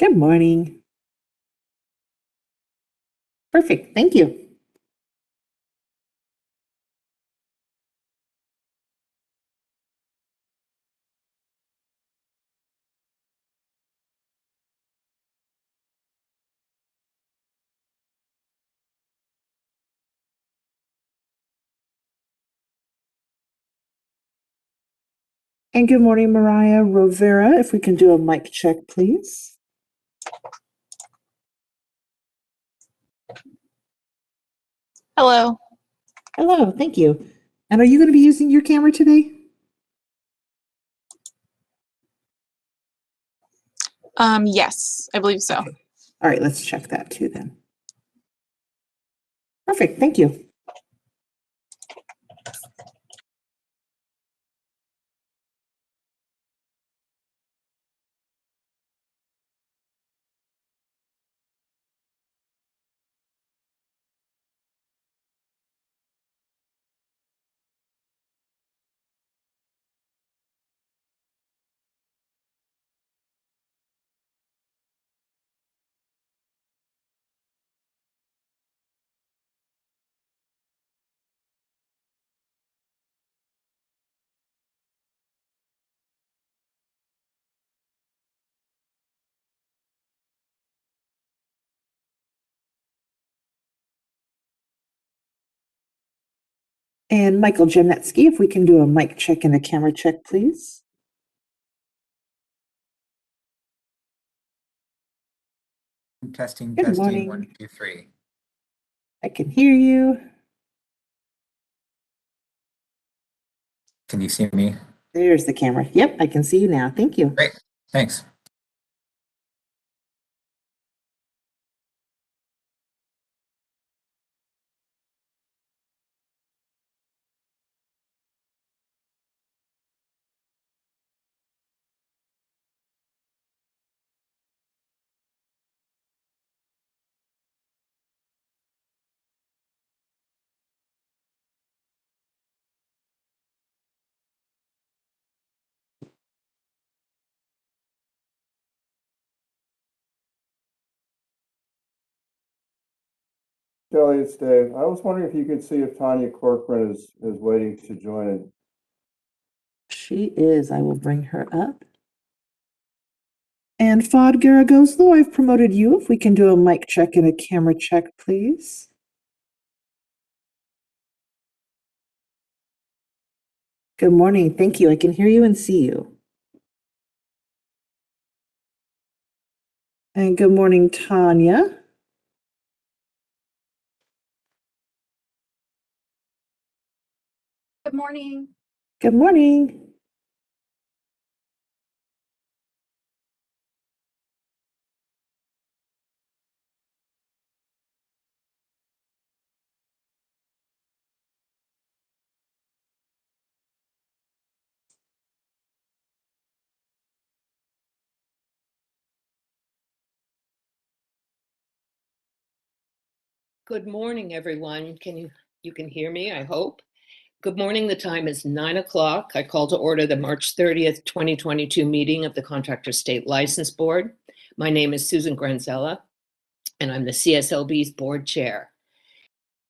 Good morning. Perfect, thank you. And good morning, Mariah Rovera. If we can do a mic check, please. Hello. Hello, thank you. And are you going to be using your camera today? Yes, I believe so. Okay. All right, let's check that too then. Perfect, thank you. And Michael Janetsky, if we can do a mic check and a camera check, please. Testing, Good testing, morning. 1, 2, 3. I can hear you. Can you see me? There's the camera. Yep, I can see you now. Thank you. Great, thanks. Shelley, it's Dave. I was wondering if you could see if Tanya Corcoran is waiting to join in. She is. I will bring her up. And Fod Garagoslo, I've promoted you. If we can do a mic check and a camera check, please. Good morning. Thank you. I can hear you and see you. And good morning, Tanya. Good morning. Good morning. Good morning, everyone. You can hear me, I hope. Good morning. The time is 9 o'clock. I call to order the March 30th, 2022 meeting of the Contractor State License Board. My name is Susan Granzella, and I'm the CSLB's board chair.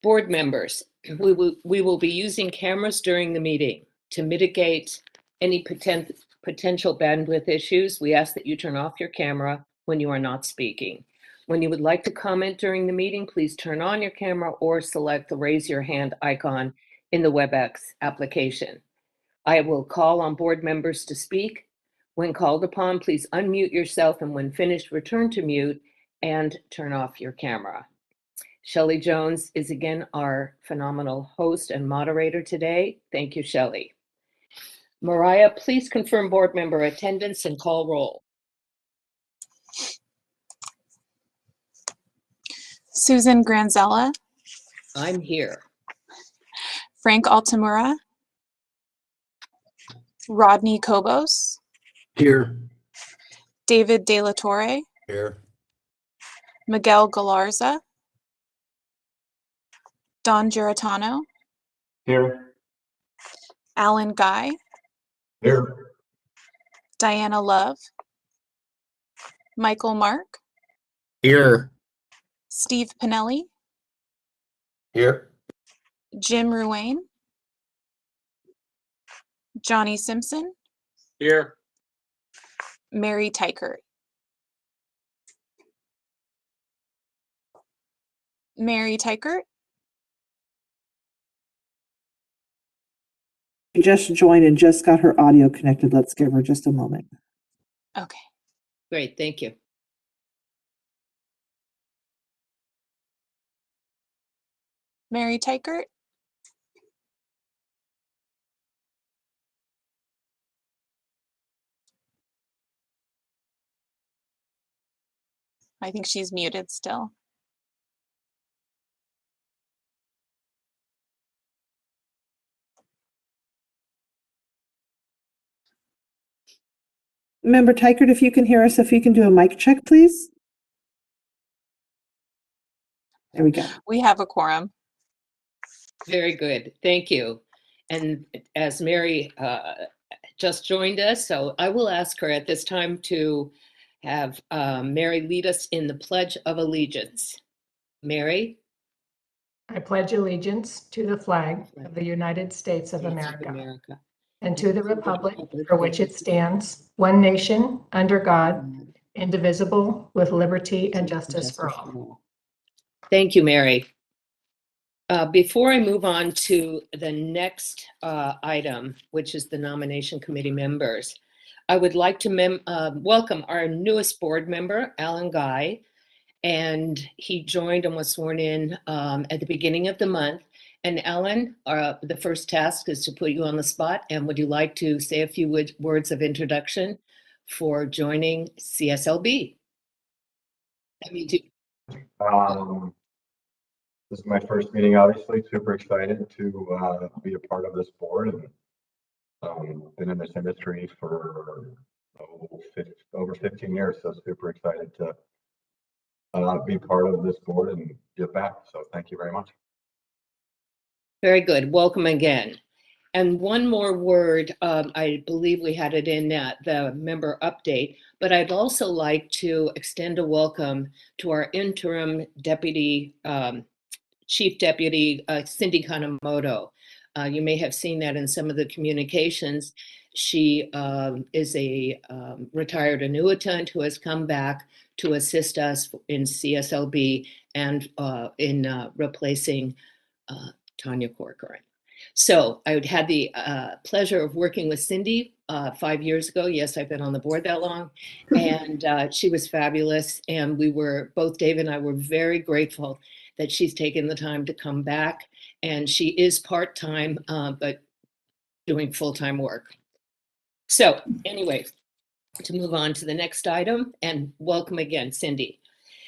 Board members, we will be using cameras during the meeting. To mitigate any potential bandwidth issues, we ask that you turn off your camera when you are not speaking. When you would like to comment during the meeting, please turn on your camera or select the raise your hand icon in the WebEx application. I will call on board members to speak. When called upon, please unmute yourself, and when finished, return to mute and turn off your camera. Shelley Jones is again our phenomenal host and moderator today. Thank you, Shelley. Mariah, please confirm board member attendance and call roll. Susan Granzella, I'm here. Frank Altamura, Rodney Kobos, Here. David De La Torre, Here. Miguel Galarza, Don Giratano, Here. Alan Guy, Here. Diana Love, Michael Mark, Here. Steve Pinelli, Here. Jim Ruane, Johnny Simpson, Here. Mary Tykert. Mary Tykert, She just joined and just got her audio connected. Let's give her just a moment. okay. Great, thank you. Mary Tykert, I think she's muted still. Member Tykert, if you can hear us, if you can do a mic check, please. There we go. We have a quorum. Very good, thank you. And as Mary just joined us, so I will ask her at this time to have Mary lead us in the Pledge of Allegiance. Mary? I pledge allegiance to the flag of the United States of America and to the republic for which it stands, one nation, under God, indivisible, with liberty and justice for all. Thank you, Mary. Before I move on to the next item, which is the nomination committee members, I would like to welcome our newest board member, Alan Guy, and he joined and was sworn in at the beginning of the month. And Alan, the first task is to put you on the spot. And would you like to say a few words of introduction for joining CSLB? This is my first meeting, obviously. Super excited to be a part of this board, and been in this industry for over 15 years, so super excited to be part of this board and give back. So thank you very much. Very good. Welcome again. And one more word, I believe we had it in the member update, but I'd also like to extend a welcome to our interim deputy, chief deputy, Cindy Conomoto. You may have seen that in some of the communications. She is a retired annuitant who has come back to assist us in CSLB and in replacing Tanya Corcoran. So I had the pleasure of working with Cindy 5 years ago. Yes, I've been on the board that long. And she was fabulous. And we were, both Dave and I were very grateful that she's taken the time to come back. And she is part-time, but doing full-time work. So anyway, to move on to the next item, and welcome again, Cindy.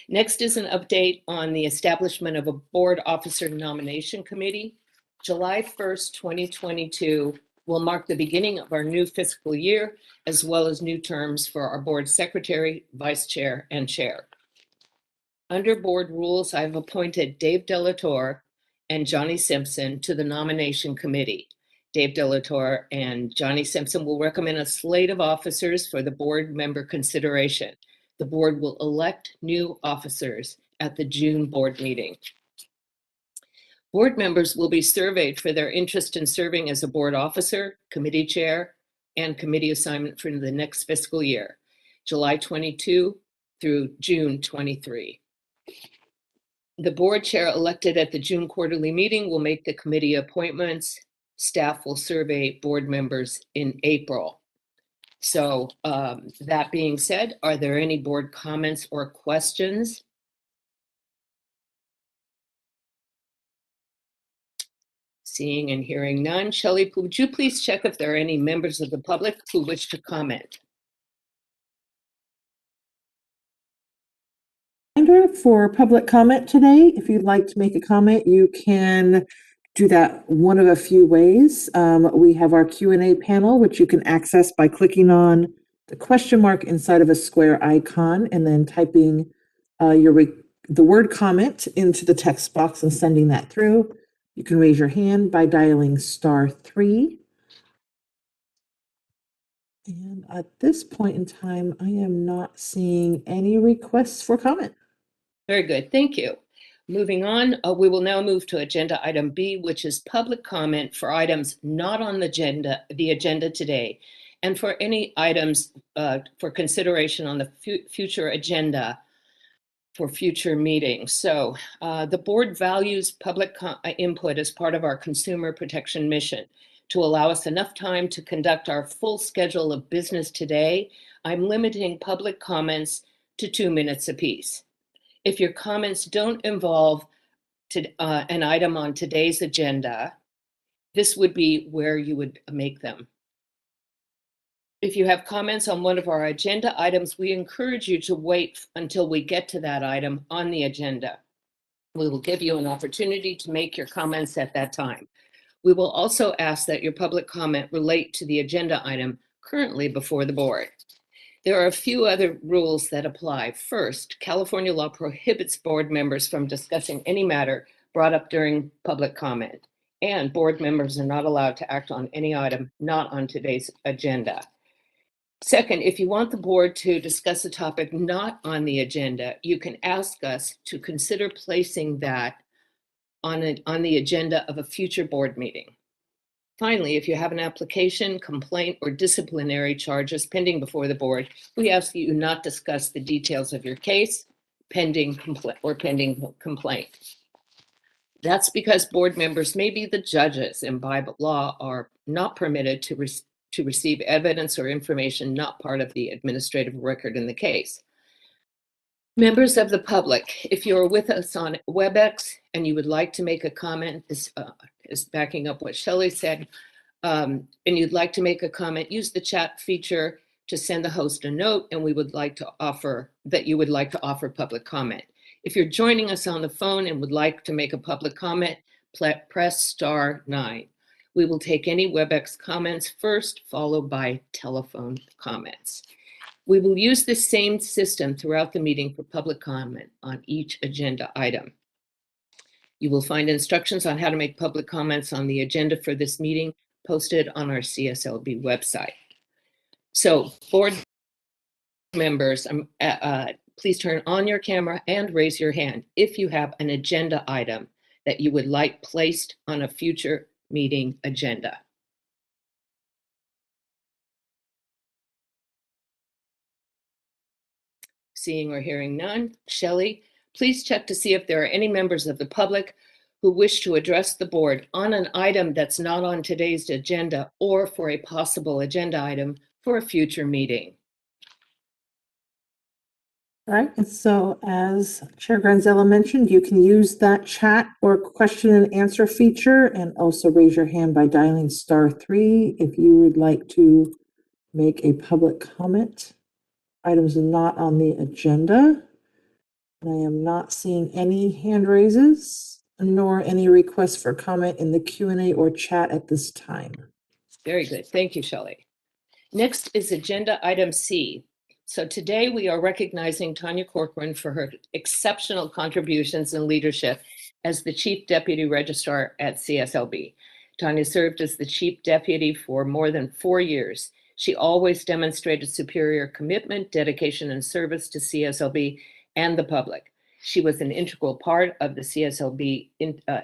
Next is an update on the establishment of a board officer nomination committee. July 1st, 2022 will mark the beginning of our new fiscal year, as well as new terms for our board secretary, vice chair, and chair. Under board rules, I've appointed Dave Delatorre and Johnny Simpson to the nomination committee. Dave Delatorre and Johnny Simpson will recommend a slate of officers for the board member consideration. The board will elect new officers at the June board meeting. Board members will be surveyed for their interest in serving as a board officer, committee chair, and committee assignment for the next fiscal year, July 22 through June 23. The board chair elected at the June quarterly meeting will make the committee appointments. Staff will survey board members in April. So that being said, are there any board comments or questions? Seeing and hearing none. Shelley, would you please check if there are any members of the public who wish to comment? For public comment today, if you'd like to make a comment, you can do that one of a few ways. We have our Q&A panel, which you can access by clicking on the question mark inside of a square icon and then typing the word comment into the text box and sending that through. You can raise your hand by dialing *3. And at this point in time, I am not seeing any requests for comment. Very good, thank you. Moving on, we will now move to agenda item B, which is public comment for items not on the agenda today, and for any items for consideration on the future agenda for future meetings. So the board values public input as part of our consumer protection mission. To allow us enough time to conduct our full schedule of business today, I'm limiting public comments to 2 minutes apiece. If your comments don't involve an item on today's agenda, this would be where you would make them. If you have comments on one of our agenda items, we encourage you to wait until we get to that item on the agenda. We will give you an opportunity to make your comments at that time. We will also ask that your public comment relate to the agenda item currently before the board. There are a few other rules that apply. First, California law prohibits board members from discussing any matter brought up during public comment, and board members are not allowed to act on any item not on today's agenda. Second, if you want the board to discuss a topic not on the agenda, you can ask us to consider placing that on the agenda of a future board meeting. Finally, if you have an application, complaint, or disciplinary charges pending before the board, we ask that you not discuss the details of your case, pending complaint. That's because board members may be the judges, and by law are not permitted to receive evidence or information not part of the administrative record in the case. Members of the public, if you're with us on WebEx and you would like to make a comment, this is backing up what Shelley said, and you'd like to make a comment, use the chat feature to send the host a note, and we would like to offer that you would like to offer public comment. If you're joining us on the phone and would like to make a public comment, press *9. We will take any WebEx comments first, followed by telephone comments. We will use the same system throughout the meeting for public comment on each agenda item. You will find instructions on how to make public comments on the agenda for this meeting posted on our Cslb website. So, board members, please turn on your camera and raise your hand if you have an agenda item that you would like placed on a future meeting agenda. Seeing or hearing none, Shelley, please check to see if there are any members of the public who wish to address the board on an item that's not on today's agenda or for a possible agenda item for a future meeting. All right, and so as Chair Granzella mentioned, you can use that chat or question and answer feature, and also raise your hand by dialing *3 if you would like to make a public comment. Items not on the agenda. I am not seeing any hand raises, nor any requests for comment in the Q&A or chat at this time. Very good. Thank you, Shelley. Next is agenda item C. So today we are recognizing Tanya Corcoran for her exceptional contributions and leadership as the Chief Deputy Registrar at Cslb. Tanya served as the Chief Deputy for more than 4 years. She always demonstrated superior commitment, dedication, and service to Cslb and the public. She was an integral part of the Cslb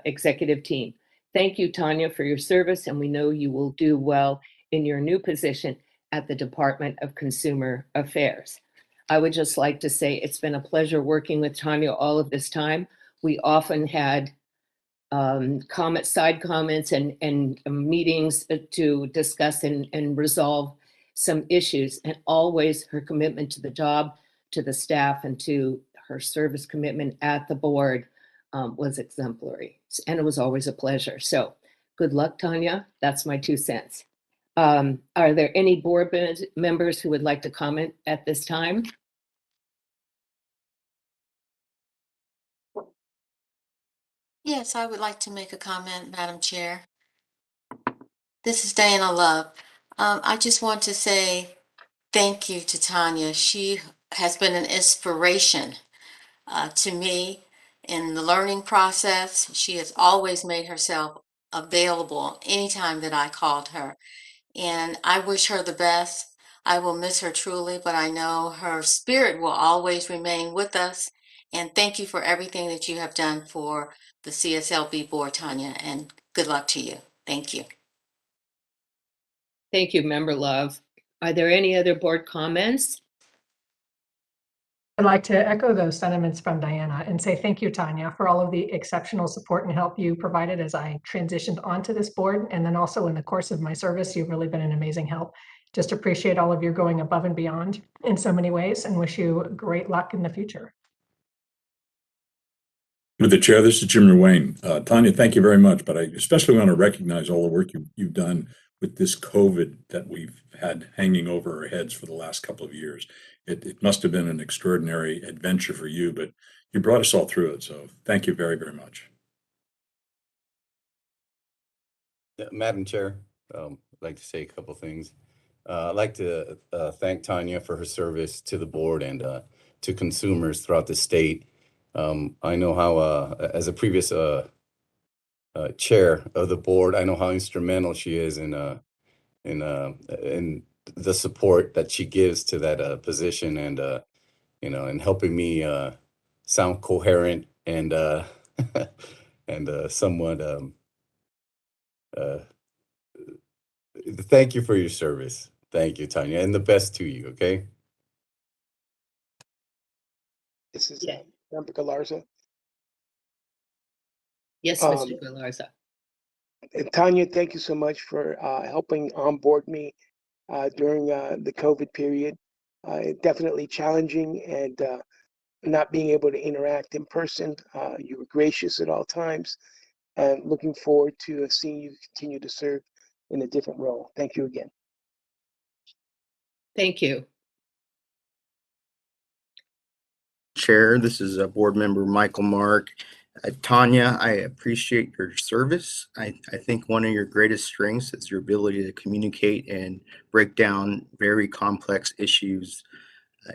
executive team. Thank you, Tanya, for your service, and we know you will do well in your new position at the Department of Consumer Affairs. I would just like to say it's been a pleasure working with Tanya all of this time. We often had side comments and meetings to discuss and resolve some issues, and always her commitment to the job, to the staff, and to her service commitment at the board was exemplary, and it was always a pleasure. So good luck, Tanya. That's my 2 cents. Are there any board members who would like to comment at this time? Yes, I would like to make a comment, Madam Chair. This is Diana Love. I just want to say thank you to Tanya. She has been an inspiration to me in the learning process. She has always made herself available anytime that I called her. And I wish her the best I will miss her truly, but I know her spirit will always remain with us. And thank you for everything that you have done for the CSLB board, Tanya, and good luck to you. Thank you. Thank you, Member Love. Are there any other board comments? I'd like to echo those sentiments from Diana and say thank you, Tanya, for all of the exceptional support and help you provided as I transitioned onto this board. And then also in the course of my service, you've really been an amazing help. Just appreciate all of your going above and beyond in so many ways and wish you great luck in the future. With the chair, this is Jim Wayne. Tanya, thank you very much, but I especially want to recognize all the work you've done with this COVID that we've had hanging over our heads for the last couple of years. It must have been an extraordinary adventure for you, but you brought us all through it. So thank you very, very much. Madam Chair, I'd like to say a couple things. I'd like to thank Tanya for her service to the board and to consumers throughout the state. I know how, as a previous chair of the board, I know how instrumental she is in the support that she gives to that position, and in helping me sound coherent and and somewhat. Thank you for your service. Thank you, Tanya, and the best to you. Okay. This is Member Galarza. Yes, Mr. Galarza. And Tanya, thank you so much for helping onboard me during the COVID period. Definitely challenging, and not being able to interact in person. You were gracious at all times, and looking forward to seeing you continue to serve in a different role. Thank you again. Thank you. Chair, this is Board Member Michael Mark. Tanya, I appreciate your service. I think one of your greatest strengths is your ability to communicate and break down very complex issues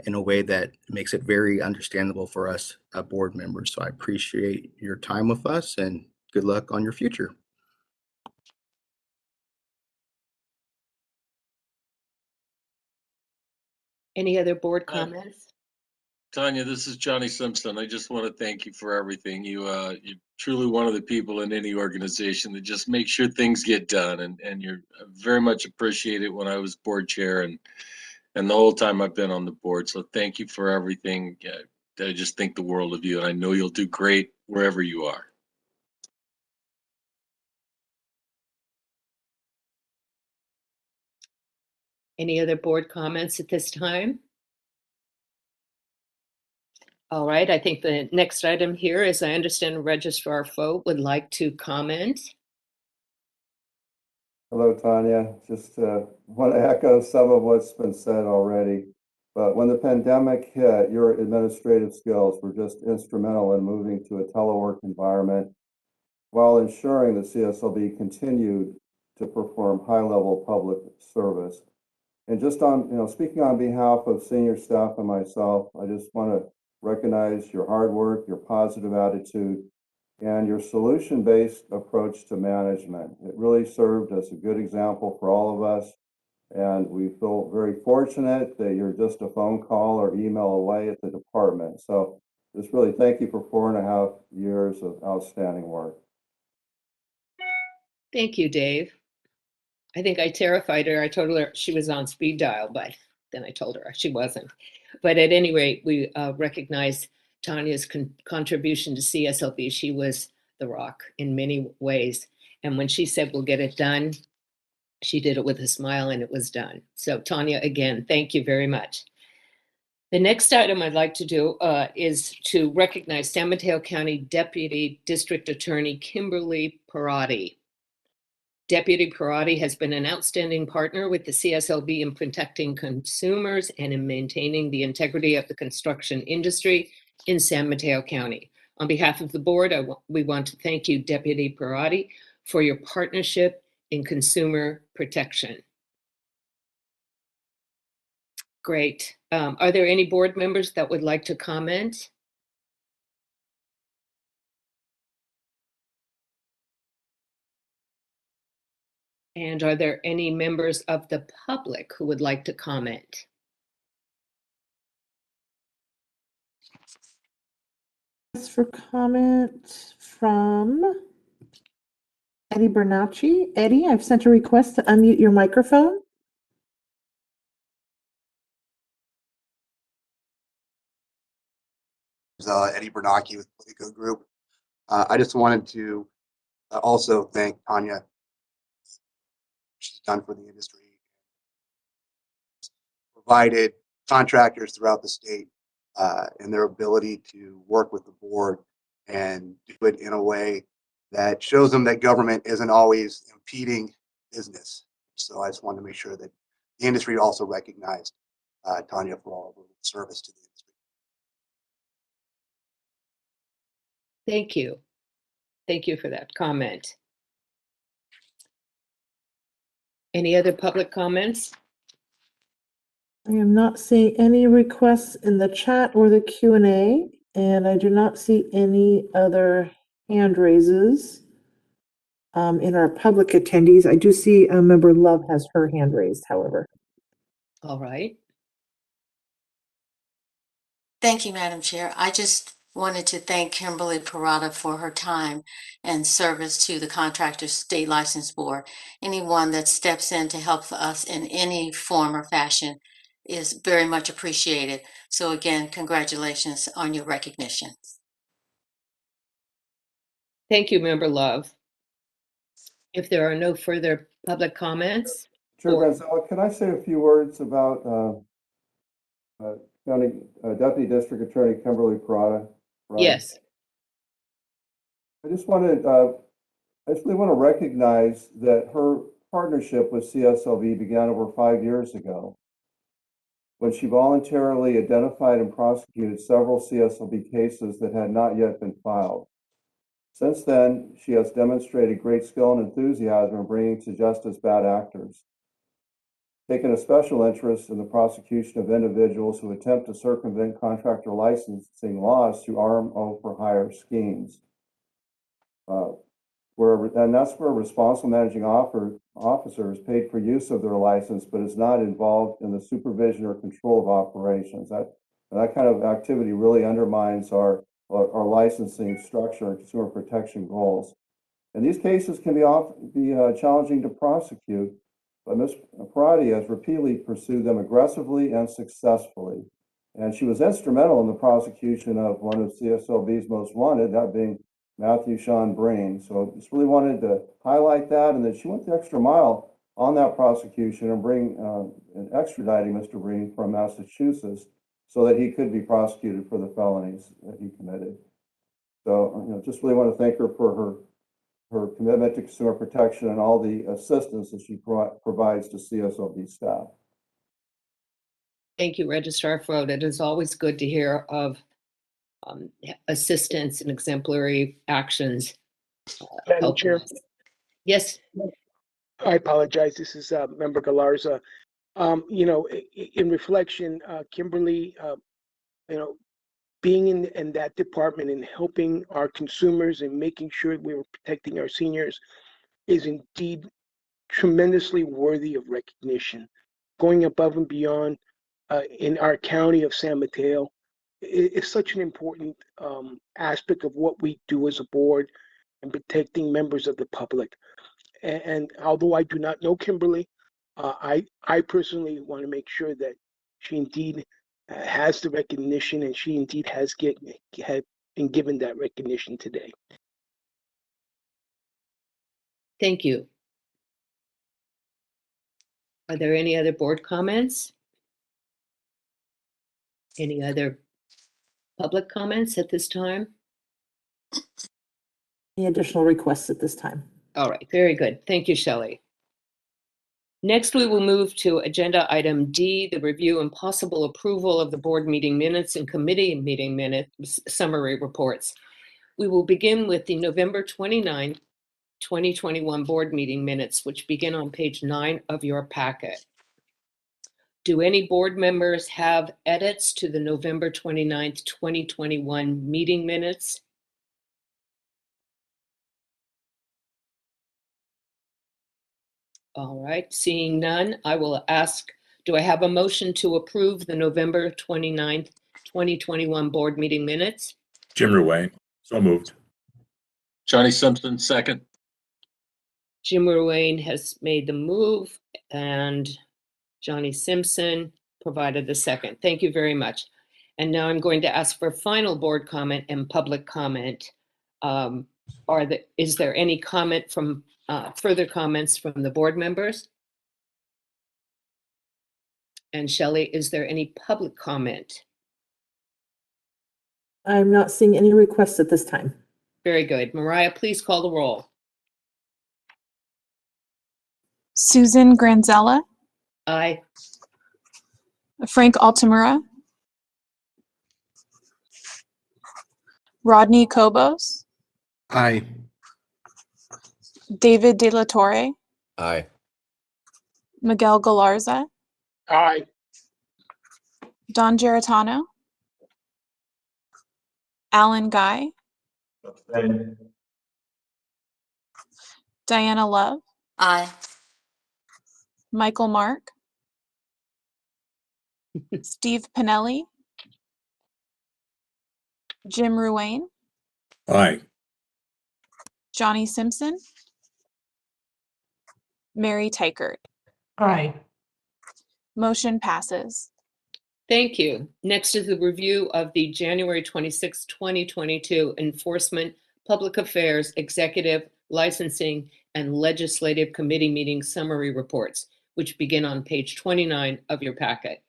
in a way that makes it very understandable for us board members. So I appreciate your time with us and good luck on your future. Any other board comments? Tanya, this is Johnny Simpson. I just want to thank you for everything. You're truly one of the people in any organization that just make sure things get done, and you're very much appreciated when I was board chair and the whole time I've been on the board. So thank you for everything. I just think the world of you, and I know you'll do great wherever you are. Any other board comments at this time? All right, I think the next item here is, I understand Registrar Foat would like to comment. Hello, Tanya. Just want to echo some of what's been said already. But when the pandemic hit, your administrative skills were just instrumental in moving to a telework environment while ensuring the CSLB continued to perform high-level public service. And just on, speaking on behalf of senior staff and myself, I just want to recognize your hard work, your positive attitude, and your solution-based approach to management. It really served as a good example for all of us. And we feel very fortunate that you're just a phone call or email away at the department. So just really thank you for 4.5 years of outstanding work. Thank you, Dave. I think I terrified her. I told her she was on speed dial, but then I told her she wasn't. But at any rate, we recognize Tanya's contribution to CSLB. She was the rock in many ways. And when she said, we'll get it done, she did it with a smile, and it was done. So Tanya, again, thank you very much. The next item I'd like to do is to recognize San Mateo County Deputy District Attorney Kimberly Perotti. Deputy Perotti has been an outstanding partner with the CSLB in protecting consumers and in maintaining the integrity of the construction industry in San Mateo County. On behalf of the board, we want to thank you, Deputy Perotti, for your partnership in consumer protection. Great. Are there any board members that would like to comment? And are there any members of the public who would like to comment? For comment from Eddie Bernacci. Eddie, I've sent a request to unmute your microphone. Eddie Bernacchi with Politico Group. I just wanted to also thank Tanya. She's done for the industry, provided contractors throughout the state and their ability to work with the board and do it in a way that shows them that government isn't always impeding business. So I just wanted to make sure that the industry also recognized Tanya for all of her service to the industry. Thank you. Thank you for that comment. Any other public comments? I am not seeing any requests in the chat or the Q&A, and I do not see any other hand raises in our public attendees. I do see member Love has her hand raised, however. All right. Thank you, Madam Chair. I just wanted to thank Kimberly Parada for her time and service to the Contractors State License Board. Anyone that steps in to help us in any form or fashion is very much appreciated. So again, congratulations on your recognition. Thank you, Member Love. If there are no further public comments. Chair Gonzalez, can I say a few words about Deputy District Attorney Kimberly Parada? Yes. I just really want to recognize that her partnership with CSLB began over 5 years ago, when she voluntarily identified and prosecuted several CSLB cases that had not yet been filed. Since then, she has demonstrated great skill and enthusiasm in bringing to justice bad actors, taken a special interest in the prosecution of individuals who attempt to circumvent contractor licensing laws through RMO for hire schemes. And that's where a responsible managing officer is paid for use of their license, but is not involved in the supervision or control of operations. That kind of activity really undermines our licensing structure and consumer protection goals. And these cases can be challenging to prosecute, but Ms. Parada has repeatedly pursued them aggressively and successfully. And she was instrumental in the prosecution of one of CSLB's most wanted, that being Matthew Sean Breen. So just really wanted to highlight that, and that she went the extra mile on that prosecution and extraditing Mr. Breen from Massachusetts so that he could be prosecuted for the felonies that he committed. So, just really want to thank her for her commitment to consumer protection and all the assistance that she provides to CSLB staff. Thank you, Registrar Frode. It is always good to hear of assistance and exemplary actions. Madam Chair. Yes. I apologize. This is Member Galarza. In reflection, Kimberly, being in that department and helping our consumers and making sure we were protecting our seniors is indeed tremendously worthy of recognition. Going above and beyond in our county of San Mateo is such an important aspect of what we do as a board and protecting members of the public. And although I do not know Kimberly, I personally want to make sure that she indeed has the recognition, and she indeed has been given that recognition today. Thank you. Are there any other board comments? Any other public comments at this time? Any additional requests at this time? All right, very good. Thank you, Shelley. Next, we will move to agenda item D, the review and possible approval of the board meeting minutes and committee meeting minutes summary reports. We will begin with the November 29, 2021 board meeting minutes, which begin on page 9 of your packet. Do any board members have edits to the November 29th, 2021 meeting minutes? All right, seeing none, I will ask, do I have a motion to approve the November 29th, 2021 board meeting minutes? Jim Ruane, so moved. Johnny Simpson, second. Jim Ruane has made the move and Johnny Simpson provided the second. Thank you very much. And now I'm going to ask for final board comment and public comment. Is there any comment from further comments from the board members? And Shelley, is there any public comment? I'm not seeing any requests at this time. Very good. Mariah, please call the roll. Susan Granzella, Aye. Frank Altamura, Rodney Cobos, Aye. David De La Torre, Aye. Miguel Galarza, Aye. Don Geritano, Alan Guy, Abstain. Diana Love, Aye. Michael Mark, Steve Pinelli, Jim Ruane, Aye. Johnny Simpson, Mary Teichert. Aye. Motion passes. Thank you. Next is the review of the January 26, 2022 Enforcement, Public Affairs, Executive, Licensing, and Legislative Committee meeting summary reports, which begin on page 29 of your packet.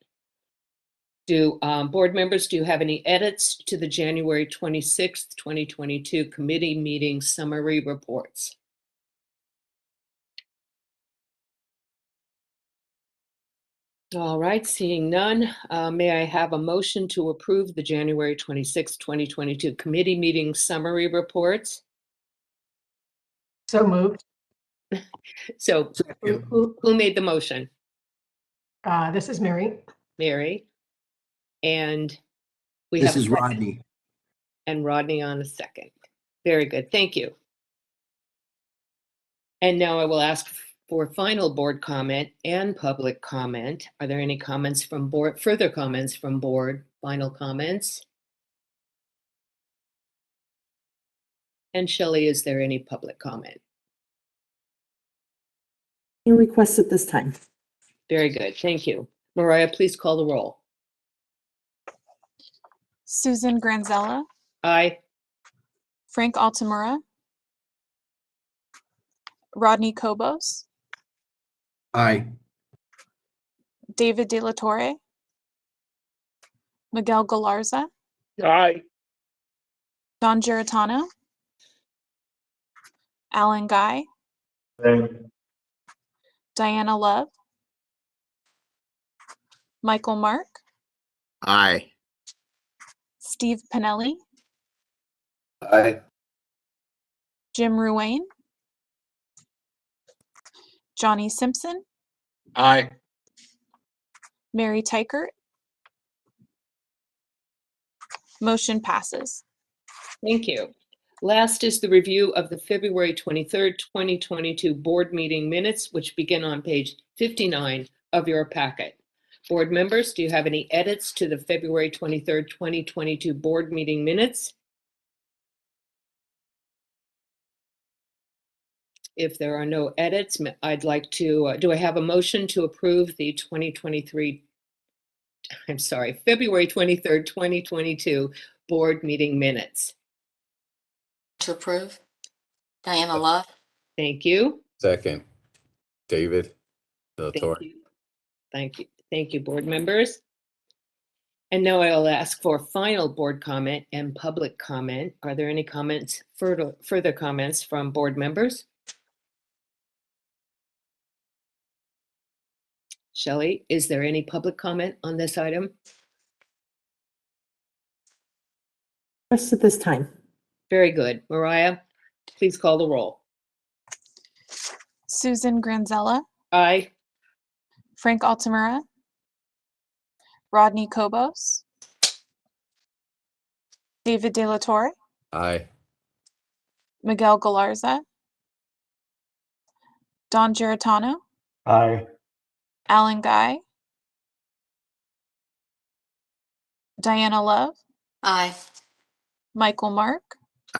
Do board members, do you have any edits to the January 26th, 2022 committee meeting summary reports? All right, seeing none, may I have a motion to approve the January 26th, 2022 committee meeting summary reports? So moved. So who made the motion? This is Mary. Mary? And we have This a is second. Rodney. And Rodney on a second. Very good, thank you. And now I will ask for final board comment and public comment. Are there any comments from board, further comments from board, final comments? And Shelley, is there any public comment? Any requests at this time? Very good, thank you. Mariah, please call the roll. Susan Granzella, Aye. Frank Altamura, Rodney Cobos, Aye. David De La Torre, Miguel Galarza, Aye. Don Geritano, Alan Guy, Abstain. Diana Love, Michael Mark, Aye. Steve Pinelli, Aye. Jim Ruane, Johnny Simpson, Aye. Mary Teichert. Motion passes. Thank you. Last is the review of the February 23rd, 2022 board meeting minutes, which begin on page 59 of your packet. Board members, do you have any edits to the February 23rd, 2022 board meeting minutes? If there are no edits, I'd like to, do I have a motion to approve the February 23rd, 2022 board meeting minutes? To approve. Diana Love. Thank you. Second. David. Thank Torre. you. Thank you. Thank you, board members. And now I'll ask for final board comment and public comment. Are there any comments, further comments from board members? Shelley, is there any public comment on this item? Requests at this time? Very good. Mariah, please call the roll. Susan Granzella, Aye. Frank Altamura, Rodney Cobos, David De La Torre, Aye. Miguel Galarza, Don Geritano, Aye. Alan Guy, Diana Love, Aye. Michael Mark,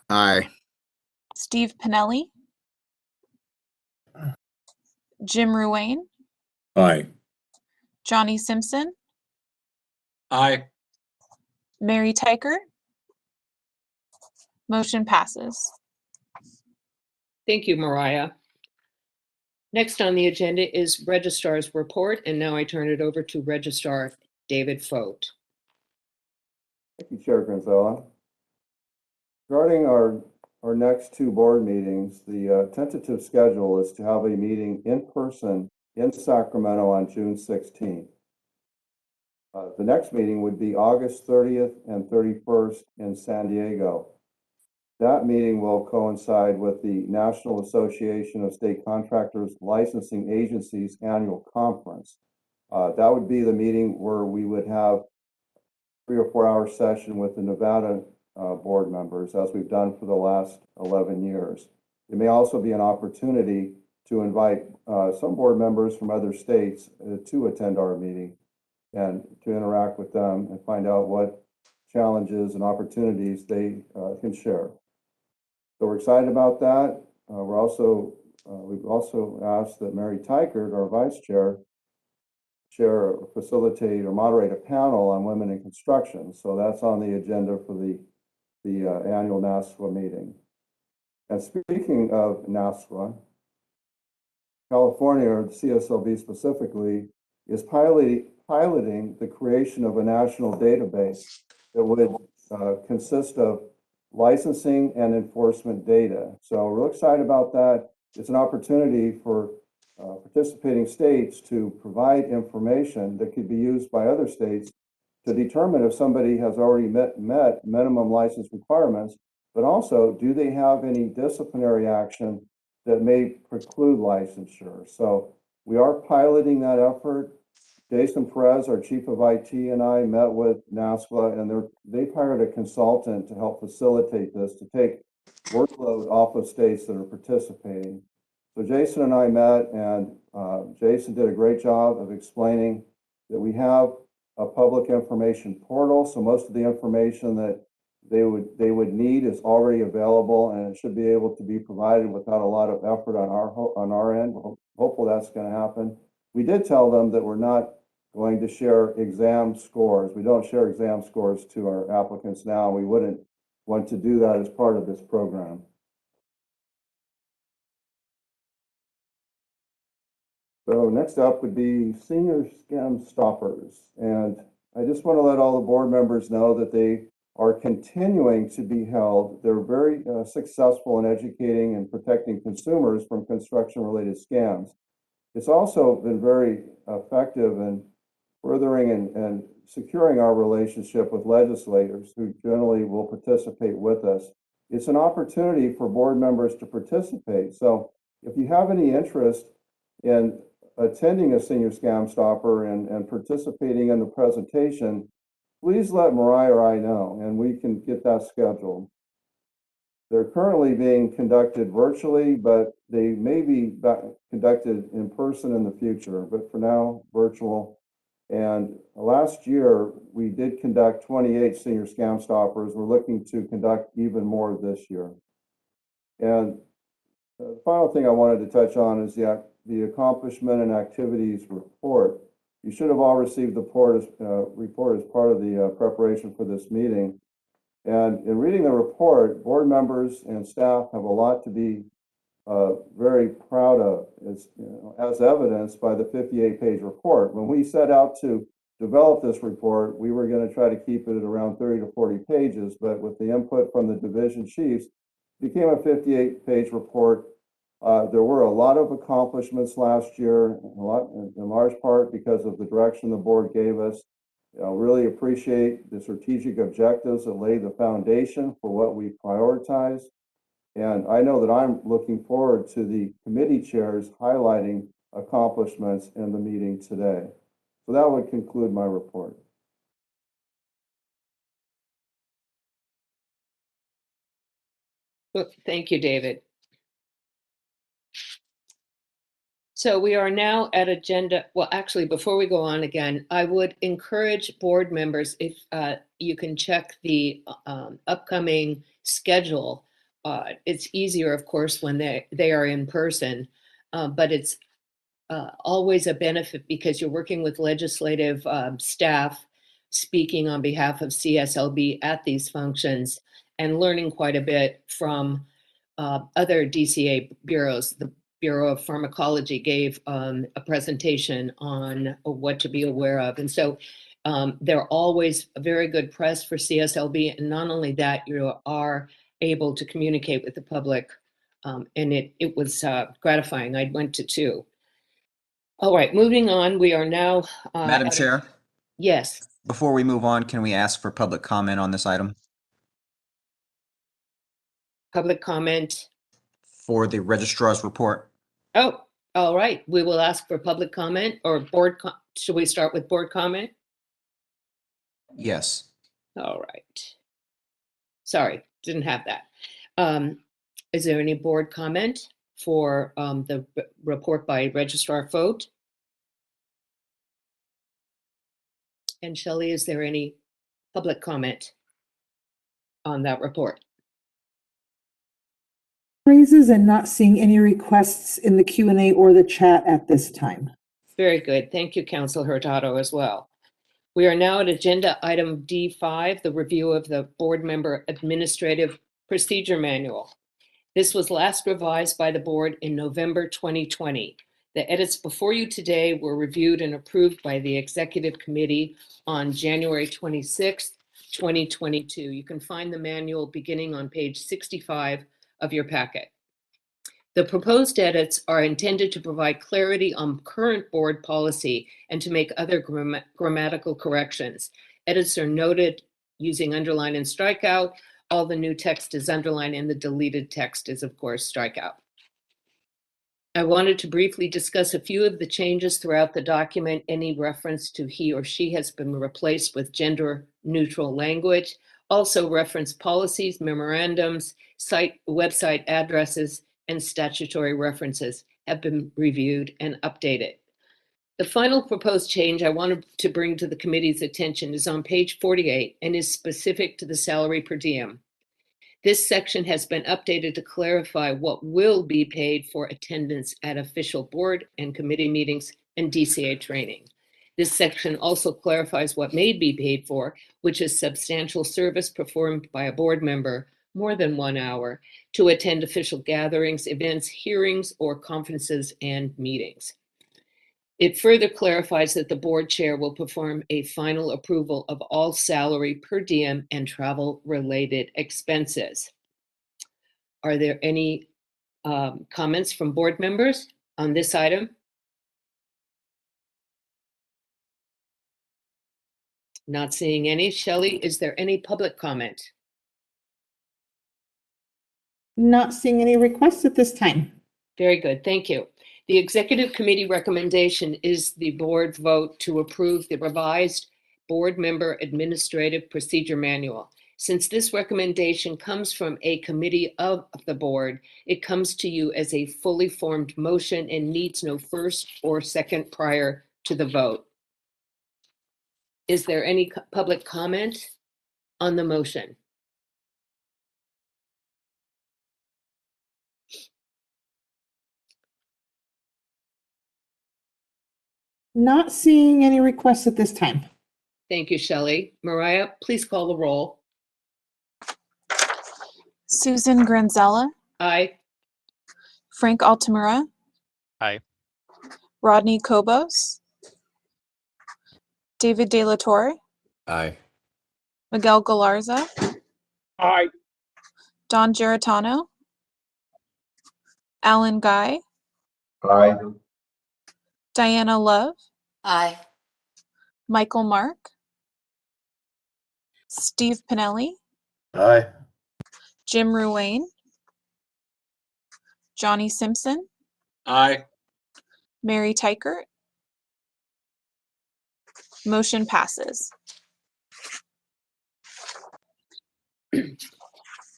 Aye. Steve Pinelli, Jim Ruane, Aye. Johnny Simpson, Aye. Mary Tyker. Motion passes. Thank you, Mariah. Next on the agenda is Registrar's report, and now I turn it over to Registrar David Fote. Thank you, Chair Gonzalez. Regarding our next two board meetings, the tentative schedule is to have a meeting in person in Sacramento on June 16th. The next meeting would be August 30th and 31st in San Diego. That meeting will coincide with the National Association of State Contractors Licensing Agencies Annual Conference. That would be the meeting where we would have 3 or 4 hour session with the Nevada board members, as we've done for the last 11 years. It may also be an opportunity to invite some board members from other states to attend our meeting and to interact with them and find out what challenges and opportunities they can share. So we're excited about that. We've also asked that Mary Tykert, our vice chair, facilitate or moderate a panel on women in construction. So that's on the agenda for the annual Nascla meeting. And speaking of Nascla, California, or the Cslb specifically, is piloting the creation of a national database that would consist of licensing and enforcement data. So we're real excited about that. It's an opportunity for participating states to provide information that could be used by other states to determine if somebody has already met minimum license requirements, but also, do they have any disciplinary action that may preclude licensure? So we are piloting that effort. Jason Perez, our chief of IT, and I met with Nascla, and they've hired a consultant to help facilitate this, to take workload off of states that are participating. So Jason and I met, and Jason did a great job of explaining that we have a public information portal. So most of the information that they would need is already available, and it should be able to be provided without a lot of effort on our end. We're hopeful that's going to happen. We did tell them that we're not going to share exam scores. We don't share exam scores to our applicants now. We wouldn't want to do that as part of this program. So next up would be senior scam stoppers. And I just want to let all the board members know that they are continuing to be held. They're very successful in educating and protecting consumers from construction-related scams. It's also been very effective in furthering and securing our relationship with legislators who generally will participate with us. It's an opportunity for board members to participate. So if you have any interest in attending a senior scam stopper and participating in the presentation, please let Mariah or I know, and we can get that scheduled. They're currently being conducted virtually, but they may be conducted in person in the future, but for now, virtual. And last year, we did conduct 28 senior scam stoppers. We're looking to conduct even more this year. And the final thing I wanted to touch on is the accomplishment and activities report. You should have all received the report as part of the preparation for this meeting. And in reading the report, board members and staff have a lot to be very proud of, as evidenced by the 58-page report. When we set out to develop this report, we were going to try to keep it at around 30 to 40 pages, but with the input from the division chiefs, it became a 58-page report. There were a lot of accomplishments last year, in large part because of the direction the board gave us. I really appreciate the strategic objectives that lay the foundation for what we prioritize. And I know that I'm looking forward to the committee chairs highlighting accomplishments in the meeting today. So that would conclude my report. Look, thank you, David. So we are now at agenda. Well, actually, before we go on again, I would encourage board members, if you can check the upcoming schedule. It's easier, of course, when they are in person, but it's always a benefit because you're working with legislative staff speaking on behalf of CSLB at these functions and learning quite a bit from other DCA bureaus. The Bureau of Pharmacology gave a presentation on what to be aware of. And so they're always a very good press for CSLB. And not only that, you are able to communicate with the public. And it was gratifying. I went to two. All right, moving on. We are now. Madam Chair, Yes, before we move on, can we ask for public comment on this item public comment. for the registrar's report? Oh, all right. We will ask for public comment or board. Should we start with board comment? Yes. All right. Sorry, didn't have that. Is there any board comment for the report by Registrar Foat? And Shelley, is there any public comment on that report? Raises and not seeing any requests in the Q&A or the chat at this time. Very good. Thank you, Councilor Hurtado, as well. We are now at agenda item D5, the review of the board member administrative procedure manual. This was last revised by the board in November 2020. The edits before you today were reviewed and approved by the executive committee on January 26th, 2022. You can find the manual beginning on page 65 of your packet. The proposed edits are intended to provide clarity on current board policy and to make other grammatical corrections. Edits are noted using underline and strikeout. All the new text is underlined and the deleted text is, of course, strikeout. I wanted to briefly discuss a few of the changes throughout the document. Any reference to he or she has been replaced with gender neutral language. Also reference policies, memorandums, website addresses, and statutory references have been reviewed and updated. The final proposed change I wanted to bring to the committee's attention is on page 48 and is specific to the salary per diem. This section has been updated to clarify what will be paid for attendance at official board and committee meetings and DCA training. This section also clarifies what may be paid for, which is substantial service performed by a board member more than 1 hour to attend official gatherings, events, hearings, or conferences and meetings. It further clarifies that the board chair will perform a final approval of all salary per diem and travel related expenses. Are there any comments from board members on this item? Not seeing any. Shelley, is there any public comment? Not seeing any requests at this time. Very good, thank you. The executive committee recommendation is the board vote to approve the revised board member administrative procedure manual. Since this recommendation comes from a committee of the board, it comes to you as a fully formed motion and needs no first or second prior to the vote. Is there any public comment on the motion? Not seeing any requests at this time. Thank you, Shelley. Mariah, please call the roll. Susan Granzella, Aye. Frank Altamura. Aye. Rodney Kobos. David De La Torre. Aye. Miguel Galarza. Aye. Don Giratano. Alan Guy. Aye. Diana Love. Aye. Michael Mark. Steve Pinelli. Aye. Jim Ruane. Johnny Simpson. Aye. Mary Tykert. Motion passes.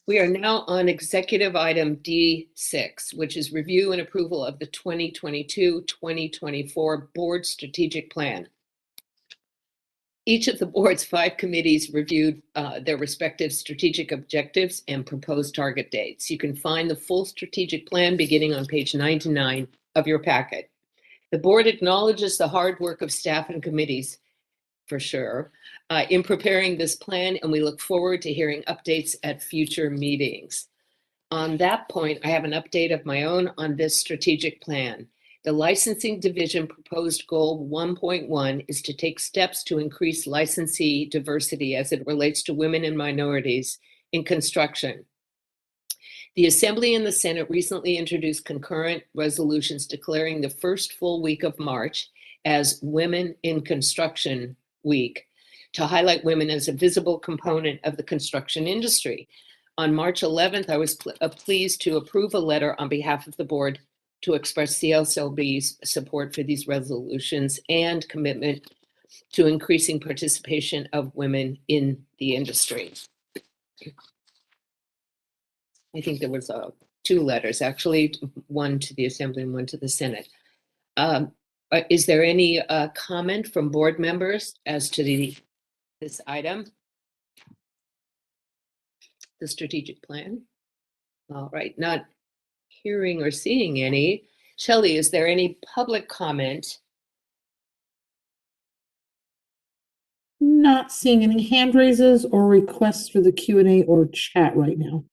We are now on executive item D6, which is review and approval of the 2022-2024 Board Strategic Plan. Each of the board's 5 committees reviewed their respective strategic objectives and proposed target dates. You can find the full strategic plan beginning on page 99 of your packet. The board acknowledges the hard work of staff and committees, for sure, in preparing this plan, and we look forward to hearing updates at future meetings. On that point, I have an update of my own on this strategic plan. The licensing division proposed goal 1.1 is to take steps to increase licensee diversity as it relates to women and minorities in construction. The Assembly and the Senate recently introduced concurrent resolutions declaring the first full week of March as Women in Construction Week to highlight women as a visible component of the construction industry. On March 11th, I was pleased to approve a letter on behalf of the board to express Cslb's support for these resolutions and commitment to increasing participation of women in the industry. I think there was 2 letters, actually, one to the Assembly and one to the Senate. Is there any comment from board members as to this item? The strategic plan? All right, not hearing or seeing any. Shelley, is there any public comment? Not seeing any hand raises or requests for the Q&A or chat right now.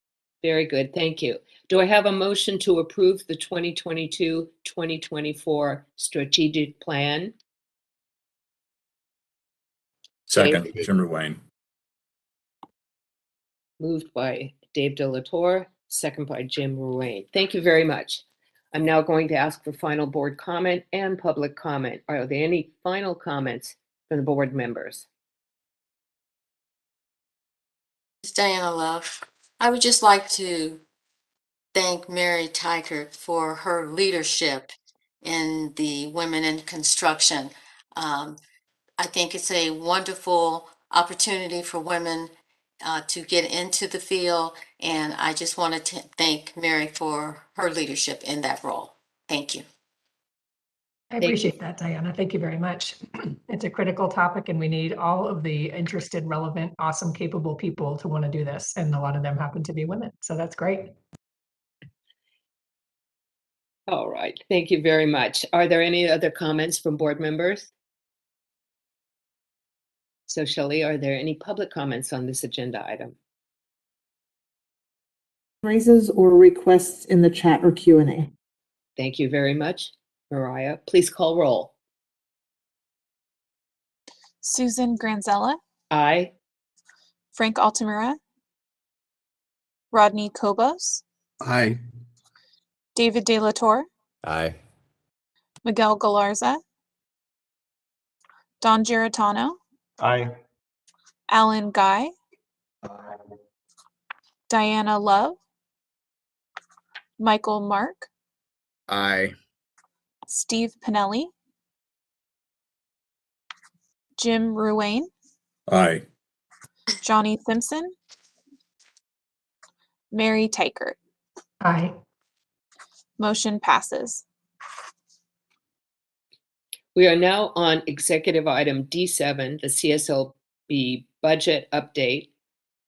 Very good, thank you. Do I have a motion to approve the 2022-2024 strategic plan? Second, Jim Ruane. Moved by Dave Delatorre, second by Jim Ruane. Thank you very much. I'm now going to ask for final board comment and public comment. Are there any final comments from the board members? It's Diana Love. I would just like to thank Mary Tykert for her leadership in the Women in Construction. I think it's a wonderful opportunity for women to get into the field, and I just wanted to thank Mary for her leadership in that role. Thank you. I appreciate that, Diana. Thank you very much. It's a critical topic, and we need all of the interested, relevant, awesome, capable people to want to do this. And a lot of them happen to be women. So that's great. All right, thank you very much. Are there any other comments from board members? So Shelley, are there any public comments on this agenda item? Raises or requests in the chat or Q&A. Thank you very much. Mariah, please call roll. Susan Granzella, Aye. Frank Altamura, Rodney Kobos, Aye. David De La Torre, Aye. Miguel Galarza, Don Giratano, Aye. Alan Guy, Diana Love, Michael Mark, Aye. Steve Pinelli, Jim Ruane, Aye. Johnny Simpson, Mary Tykert. Aye. Motion passes. We are now on executive item D7, the Cslb budget update,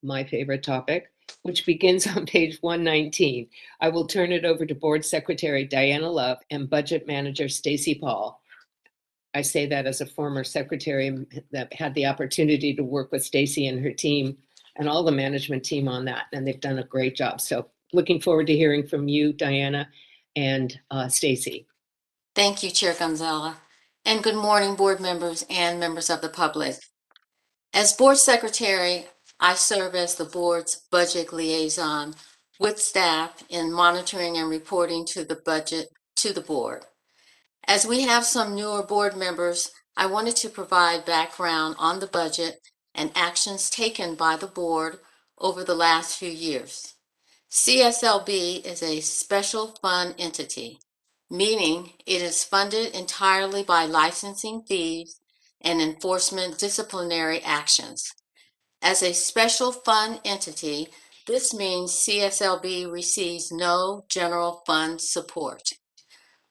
my favorite topic, which begins on page 119. I will turn it over to Board Secretary Diana Love and Budget Manager Stacy Paul. I say that as a former secretary that had the opportunity to work with Stacy and her team and all the management team on that, and they've done a great job. So looking forward to hearing from you, Diana, and Stacy. Thank you, Chair Gonzalez. And good morning, board members and members of the public. As board secretary, I serve as the board's budget liaison with staff in monitoring and reporting to the budget to the board. As we have some newer board members, I wanted to provide background on the budget and actions taken by the board over the last few years. CSLB is a special fund entity, meaning it is funded entirely by licensing fees and enforcement disciplinary actions. As a special fund entity, This means CSLB receives no general fund support.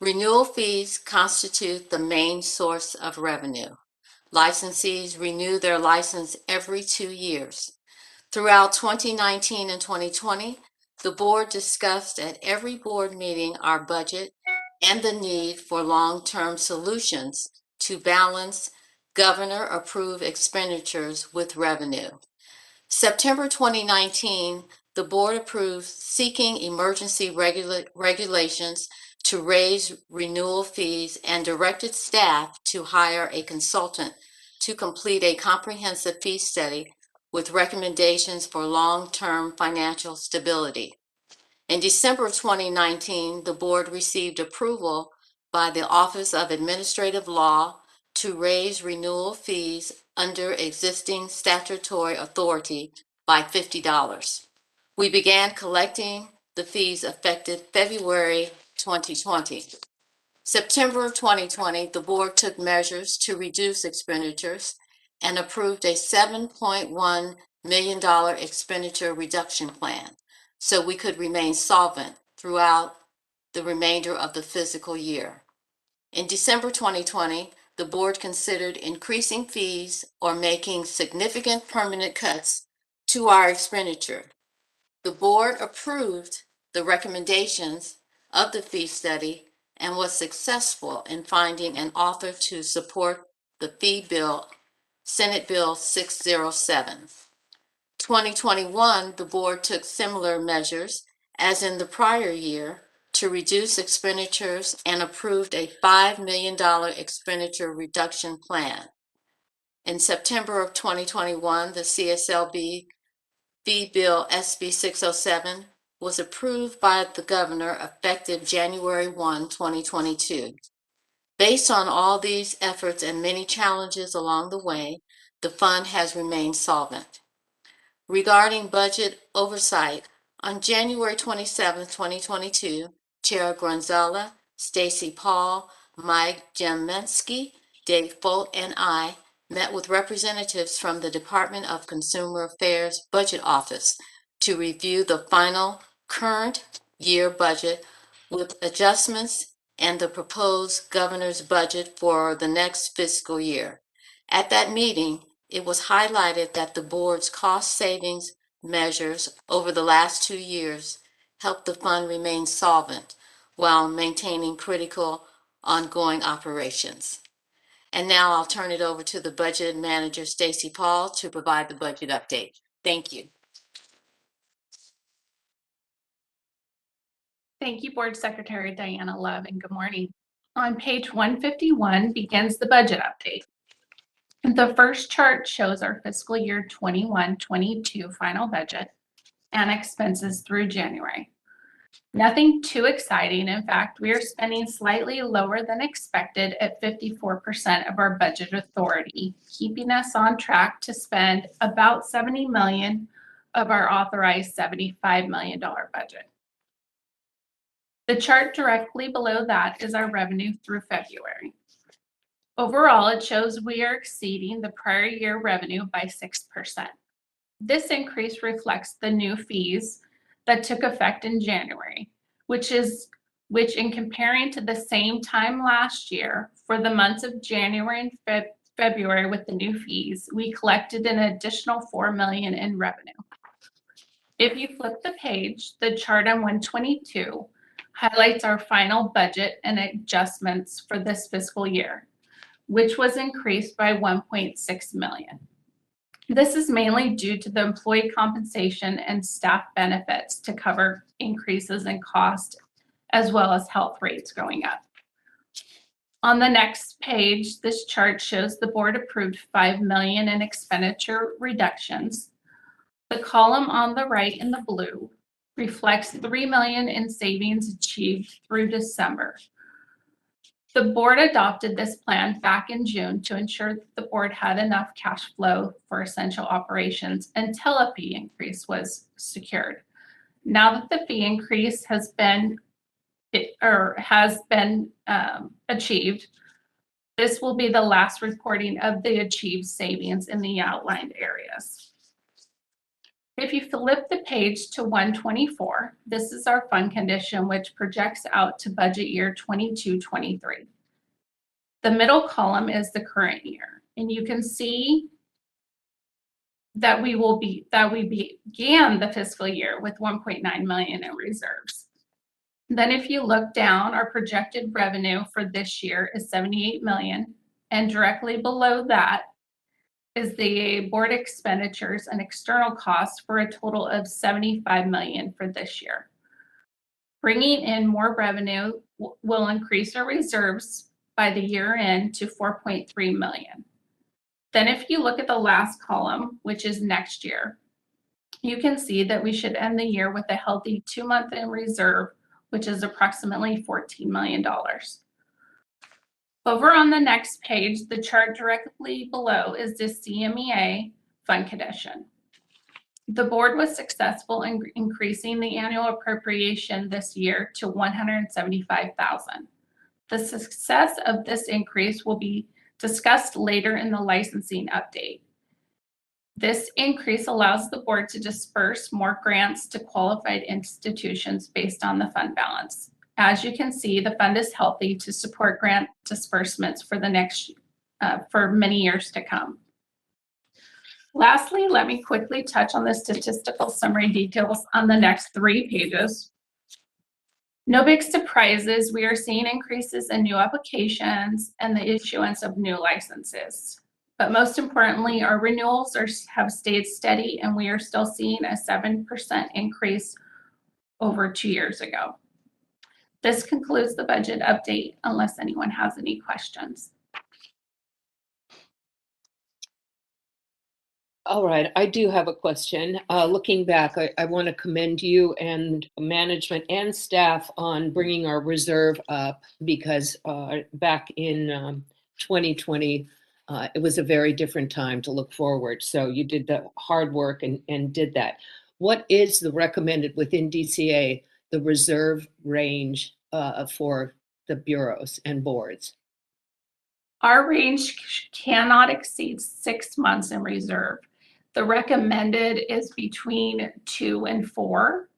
Renewal fees constitute the main source of revenue. Licensees renew their license every 2 years. Throughout 2019 and 2020, the board discussed at every board meeting our budget and the need for long-term solutions to balance governor-approved expenditures with revenue. September 2019, the board approved seeking emergency regulations to raise renewal fees and directed staff to hire a consultant to complete a comprehensive fee study with recommendations for long-term financial stability. In December 2019, the board received approval by the Office of Administrative Law to raise renewal fees under existing statutory authority by $50. We began collecting the fees effective February 2020. September 2020, the board took measures to reduce expenditures and approved a $7.1 million expenditure reduction plan so we could remain solvent throughout the remainder of the fiscal year. In December 2020, the board considered increasing fees or making significant permanent cuts to our expenditure. The board approved the recommendations of the fee study and was successful in finding an author to support the fee bill, Senate Bill 607. 2021, the board took similar measures as in the prior year to reduce expenditures and approved a $5 million expenditure reduction plan. In September of 2021, the CSLB fee bill SB 607 was approved by the governor effective January 1, 2022. Based on all these efforts and many challenges along the way, the fund has remained solvent. Regarding budget oversight, on January 27, 2022, Chair Gronzala, Stacy Paul, Mike Jemensky, Dave Folt, and I met with representatives from the Department of Consumer Affairs Budget Office to review the final current year budget with adjustments and the proposed governor's budget for the next fiscal year. At that meeting, it was highlighted that the board's cost savings measures over the last 2 years helped the fund remain solvent while maintaining critical ongoing operations. And now I'll turn it over to the budget manager, Stacy Paul, to provide the budget update. Thank you. Thank you, Board Secretary Diana Love, and good morning. On page 151 begins the budget update. The first chart shows our fiscal year 21-22 final budget and expenses through January. Nothing too exciting. In fact, we are spending slightly lower than expected at 54% of our budget authority, keeping us on track to spend about $70 million of our authorized $75 million budget. The chart directly below that is our revenue through February. Overall, it shows we are exceeding the prior year revenue by 6%. This increase reflects the new fees that took effect in January, which in comparing to the same time last year, for the months of January and February with the new fees, we collected an additional $4 million in revenue. If you flip the page, the chart on 122 highlights our final budget and adjustments for this fiscal year, which was increased by $1.6 million. This is mainly due to the employee compensation and staff benefits to cover increases in cost, as well as health rates going up. On the next page, this chart shows the board approved $5 million in expenditure reductions. The column on the right in the blue reflects $3 million in savings achieved through December. The board adopted this plan back in June to ensure that the board had enough cash flow for essential operations until a fee increase was secured. Now that the fee increase has been achieved, this will be the last reporting of the achieved savings in the outlined areas. If you flip the page to 124, this is our fund condition, which projects out to budget year 22-23. The middle column is the current year, and you can see that we began the fiscal year with 1.9 million in reserves. Then if you look down, our projected revenue for this year is 78 million, and directly below that is the board expenditures and external costs for a total of 75 million for this year. Bringing in more revenue will increase our reserves by the year end to 4.3 million. Then if you look at the last column, which is next year, you can see that we should end the year with a healthy 2-month in reserve, which is approximately $14 million. Over on the next page, the chart directly below is the Cmea fund condition. The board was successful in increasing the annual appropriation this year to 175,000. The success of this increase will be discussed later in the licensing update. This increase allows the board to disperse more grants to qualified institutions based on the fund balance. As you can see, the fund is healthy to support grant disbursements for for many years to come. Lastly, let me quickly touch on the statistical summary details on the next 3 pages. No big surprises. We are seeing increases in new applications and the issuance of new licenses. But most importantly, our renewals have stayed steady, and we are still seeing a 7% increase over 2 years ago. This concludes the budget update, unless anyone has any questions. All right, I do have a question. Looking back, I want to commend you and management and staff on bringing our reserve up, because back in 2020, it was a very different time to look forward. So you did the hard work and did that. What is the recommended within DCA, the reserve range for the bureaus and boards? Our range cannot exceed 6 months in reserve. The recommended is between 2 and 4,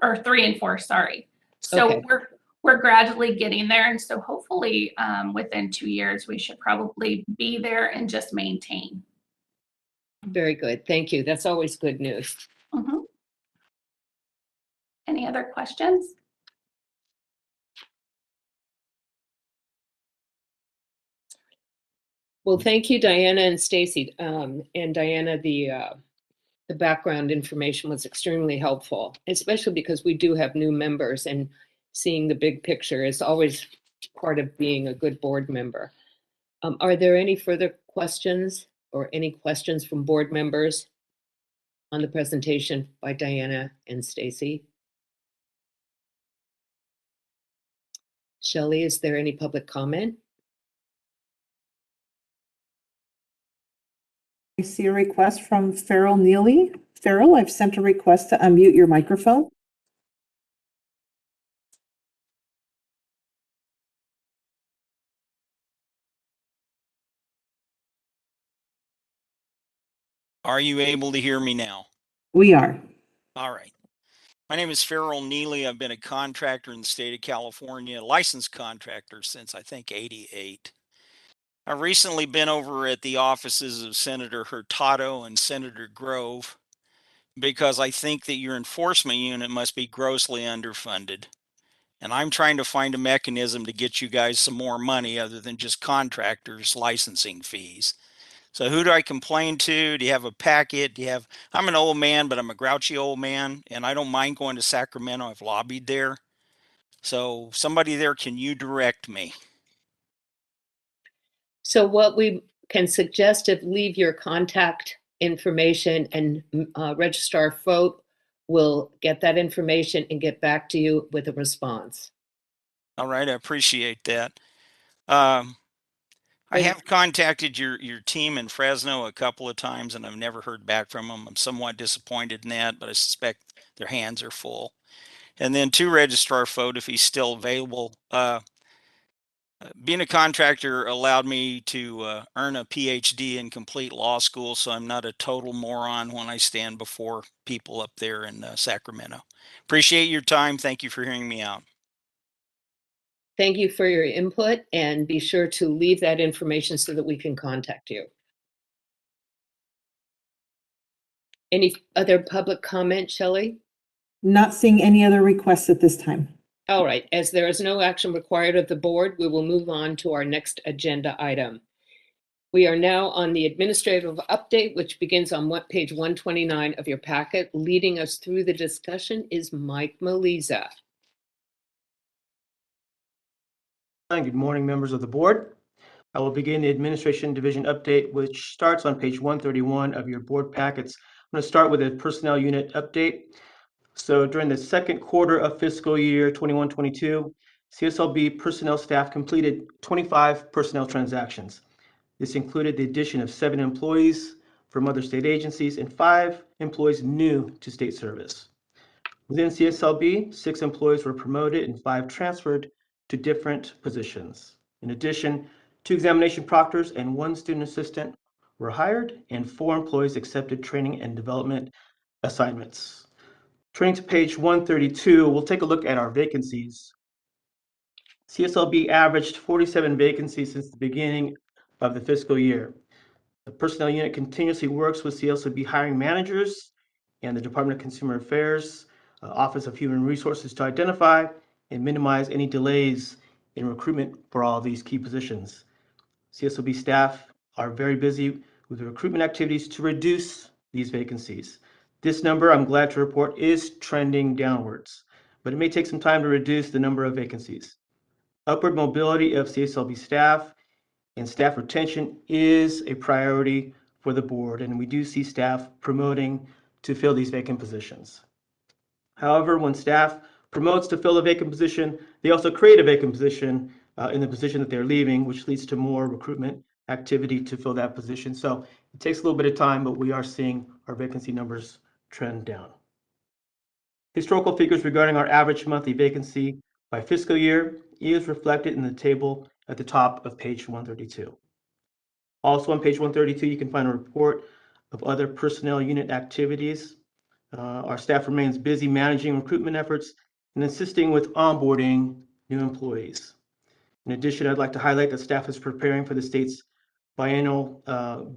or 3 and 4, sorry. So Okay. we're gradually getting there. And so hopefully within 2 years, we should probably be there and just maintain. Very good. Thank you. That's always good news. Mm-hmm. Any other questions? Well, thank you, Diana and Stacy. And Diana, the background information was extremely helpful, especially because we do have new members, and seeing the big picture is always part of being a good board member. Are there any further questions or any questions from board members on the presentation by Diana and Stacy? Shelley, is there any public comment? I see a request from Farrell Neely. Farrell, I've sent a request to unmute your microphone. Are you able to hear me now? We are. All right. My name is Farrell Neely. I've been a contractor in the state of California, licensed contractor since I think '88. I've recently been over at the offices of Senator Hurtado and Senator Grove because I think that your enforcement unit must be grossly underfunded. And I'm trying to find a mechanism to get you guys some more money other than just contractors' licensing fees. So who do I complain to? Do you have a packet? I'm an old man, but I'm a grouchy old man, and I don't mind going to Sacramento. I've lobbied there. So somebody there, can you direct me? So what we can suggest is leave your contact information, and Registrar Foat will get that information and get back to you with a response. All right, I appreciate that. I have contacted your team in Fresno a couple of times, and I've never heard back from them. I'm somewhat disappointed in that, but I suspect their hands are full. And then to Registrar Foat, if he's still available, Being a contractor allowed me to earn a PhD and complete law school, so I'm not a total moron when I stand before people up there in Sacramento. Appreciate your time. Thank you for hearing me out. Thank you for your input, and be sure to leave that information so that we can contact you. Any other public comment, Shelley? Not seeing any other requests at this time. All right, as there is no action required of the board, we will move on to our next agenda item. We are now on the administrative update, which begins on page 129 of your packet. Leading us through the discussion is Mike Maliza. Hi, good morning, members of the board. I will begin the administration division update, which starts on page 131 of your board packets. I'm going to start with a personnel unit update. So during the second quarter of fiscal year 21-22, CSLB personnel staff completed 25 personnel transactions. This included the addition of 7 employees from other state agencies and 5 employees new to state service. Within CSLB, 6 employees were promoted and 5 transferred to different positions. In addition, 2 examination proctors and 1 student assistant were hired, and 4 employees accepted training and development assignments. Turning to page 132, we'll take a look at our vacancies. CSLB averaged 47 vacancies since the beginning of the fiscal year. The personnel unit continuously works with CSLB hiring managers and the Department of Consumer Affairs, Office of Human Resources to identify and minimize any delays in recruitment for all of these key positions. CSLB staff are very busy with the recruitment activities to reduce these vacancies. This number, I'm glad to report, is trending downwards, but it may take some time to reduce the number of vacancies. Upward mobility of CSLB staff and staff retention is a priority for the board, and we do see staff promoting to fill these vacant positions. However, when staff promotes to fill a vacant position, they also create a vacant position in the position that they're leaving, which leads to more recruitment activity to fill that position. So it takes a little bit of time, but we are seeing our vacancy numbers trend down. Historical figures regarding our average monthly vacancy by fiscal year is reflected in the table at the top of page 132. Also on page 132, you can find a report of other personnel unit activities. Our staff remains busy managing recruitment efforts and assisting with onboarding new employees. In addition, I'd like to highlight that staff is preparing for the state's Biennial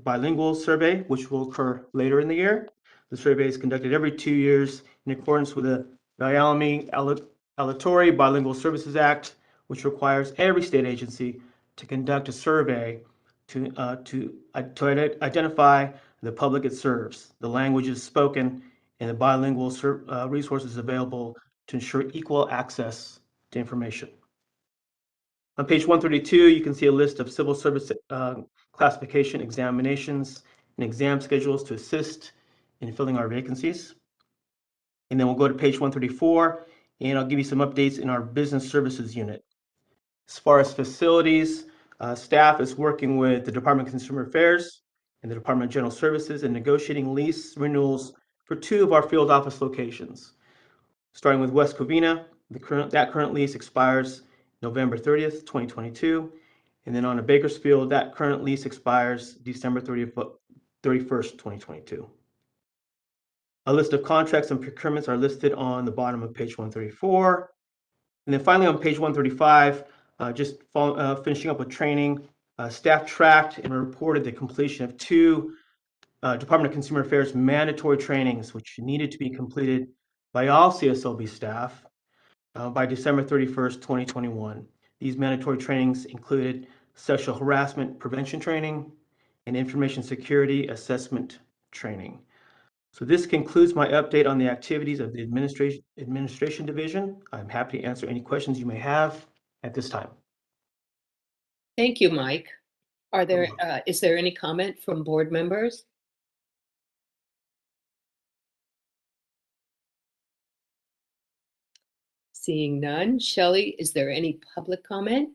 Bilingual survey, which will occur later in the year. The survey is conducted every 2 years in accordance with the Wyoming Aleatory Bilingual Services Act, which requires every state agency to conduct a survey to identify the public it serves, the languages spoken, and the bilingual resources available to ensure equal access to information. On page 132, you can see a list of civil service classification examinations and exam schedules to assist in filling our vacancies. And then we'll go to page 134, and I'll give you some updates in our business services unit. As far as facilities, staff is working with the Department of Consumer Affairs and the Department of General Services in negotiating lease renewals for 2 of our field office locations. Starting with West Covina, that current lease expires November 30th, 2022. And then on a Bakersfield, that current lease expires December 31st, 2022. A list of contracts and procurements are listed on the bottom of page 134. And then finally on page 135, finishing up with training, staff tracked and reported the completion of 2 Department of Consumer Affairs mandatory trainings, which needed to be completed by all CSLB staff by December 31st, 2021. These mandatory trainings included sexual harassment prevention training and information security assessment training. So this concludes my update on the activities of the administration division. I'm happy to answer any questions you may have at this time. Thank you, Mike. Is there any comment from board members? Seeing none. Shelley, is there any public comment?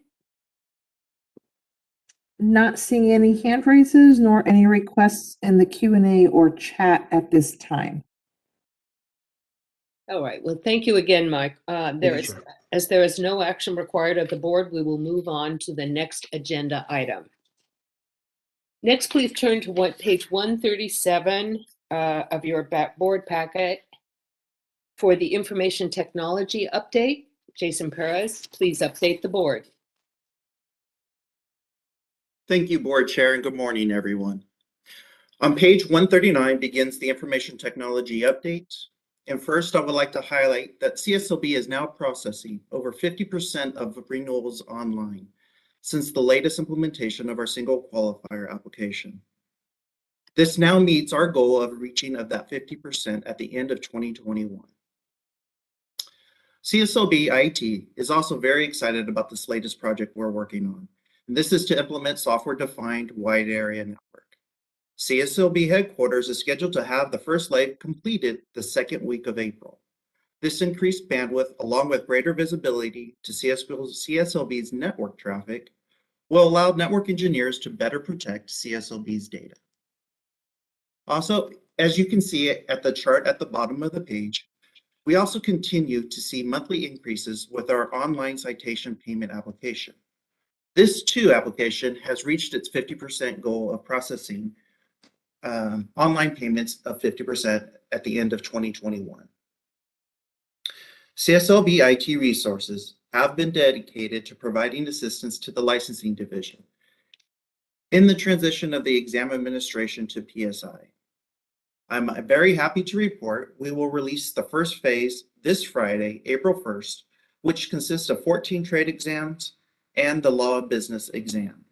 Not seeing any hand raises nor any requests in the Q&A or chat at this time. All right, well, thank you again, Mike. As there is no action required of the board, we will move on to the next agenda item. Next, please turn to page 137 of your board packet for the information technology update. Jason Perez, please update the board. Thank you, Board Chair, and good morning, everyone. On page 139 begins the information technology update. And first, I would like to highlight that CSLB is now processing over 50% of renewals online since the latest implementation of our single qualifier application. This now meets our goal of reaching of that 50% at the end of 2021. CSLB IT is also very excited about this latest project we're working on. And this is to implement software-defined wide area network. CSLB headquarters is scheduled to have the first leg completed the second week of April. This increased bandwidth, along with greater visibility to CSLB's network traffic, will allow network engineers to better protect CSLB's data. Also, as you can see at the chart at the bottom of the page, we also continue to see monthly increases with our online citation payment application. This too application has reached its 50% goal of processing online payments of 50% at the end of 2021. CSLB IT resources have been dedicated to providing assistance to the licensing division in the transition of the exam administration to PSI. I'm very happy to report we will release the first phase this Friday, April 1st, which consists of 14 trade exams and the law of business exam.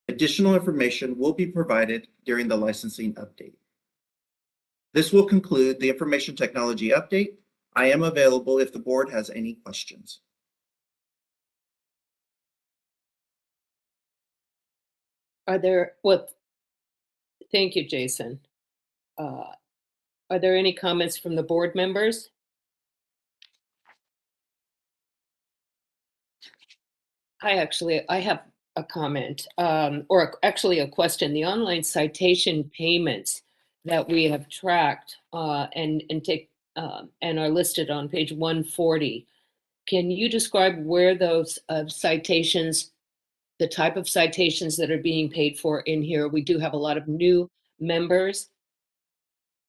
Additional information will be provided during the licensing update. This will conclude the information technology update. I am available if the board has any questions. Thank you, Jason. Are there any comments from the board members? I have a comment, or actually a question. The online citation payments that we have tracked and are listed on page 140. Can you describe where those citations, the type of citations that are being paid for in here? We do have a lot of new members,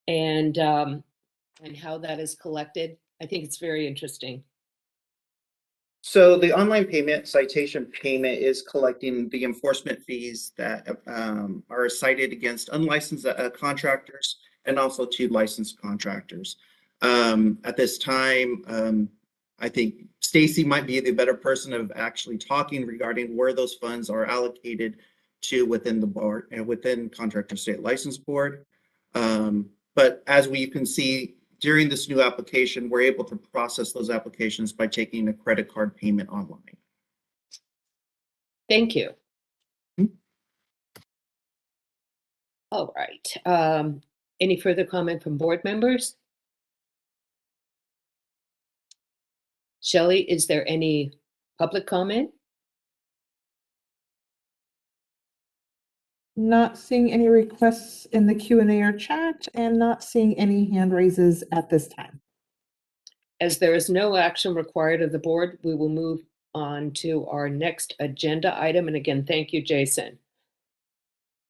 and how that is collected. I think it's very interesting. So the online payment, citation payment, is collecting the enforcement fees that are cited against unlicensed contractors and also to licensed contractors. At this time, I think Stacy might be the better person of actually talking regarding where those funds are allocated to within the board and within Contractor State License Board. But as we can see, during this new application, we're able to process those applications by taking a credit card payment online. Thank you. Mm-hmm. All right. Any further comment from board members? Shelley, is there any public comment? Not seeing any requests in the Q&A or chat, and not seeing any hand raises at this time. As there is no action required of the board, we will move on to our next agenda item. And again, thank you, Jason.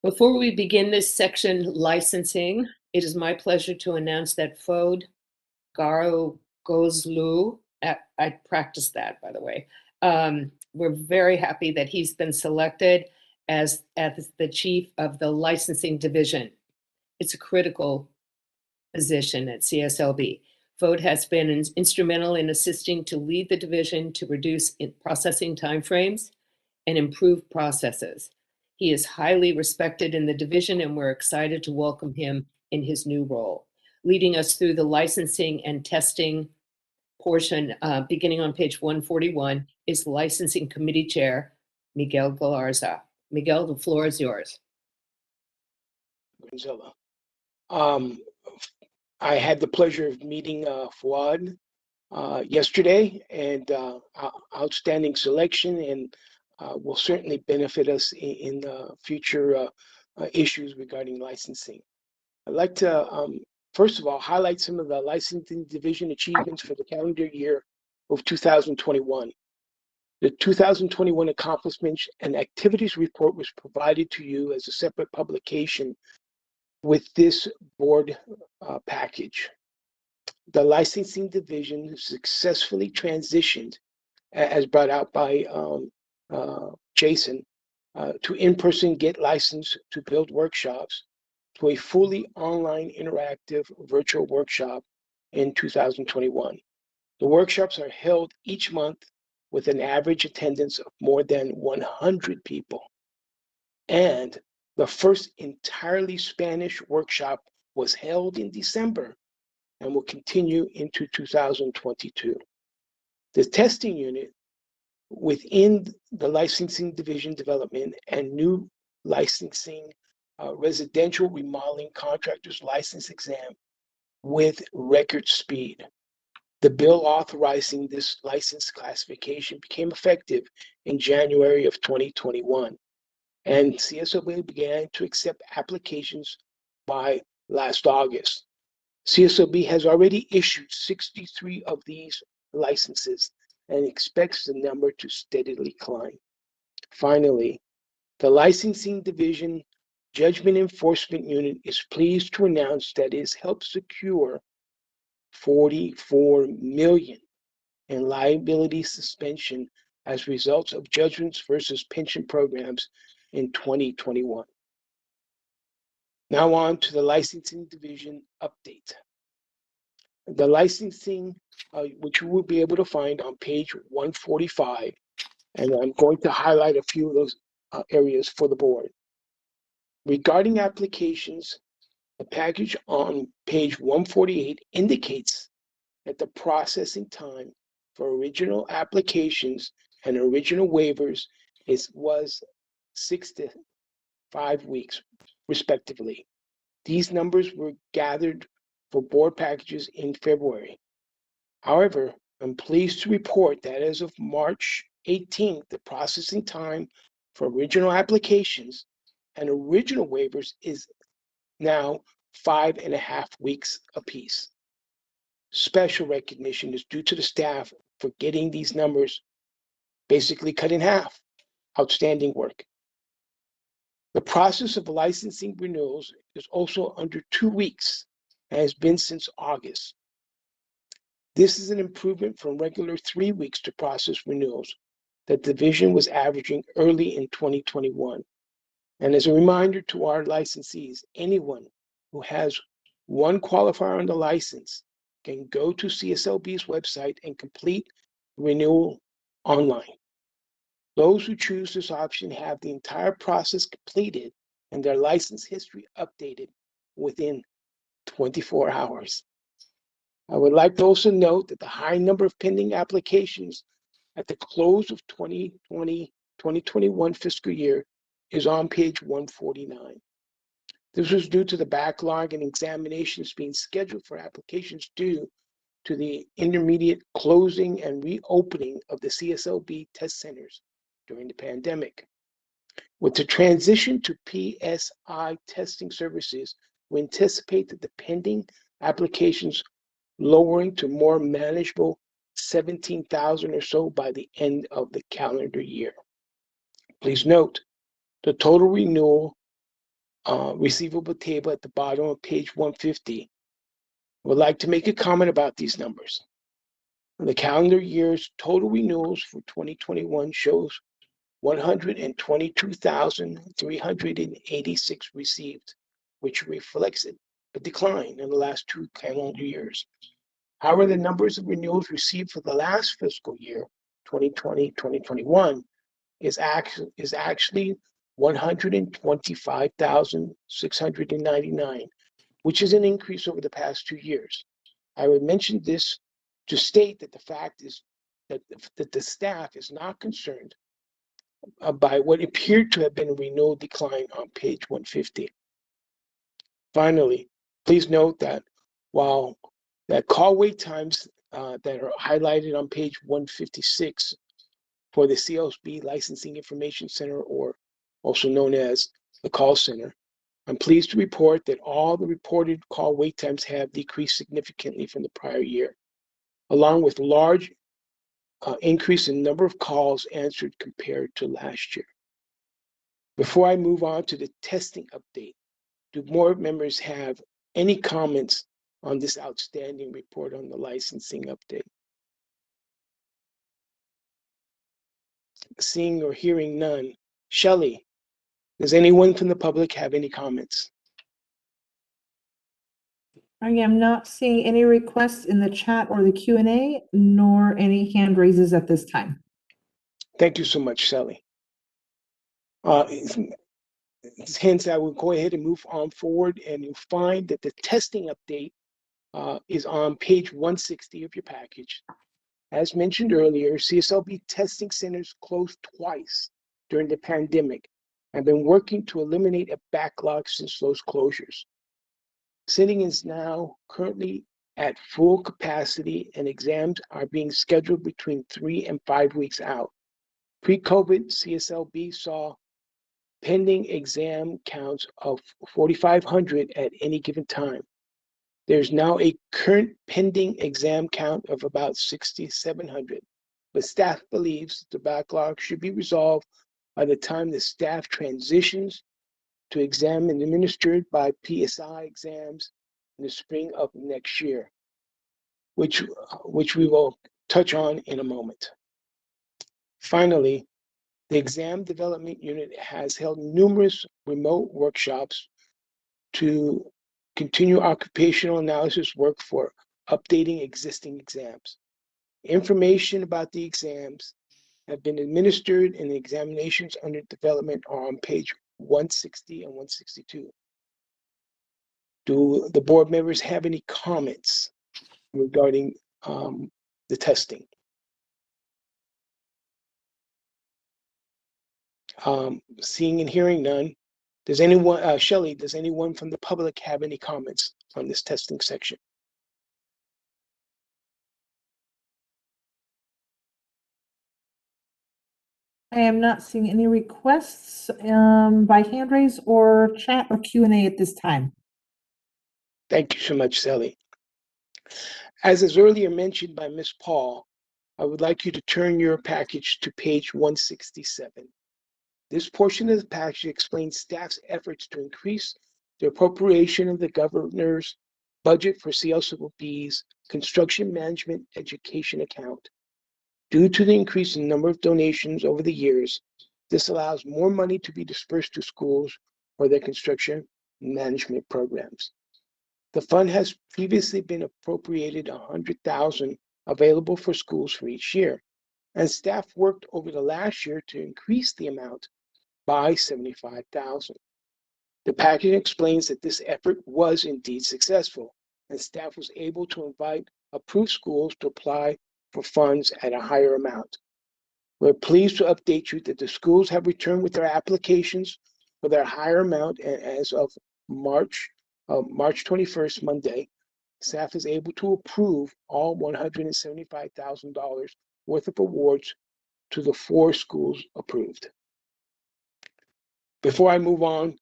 Before we begin this section, licensing, it is my pleasure to announce that Fode Gozlu, I practiced that, by the way. We're very happy that he's been selected as the chief of the licensing division. It's a critical position at CSLB. Fode has been instrumental in assisting to lead the division to reduce processing timeframes and improve processes. He is highly respected in the division, and we're excited to welcome him in his new role. Leading us through the licensing and testing portion, beginning on page 141, is Licensing Committee Chair, Miguel Galarza. Miguel, the floor is yours. I had the pleasure of meeting Fouad yesterday, and outstanding selection, and will certainly benefit us in future issues regarding licensing. I'd like to first of all, highlight some of the licensing division achievements for the calendar year of 2021. The 2021 accomplishments and activities report was provided to you as a separate publication with this board package. The licensing division successfully transitioned, as brought out by Jason, to in-person get licensed to build workshops to a fully online interactive virtual workshop in 2021. The workshops are held each month with an average attendance of more than 100 people. And the first entirely Spanish workshop was held in December and will continue into 2022. The testing unit within the licensing division development and new licensing residential remodeling contractors license exam with record speed. The bill authorizing this license classification became effective in January of 2021, and Cslb began to accept applications by last August. Cslb has already issued 63 of these licenses and expects the number to steadily climb. Finally, the licensing division judgment enforcement unit is pleased to announce that it has helped secure $44 million in liability suspension as results of judgments versus pension programs in 2021. Now on to the licensing division update. The licensing, which you will be able to find on page 145, and I'm going to highlight a few of those areas for the board. Regarding applications, the package on page 148 indicates that the processing time for original applications and original waivers was 6 to 5 weeks, respectively. These numbers were gathered for board packages in February. However, I'm pleased to report that as of March 18th, the processing time for original applications and original waivers is now 5.5 weeks apiece. Special recognition is due to the staff for getting these numbers basically cut in half. Outstanding work. The process of licensing renewals is also under 2 weeks and has been since August. This is an improvement from regular 3 weeks to process renewals that the division was averaging early in 2021. And as a reminder to our licensees, anyone who has one qualifier on the license can go to CSLB's website and complete renewal online. Those who choose this option have the entire process completed and their license history updated within 24 hours. I would like to also note that the high number of pending applications at the close of 2020-2021 fiscal year is on page 149. This was due to the backlog and examinations being scheduled for applications due to the intermediate closing and reopening of the CSLB test centers during the pandemic. With the transition to PSI testing services, we anticipate that the pending applications lowering to more manageable 17,000 or so by the end of the calendar year. Please note the total renewal receivable table at the bottom of page 150. I would like to make a comment about these numbers. The calendar year's total renewals for 2021 shows 122,386 received, which reflects a decline in the last 2 calendar years. However, the numbers of renewals received for the last fiscal year, 2020-2021, is actually 125,699, which is an increase over the past 2 years. I would mention this to state that the fact is that the staff is not concerned by what appeared to have been a renewal decline on page 150. Finally, please note that while that call wait times that are highlighted on page 156 for the CLB Licensing Information Center, or also known as the call center, I'm pleased to report that all the reported call wait times have decreased significantly from the prior year, along with large increase in number of calls answered compared to last year. Before I move on to the testing update, do board members have any comments on this outstanding report on the licensing update? Seeing or hearing none. Shelley, does anyone from the public have any comments? I am not seeing any requests in the chat or the Q&A, nor any hand raises at this time. Thank you so much, Shelley. Hence, I will go ahead and move on forward, and you'll find that the testing update is on page 160 of your package. As mentioned earlier, CSLB testing centers closed twice during the pandemic and been working to eliminate a backlog since those closures. Sitting is now currently at full capacity, and exams are being scheduled between 3 and 5 weeks out. Pre-COVID, CSLB saw pending exam counts of 4,500 at any given time. There's now a current pending exam count of about 6,700, but staff believes the backlog should be resolved by the time the staff transitions to exam and administered by PSI exams in the spring of next year, which we will touch on in a moment. Finally, the exam development unit has held numerous remote workshops to continue occupational analysis work for updating existing exams. Information about the exams have been administered, and the examinations under development are on page 160 and 162. Do the board members have any comments regarding the testing? Seeing and hearing none, does anyone, Shelley, does anyone from the public have any comments on this testing section? I am not seeing any requests by hand raise or chat or Q&A at this time. Thank you so much, Sally. As is earlier mentioned by Ms. Paul, I would like you to turn your package to page 167. This portion of the package explains staff's efforts to increase the appropriation of the governor's budget for CLB's construction management education account. Due to the increase in number of donations over the years, this allows more money to be dispersed to schools for their construction management programs. The fund has previously been appropriated $100,000 available for schools for each year, and staff worked over the last year to increase the amount by $75,000. The package explains that this effort was indeed successful, and staff was able to invite approved schools to apply for funds at a higher amount. We're pleased to update you that the schools have returned with their applications for their higher amount, and as of March 21st, Monday, staff is able to approve all $175,000 worth of awards to the 4 schools approved. Before I move on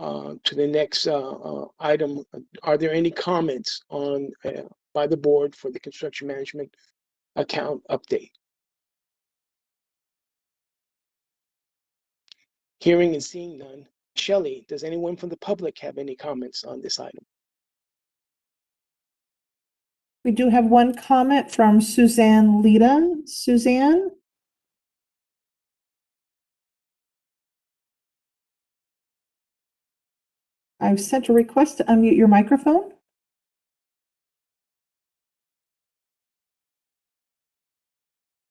to the next item, are there any comments on by the board for the construction management account update? Hearing and seeing none. Shelley, does anyone from the public have any comments on this item? We do have one comment from Suzanne Lita. Suzanne? I've sent a request to unmute your microphone.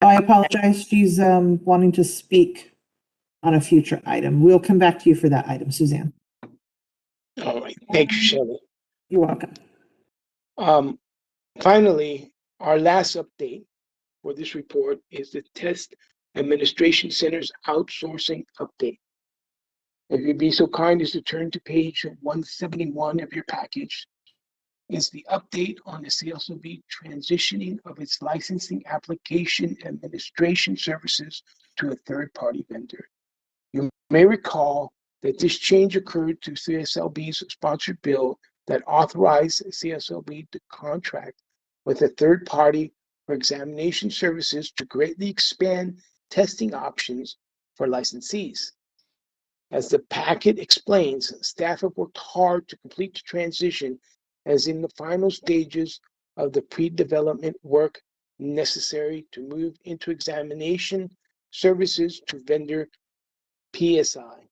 I apologize. She's wanting to speak on a future item. We'll come back to you for that item, Suzanne. All right. Thank you, Shelley. You're welcome. Finally, our last update for this report is the Test Administration Center's outsourcing update. If you'd be so kind as to turn to page 171 of your package, is the update on the Cslb transitioning of its licensing application administration services to a third-party vendor. You may recall that this change occurred to CSLB's sponsored bill that authorized CSLB to contract with a third party for examination services to greatly expand testing options for licensees. As the packet explains, staff have worked hard to complete the transition as in the final stages of the pre-development work necessary to move into examination services to vendor PSI.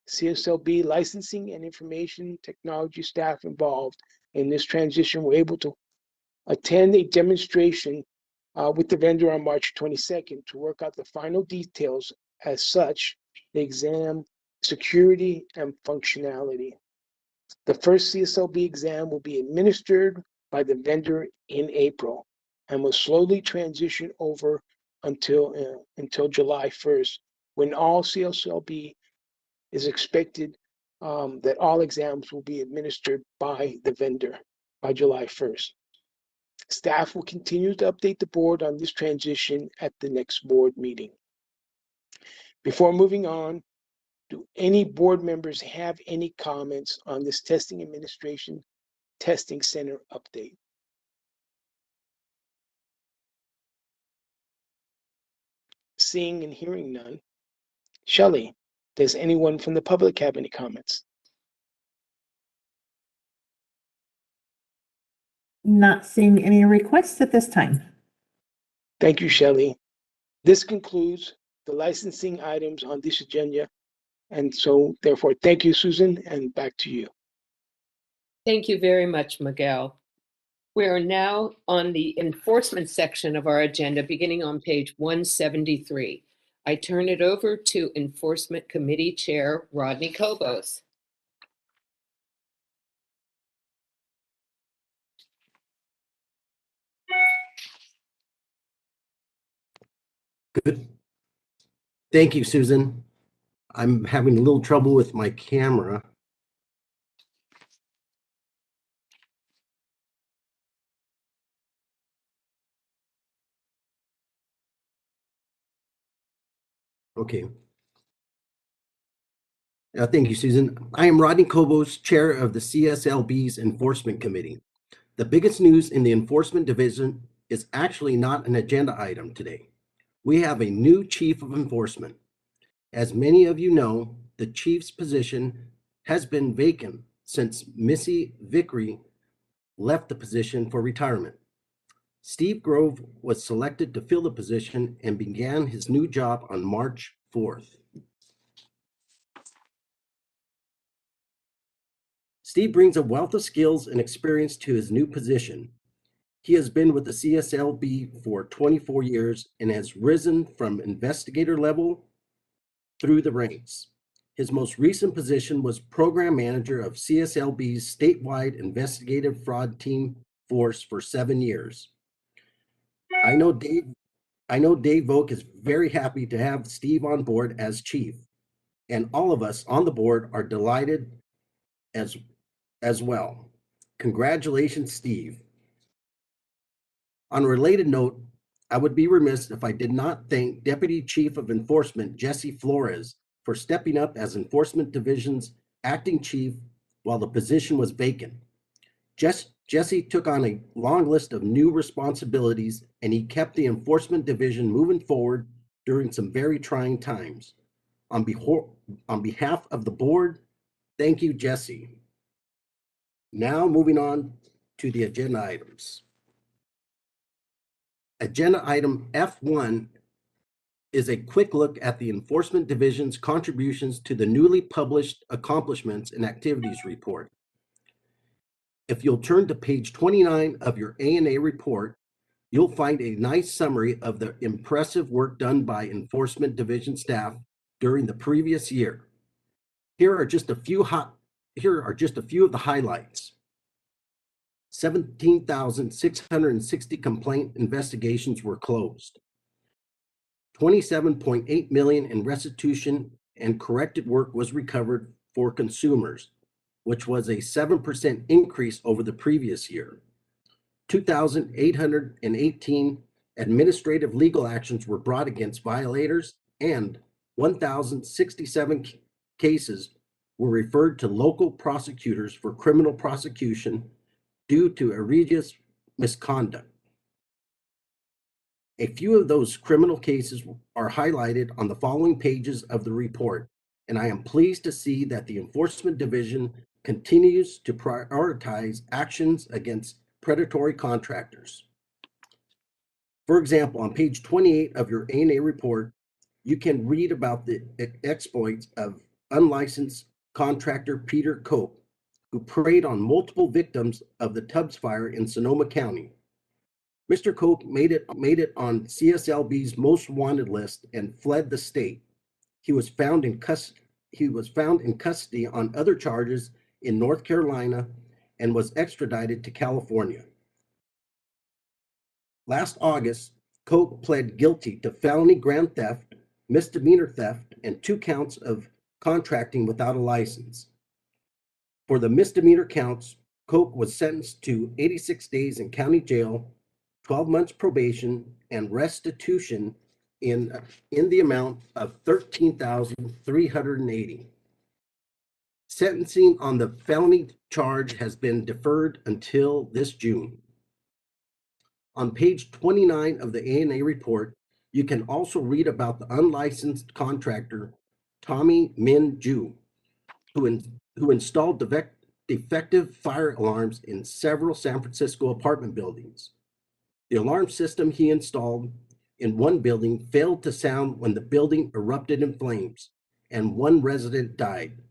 CSLB licensing and information technology staff involved in this transition were able to attend a demonstration with the vendor on March 22nd to work out the final details. As such, the exam security and functionality. The first CSLB exam will be administered by the vendor in April and will slowly transition over until July 1st, when all CSLB is expected that all exams will be administered by the vendor by July 1st. Staff will continue to update the board on this transition at the next board meeting. Before moving on, do any board members have any comments on this testing administration testing center update? Seeing and hearing none. Shelley, does anyone from the public have any comments? Not seeing any requests at this time. Thank you, Shelley. This concludes the licensing items on this agenda. And so therefore, thank you, Susan, and back to you. Thank you very much, Miguel. We are now on the enforcement section of our agenda, beginning on page 173. I turn it over to Enforcement Committee Chair Rodney Kobos. Good. Thank you, Susan. I'm having a little trouble with my camera. Okay. Thank you, Susan. I am Rodney Kobos, Chair of the CSLB's Enforcement Committee. The biggest news in the Enforcement Division is actually not an agenda item today. We have a new Chief of Enforcement. As many of you know, the Chief's position has been vacant since Missy Vickery left the position for retirement. Steve Grove was selected to fill the position and began his new job on March 4th. Steve brings a wealth of skills and experience to his new position. He has been with the CSLB for 24 years and has risen from investigator level through the ranks. His most recent position was program manager of CSLB's statewide investigative fraud team force for 7 years. I know Dave Vogt is very happy to have Steve on board as chief, and all of us on the board are delighted as well. Congratulations, Steve. On a related note, I would be remiss if I did not thank Deputy Chief of Enforcement Jesse Flores for stepping up as Enforcement Division's acting chief while the position was vacant. Jesse took on a long list of new responsibilities, and he kept the Enforcement Division moving forward during some very trying times. On behalf of the board, thank you, Jesse. Now moving on to the agenda items. Agenda item F1 is a quick look at the Enforcement Division's contributions to the newly published Accomplishments and Activities Report. If you'll turn to page 29 of your A&A report, you'll find a nice summary of the impressive work done by Enforcement Division staff during the previous year. Here are just a few of the highlights. 17,660 complaint investigations were closed. 27.8 million in restitution and corrected work was recovered for consumers, which was a 7% increase over the previous year. 2,818 administrative legal actions were brought against violators, and 1,067 cases were referred to local prosecutors for criminal prosecution due to egregious misconduct. A few of those criminal cases are highlighted on the following pages of the report, and I am pleased to see that the Enforcement Division continues to prioritize actions against predatory contractors. For example, on page 28 of your ANA report, you can read about the exploits of unlicensed contractor Peter Cope, who preyed on multiple victims of the Tubbs fire in Sonoma County. Mr. Cope made it on CSLB's most wanted list and fled the state. He was found in custody on other charges in North Carolina and was extradited to California. Last August, Cope pled guilty to felony grand theft, misdemeanor theft, and 2 counts of contracting without a license. For the misdemeanor counts, Cope was sentenced to 86 days in county jail, 12 months probation, and restitution in the amount of $13,380. Sentencing on the felony charge has been deferred until this June. On page 29 of the ANA report, you can also read about the unlicensed contractor Tommy Min Ju, who installed defective fire alarms in several San Francisco apartment buildings. The alarm system he installed in one building failed to sound when the building erupted in flames, and 1 resident died.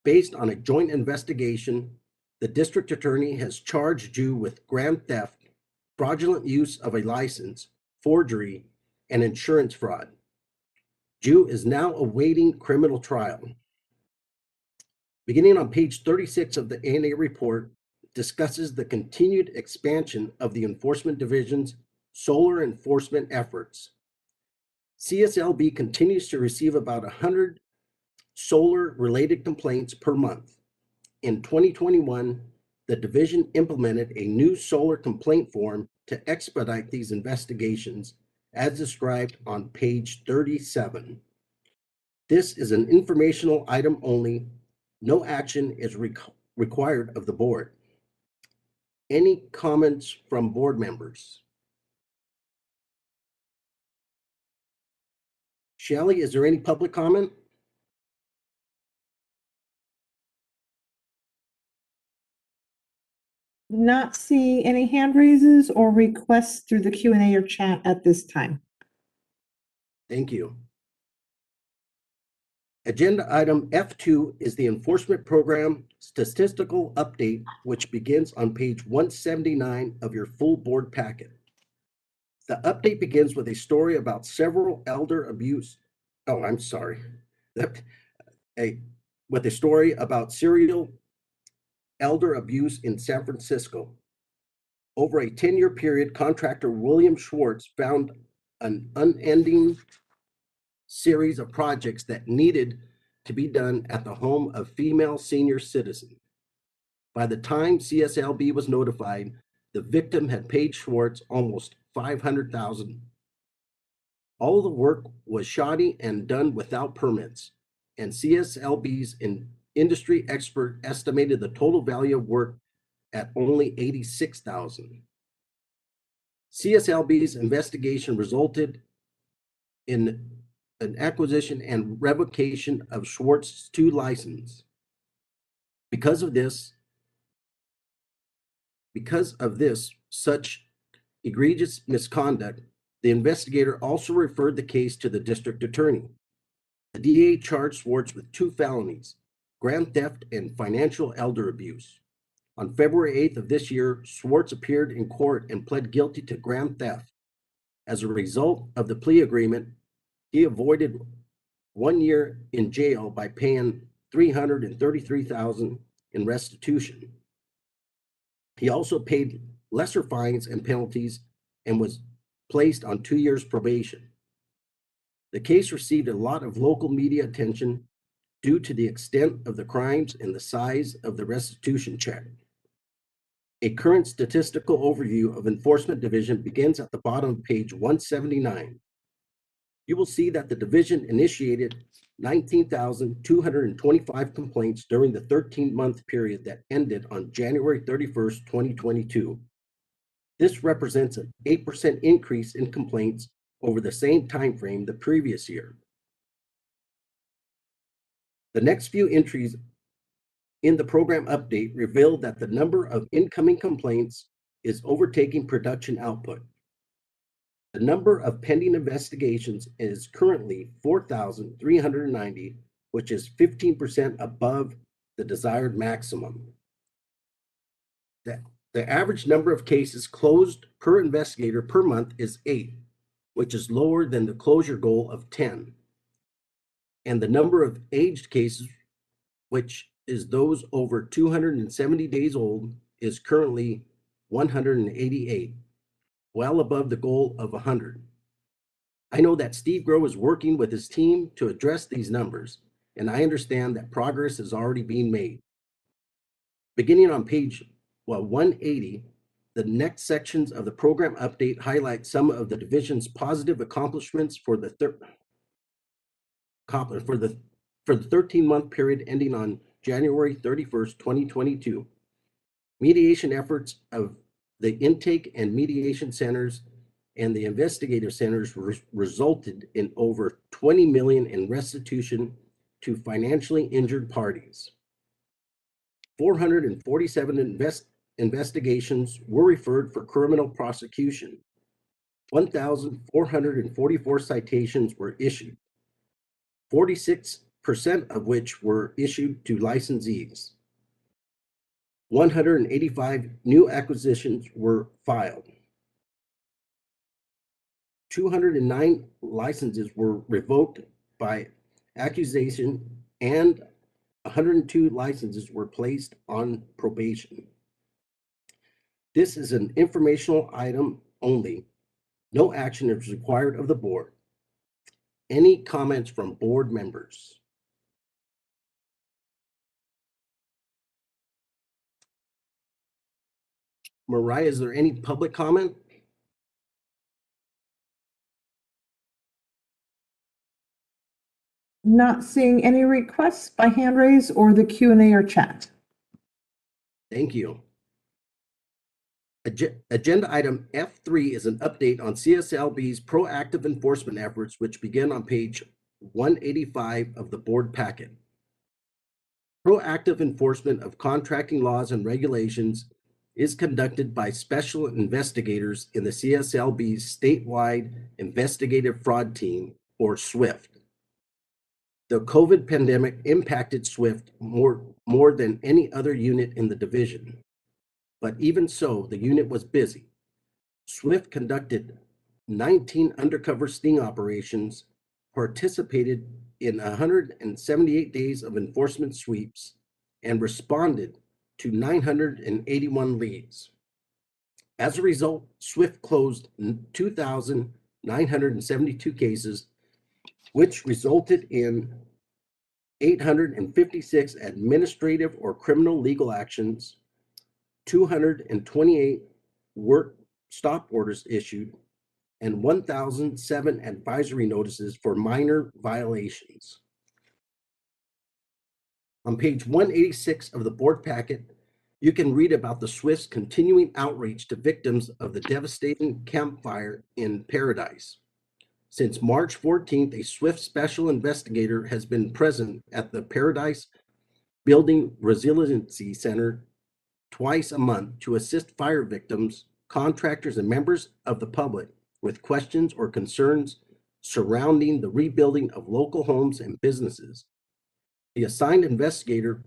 Based on a joint investigation, the district attorney has charged Ju with grand theft, fraudulent use of a license, forgery, and insurance fraud. Ju is now awaiting criminal trial. Beginning on page 36 of the ANA report, discusses the continued expansion of the Enforcement Division's solar enforcement efforts. CSLB continues to receive about 100 solar-related complaints per month. In 2021, the division implemented a new solar complaint form to expedite these investigations, as described on page 37. This is an informational item only. No action is required of the board. Any comments from board members? Shelley, is there any public comment? Not seeing any hand raises or requests through the Q&A or chat at this time. Thank you. Agenda item F2 is the Enforcement Program Statistical Update, which begins on page 179 of your full board packet. The update begins with a story about several elder abuse. Oh, I'm sorry. With a story about serial elder abuse in San Francisco. Over a 10-year period, contractor William Schwartz found an unending series of projects that needed to be done at the home of female senior citizen. By the time CSLB was notified, the victim had paid Schwartz almost $500,000. All the work was shoddy and done without permits, and CSLB's industry expert estimated the total value of work at only $86,000. CSLB's investigation resulted in an acquisition and revocation of Schwartz's 2 licenses. Because of this, such egregious misconduct, the investigator also referred the case to the district attorney. The DA charged Schwartz with 2 felonies, grand theft and financial elder abuse. On February 8th of this year, Schwartz appeared in court and pled guilty to grand theft. As a result of the plea agreement, he avoided 1 year in jail by paying $333,000 in restitution. He also paid lesser fines and penalties and was placed on 2 years probation. The case received a lot of local media attention due to the extent of the crimes and the size of the restitution check. A current statistical overview of Enforcement Division begins at the bottom of page 179. You will see that the division initiated 19,225 complaints during the 13-month period that ended on January 31st, 2022. This represents an 8% increase in complaints over the same time frame the previous year. The next few entries in the program update revealed that the number of incoming complaints is overtaking production output. The number of pending investigations is currently 4,390, which is 15% above the desired maximum. The average number of cases closed per investigator per month is 8, which is lower than the closure goal of 10. And the number of aged cases, which is those over 270 days old, is currently 188, well above the goal of 100. I know that Steve Grow is working with his team to address these numbers, and I understand that progress is already being made. Beginning on page 180, the next sections of the program update highlight some of the division's positive accomplishments for the 13-month period ending on January 31st, 2022. Mediation efforts of the intake and mediation centers and the investigative centers resulted in over $20 million in restitution to financially injured parties. 447 investigations were referred for criminal prosecution. 1,444 citations were issued, 46% of which were issued to licensees. 185 new acquisitions were filed. 209 licenses were revoked by accusation, and 102 licenses were placed on probation. This is an informational item only. No action is required of the board. Any comments from board members? Mariah, is there any public comment? Not seeing any requests by hand raise or the Q&A or chat. Thank you. Agenda item F3 is an update on CSLB's proactive enforcement efforts, which begin on page 185 of the board packet. Proactive enforcement of contracting laws and regulations is conducted by special investigators in the CSLB's statewide investigative fraud team, or SWIFT. The COVID pandemic impacted SWIFT more than any other unit in the division. But even so, the unit was busy. SWIFT conducted 19 undercover sting operations, participated in 178 days of enforcement sweeps, and responded to 981 leads. As a result, SWIFT closed 2,972 cases, which resulted in 856 administrative or criminal legal actions, 228 work stop orders issued, and 1,007 advisory notices for minor violations. On page 186 of the board packet, you can read about the SWIFT's continuing outreach to victims of the devastating Camp Fire in Paradise. Since March 14th, a SWIFT special investigator has been present at the Paradise Building Resiliency Center twice a month to assist fire victims, contractors, and members of the public with questions or concerns surrounding the rebuilding of local homes and businesses. The assigned investigator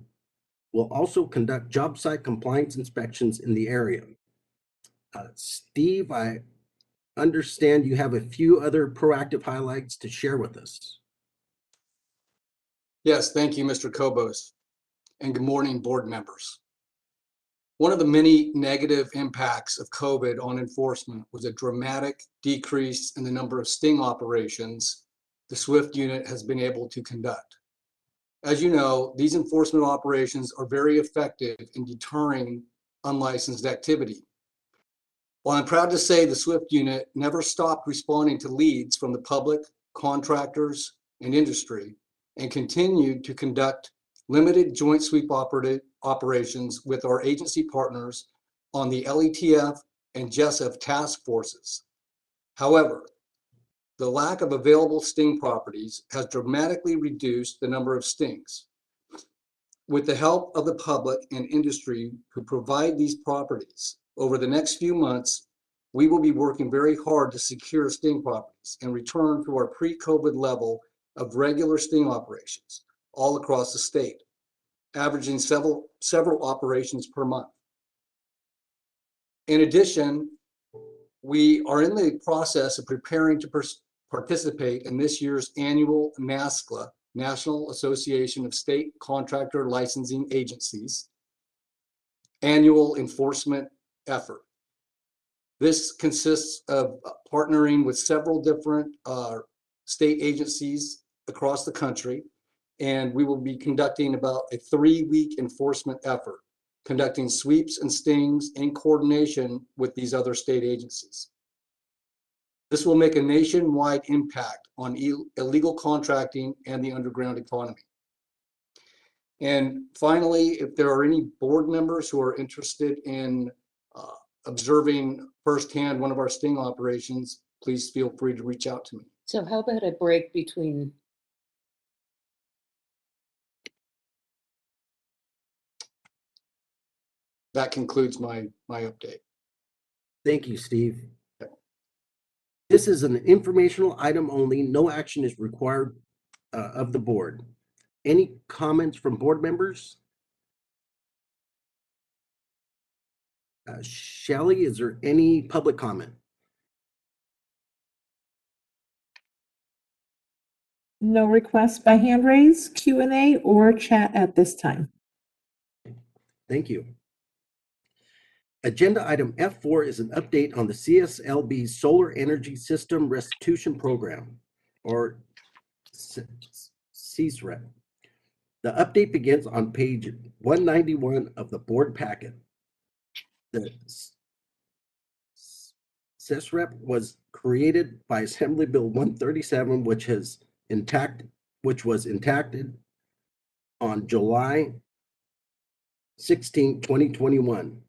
will also conduct job site compliance inspections in the area. Steve, I understand you have a few other proactive highlights to share with us. Yes, thank you, Mr. Kobos, and good morning, board members. One of the many negative impacts of COVID on enforcement was a dramatic decrease in the number of sting operations the SWIFT unit has been able to conduct. As you know, these enforcement operations are very effective in deterring unlicensed activity. While I'm proud to say the SWIFT unit never stopped responding to leads from the public, contractors, and industry, and continued to conduct limited joint sweep operations with our agency partners on the LETF and Csrp task forces. However, the lack of available sting properties has dramatically reduced the number of stings. With the help of the public and industry who provide these properties, over the next few months, we will be working very hard to secure sting properties and return to our pre-COVID level of regular sting operations all across the state, averaging several operations per month. In addition, we are in the process of preparing to participate in this year's annual Nascla, National Association of State Contractor Licensing Agencies, annual enforcement effort. This consists of partnering with several different state agencies across the country, and we will be conducting about a 3-week enforcement effort, conducting sweeps and stings in coordination with these other state agencies. This will make a nationwide impact on illegal contracting and the underground economy. And finally, if there are any board members who are interested in observing firsthand one of our sting operations, please feel free to reach out to me. So how about a break between? That concludes my update. Thank you, Steve. This is an informational item only. No action is required of the board. Any comments from board members? Shelley, is there any public comment? No requests by hand raise, Q&A, or chat at this time. Thank you. Agenda item F4 is an update on the Cslb Solar Energy System Restitution Program, or Csrp. The update begins on page 191 of the board packet. The Csrp was created by Assembly Bill 137, which was enacted on July 16, 2021.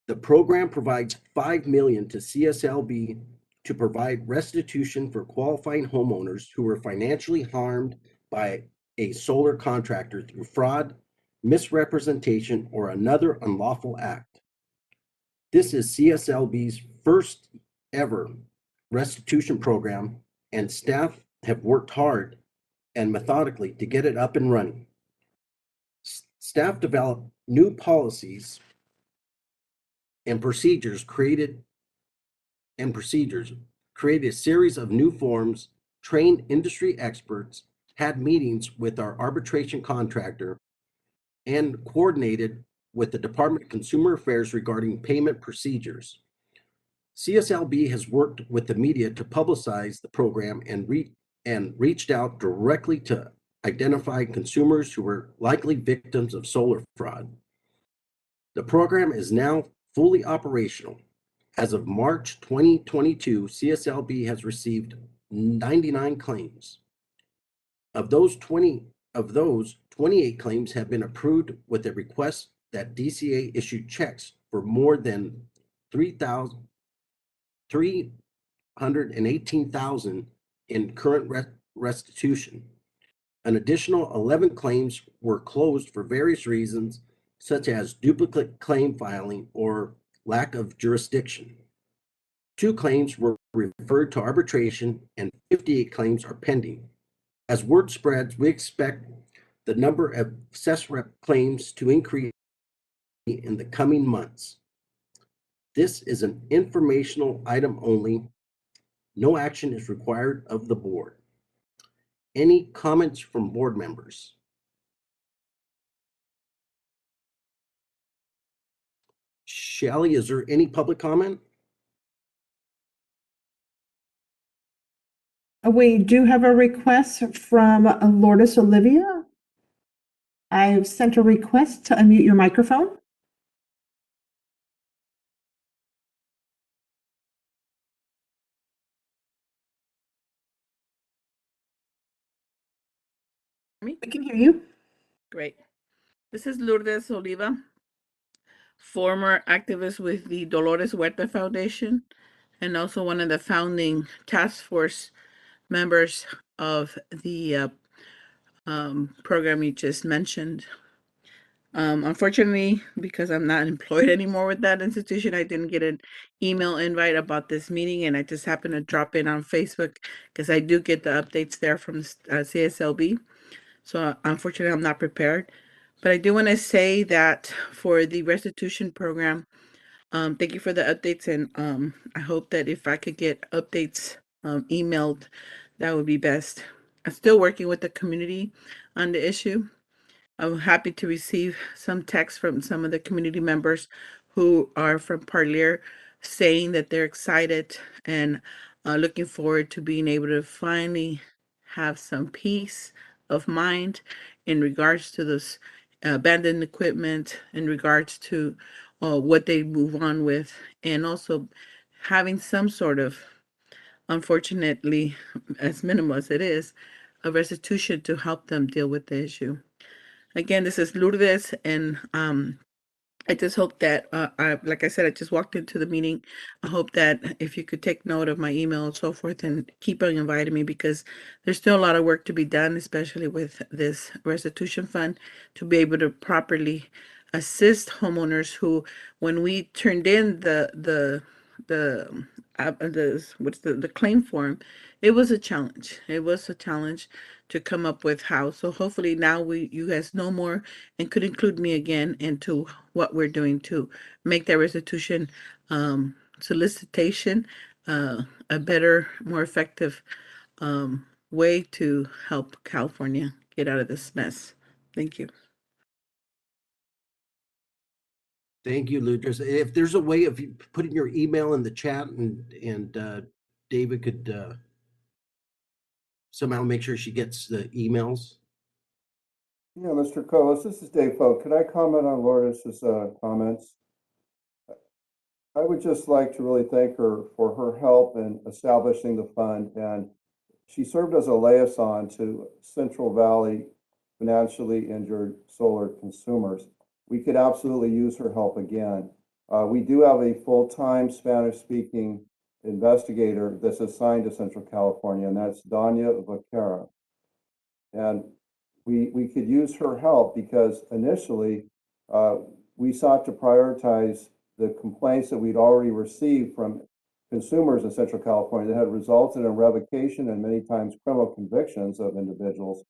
The program provides $5 million to Cslb to provide restitution for qualifying homeowners who were financially harmed by a solar contractor through fraud, misrepresentation, or another unlawful act. This is Cslb's first ever restitution program, and staff have worked hard and methodically to get it up and running. Staff developed new policies and procedures, created a series of new forms, trained industry experts, had meetings with our arbitration contractor, and coordinated with the Department of Consumer Affairs regarding payment procedures. Cslb has worked with the media to publicize the program and reached out directly to identify consumers who were likely victims of solar fraud. The program is now fully operational. As of March 2022, Cslb has received 99 claims. Of those, 28 claims have been approved with a request that DCA issue checks for more than $318,000 in current restitution. An additional 11 claims were closed for various reasons, such as duplicate claim filing or lack of jurisdiction. 2 claims were referred to arbitration and 58 claims are pending. As word spreads, we expect the number of Csrp claims to increase in the coming months. This is an informational item only. No action is required of the board. Any comments from board members? Shelley, is there any public comment? We do have a request from Lourdes Olivia. I have sent a request to unmute your microphone. We can hear you. Great. This is Lourdes Oliva, former activist with the Dolores Huerta Foundation, and also one of the founding task force members of the program you just mentioned. Unfortunately, because I'm not employed anymore with that institution, I didn't get an email invite about this meeting, and I just happened to drop in on Facebook because I do get the updates there from CSLB. So unfortunately, I'm not prepared. But I do want to say that for the restitution program, thank you for the updates, and I hope that if I could get updates emailed, that would be best. I'm still working with the community on the issue. I'm happy to receive some text from some of the community members who are from Parlier saying that they're excited and looking forward to being able to finally have some peace of mind in regards to this abandoned equipment, in regards to what they move on with, and also having some sort of, unfortunately, as minimal as it is, a restitution to help them deal with the issue. Again, this is Lourdes, and I just hope that, like I said, I just walked into the meeting. I hope that if you could take note of my email and so forth and keep on inviting me, because there's still a lot of work to be done, especially with this restitution fund, to be able to properly assist homeowners who, when we turned in the claim form, it was a challenge. It was a challenge to come up with how. So hopefully now you guys know more and could include me again into what we're doing to make that restitution solicitation a better, more effective way to help California get out of this mess. Thank you. Thank you, Ludras. If there's a way of you putting your email in the chat and David could somehow make sure she gets the emails. Yeah, Mr. Colas, this is Dave Folk. Could I comment on Lourdes's comments? I would just like to really thank her for her help in establishing the fund, and she served as a liaison to Central Valley financially injured solar consumers. We could absolutely use her help again. We do have a full-time Spanish-speaking investigator that's assigned to Central California, and that's Danya Vaquera. And we could use her help because initially we sought to prioritize the complaints that we'd already received from consumers in Central California that had resulted in revocation and many times criminal convictions of individuals,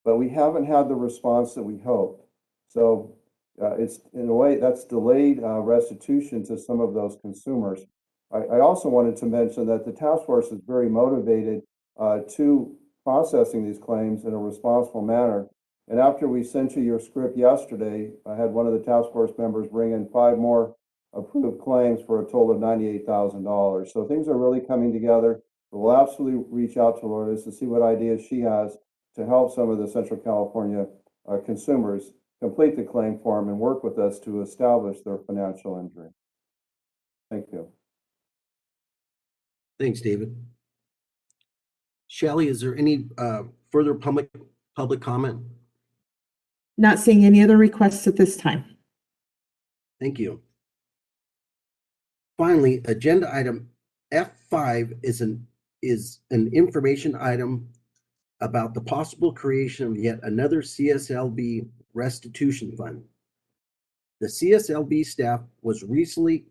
but we haven't had the response that we hoped. So it's, in a way, that's delayed restitution to some of those consumers. I also wanted to mention that the task force is very motivated to processing these claims in a responsible manner. And after we sent you your script yesterday, I had one of the task force members bring in 5 more approved claims for a total of $98,000. So things are really coming together. We'll absolutely reach out to Lourdes to see what ideas she has to help some of the Central California consumers complete the claim form and work with us to establish their financial injury. Thank you. Thanks, David. Shelley, is there any further public comment? Not seeing any other requests at this time. Thank you. Finally, agenda item F5 is an information item about the possible creation of yet another CSLB restitution fund. The CSLB staff was recently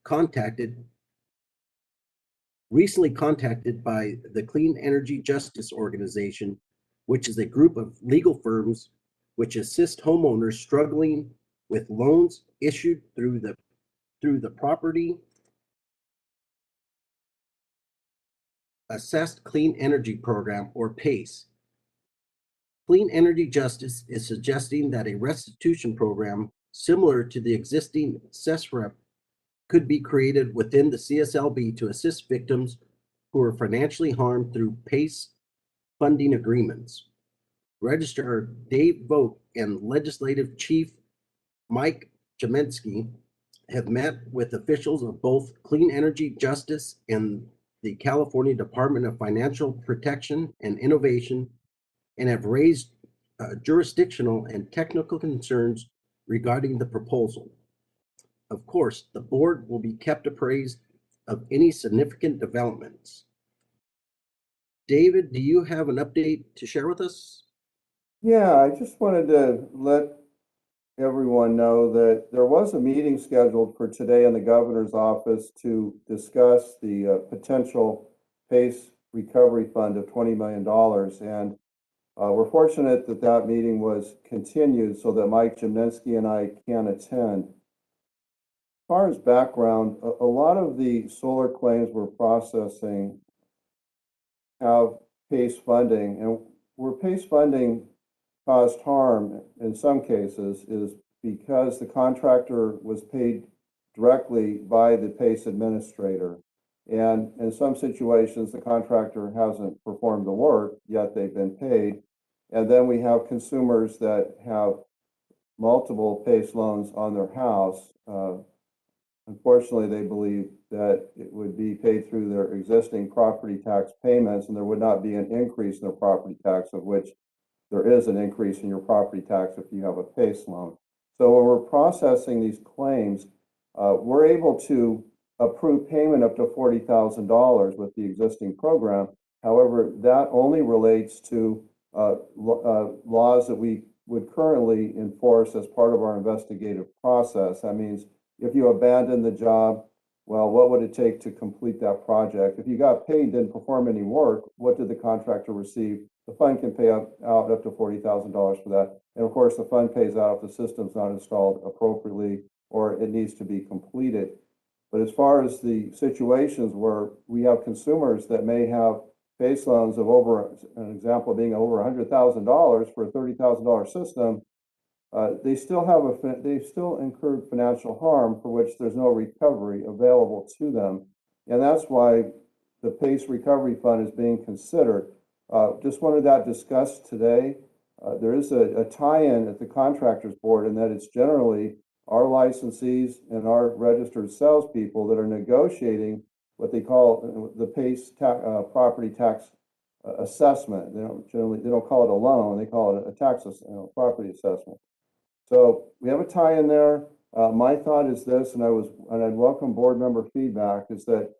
contacted by the Clean Energy Justice Organization, which is a group of legal firms which assist homeowners struggling with loans issued through the Property Assessed Clean Energy Program, or PACE. Clean Energy Justice is suggesting that a restitution program similar to the existing Csrp could be created within the CSLB to assist victims who are financially harmed through PACE funding agreements. Registrar Dave Vogt and Legislative Chief Mike Chemensky have met with officials of both Clean Energy Justice and the California Department of Financial Protection and Innovation and have raised jurisdictional and technical concerns regarding the proposal. Of course, the board will be kept appraised of any significant developments. David, do you have an update to share with us? Yeah, I just wanted to let everyone know that there was a meeting scheduled for today in the governor's office to discuss the potential PACE recovery fund of $20 million. And we're fortunate that that meeting was continued so that Mike Jimnensky and I can attend. As far as background, a lot of the solar claims we're processing have PACE funding, and where PACE funding caused harm in some cases is because the contractor was paid directly by the PACE administrator. And in some situations, the contractor hasn't performed the work, yet they've been paid. And then we have consumers that have multiple PACE loans on their house. Unfortunately, they believe that it would be paid through their existing property tax payments, and there would not be an increase in their property tax, of which there is an increase in your property tax if you have a PACE loan. So when we're processing these claims, we're able to approve payment up to $40,000 with the existing program. However, that only relates to laws that we would currently enforce as part of our investigative process. That means if you abandon the job, well, what would it take to complete that project? If you got paid, didn't perform any work, what did the contractor receive? The fund can pay out up to $40,000 for that. And of course, the fund pays out if the system's not installed appropriately or it needs to be completed. But as far as the situations where we have consumers that may have PACE loans of over, an example being over $100,000 for a $30,000 system, they still incurred financial harm for which there's no recovery available to them. And that's why the PACE recovery fund is being considered. Just wanted that discussed today. There is a tie-in at the Contractors Board in that it's generally our licensees and our registered salespeople that are negotiating what they call the PACE property tax assessment. They don't call it a loan, they call it a tax property assessment. So we have a tie-in there. My thought is this, and I'd welcome board member feedback, is that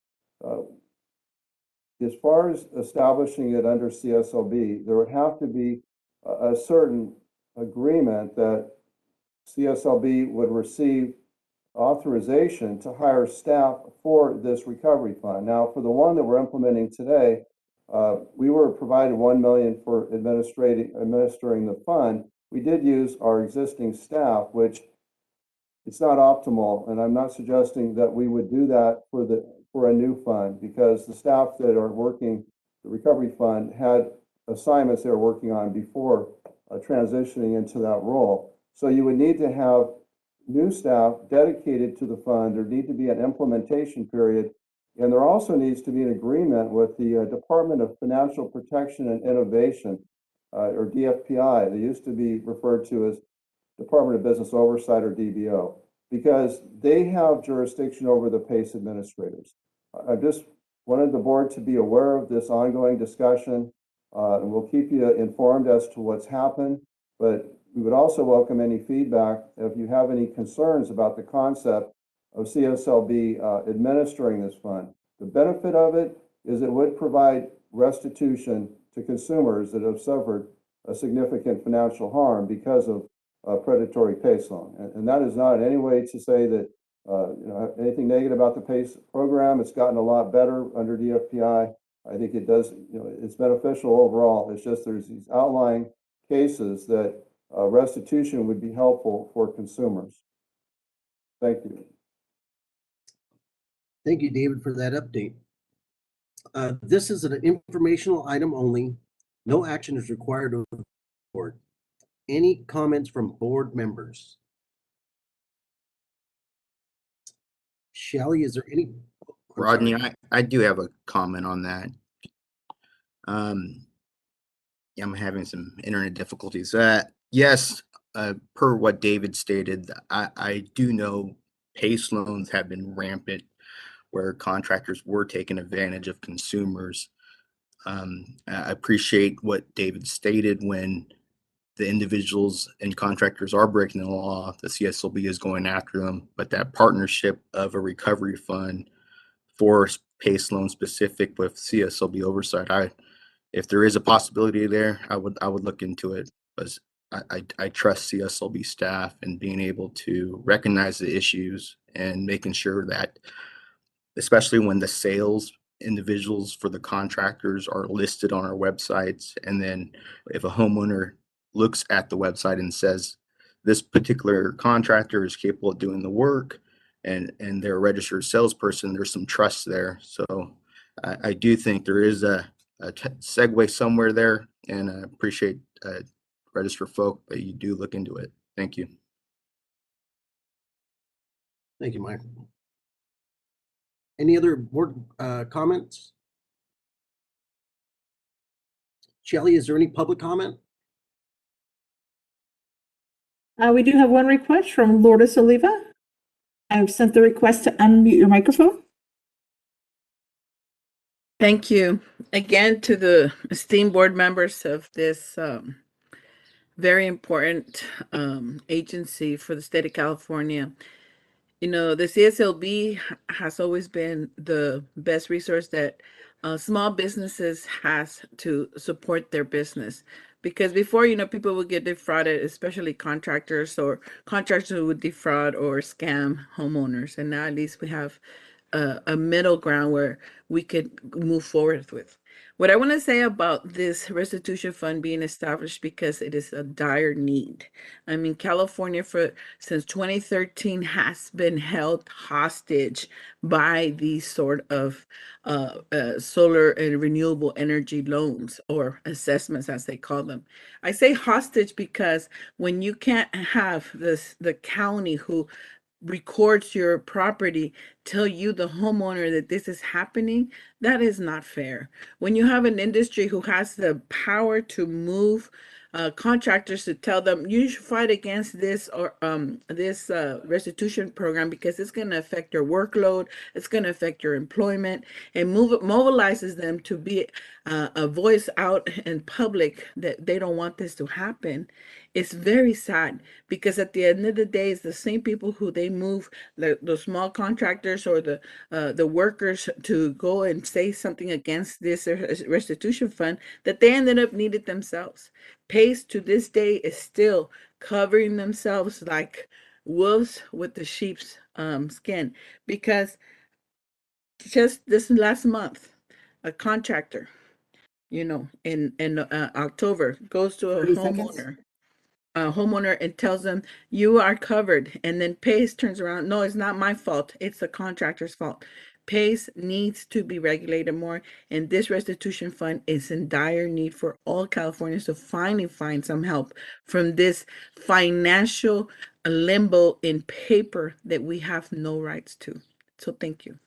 as far as establishing it under CSLB, there would have to be a certain agreement that CSLB would receive authorization to hire staff for this recovery fund. Now, for the one that we're implementing today, we were provided $1 million for administering the fund. We did use our existing staff, which it's not optimal, and I'm not suggesting that we would do that for a new fund, because the staff that are working the recovery fund had assignments they were working on before transitioning into that role. So you would need to have new staff dedicated to the fund. There need to be an implementation period, and there also needs to be an agreement with the Department of Financial Protection and Innovation, or DFPI. They used to be referred to as Department of Business Oversight, or DBO, because they have jurisdiction over the PACE administrators. I just wanted the board to be aware of this ongoing discussion, and we'll keep you informed as to what's happened, but we would also welcome any feedback if you have any concerns about the concept of CSLB administering this fund. The benefit of it is it would provide restitution to consumers that have suffered a significant financial harm because of predatory PACE loan. And that is not in any way to say that anything negative about the PACE program. It's gotten a lot better under DFPI. I think it does, it's beneficial overall. It's just there's these outlying cases that restitution would be helpful for consumers. Thank you. Thank you, David, for that update. This is an informational item only. No action is required of the board. Any comments from board members? Shelley, is there any? Rodney, I do have a comment on that. I'm having some internet difficulties. Yes, per what David stated, I do know PACE loans have been rampant where contractors were taking advantage of consumers. I appreciate what David stated when the individuals and contractors are breaking the law, the CSLB is going after them. But that partnership of a recovery fund for PACE loan specific with CSLB oversight, if there is a possibility there, I would look into it, because I trust CSLB staff and being able to recognize the issues and making sure that, especially when the sales individuals for the contractors are listed on our websites, and then if a homeowner looks at the website and says this particular contractor is capable of doing the work, and they're a registered salesperson, there's some trust there. So I do think there is a segue somewhere there, and I appreciate Register folk that you do look into it. Thank you. Thank you, Michael. Any other board comments? Shelley, is there any public comment? We do have one request from Lourdes Oliva. I've sent the request to unmute your microphone. Thank you again to the esteemed board members of this very important agency for the state of California. You know, the CSLB has always been the best resource that small businesses has to support their business. Because before, you know, people would get defrauded, especially contractors who would defraud or scam homeowners. And now at least we have a middle ground where we could move forward with. What I want to say about this restitution fund being established, because it is a dire need. I mean, California since 2013 has been held hostage by these sort of solar and renewable energy loans, or assessments as they call them. I say hostage because when you can't have the county who records your property tell you, the homeowner, that this is happening, that is not fair. When you have an industry who has the power to move contractors to tell them you should fight against this or this restitution program because it's going to affect your workload, it's going to affect your employment, and mobilizes them to be a voice out in public that they don't want this to happen. It's very sad, because at the end of the day, it's the same people who they move the small contractors or the workers to go and say something against this restitution fund that they ended up needed themselves. PACE to this day is still covering themselves like wolves with the sheep's skin, because just this last month, a contractor, you know, in October, goes to a 30 seconds. homeowner and tells them you are covered, and then PACE turns around, no, it's not my fault, it's the contractor's fault. PACE needs to be regulated more, and this restitution fund is in dire need for all Californians to finally find some help from this financial limbo in paper that we have no rights to. So thank you.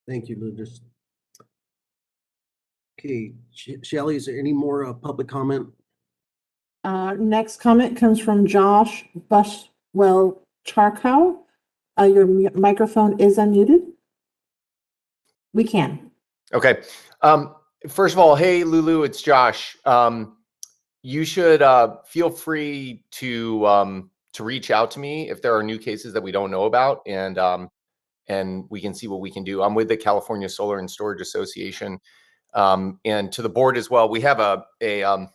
Thank you, Lourdes. Okay, Shelley, is there any more public comment? Next comment comes from Josh Buswell Charcow. Your microphone is unmuted. We can. Okay. First of all, hey, Lulu, it's Josh. You should feel free to reach out to me if there are new cases that we don't know about, and we can see what we can do. I'm with the California Solar and Storage Association, and to the board as well. We have a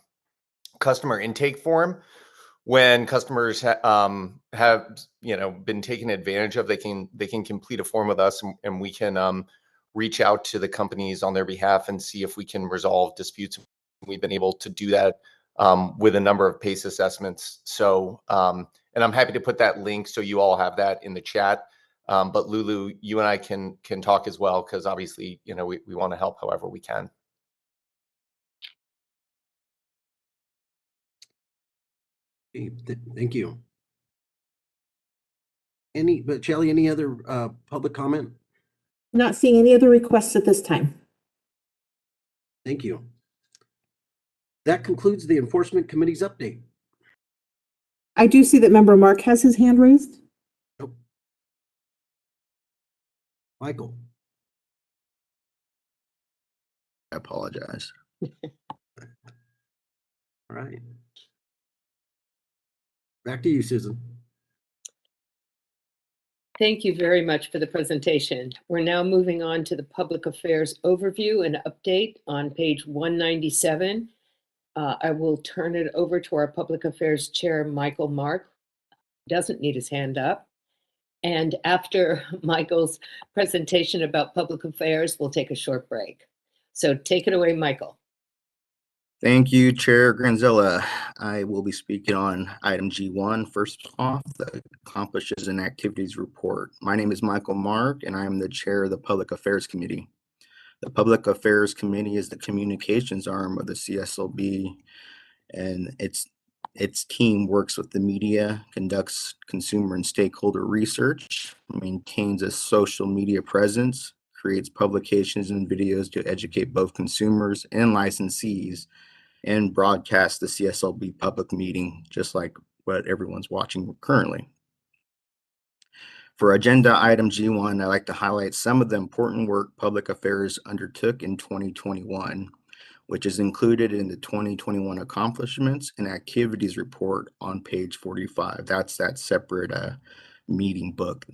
customer intake form. When customers have been taken advantage of, they can complete a form with us, and we can reach out to the companies on their behalf and see if we can resolve disputes. We've been able to do that with a number of PACE assessments. So, and I'm happy to put that link so you all have that in the chat. But Lulu, you and I can talk as well, because obviously, you know, we want to help however we can. Thank you. Shelley, any other public comment? Not seeing any other requests at this time. Thank you. That concludes the Enforcement Committee's update. I do see that member Mark has his hand raised. Oh. Michael. I apologize. All right. Back to you, Susan. Thank you very much for the presentation. We're now moving on to the public affairs overview and update on page 197. I will turn it over to our public affairs chair, Michael Mark. Doesn't need his hand up. And after Michael's presentation about public affairs, we'll take a short break. So take it away, Michael. Thank you, Chair Granzilla. I will be speaking on item G1, first off, the Accomplishes and Activities Report. My name is Michael Mark, and I am the Chair of the Public Affairs Committee. The Public Affairs Committee is the communications arm of the CSLB, and its team works with the media, conducts consumer and stakeholder research, maintains a social media presence, creates publications and videos to educate both consumers and licensees, and broadcast the CSLB public meeting, just like what everyone's watching currently. For agenda item G1, I'd like to highlight some of the important work public affairs undertook in 2021, which is included in the 2021 accomplishments and activities report on page 45. That's that separate meeting book.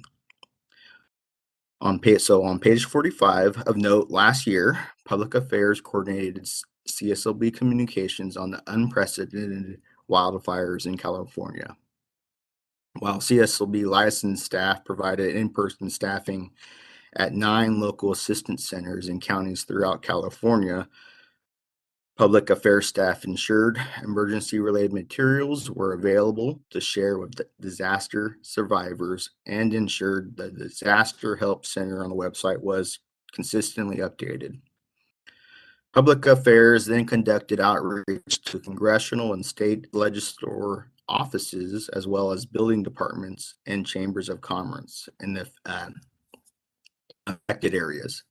On page 45 of note, last year, public affairs coordinated CSLB communications on the unprecedented wildfires in California. While CSLB licensed staff provided in-person staffing at 9 local assistance centers in counties throughout California, public affairs staff ensured emergency-related materials were available to share with disaster survivors and ensured the Disaster Help Center on the website was consistently updated. Public Affairs then conducted outreach to congressional and state legislature offices, as well as building departments and chambers of commerce in the affected areas.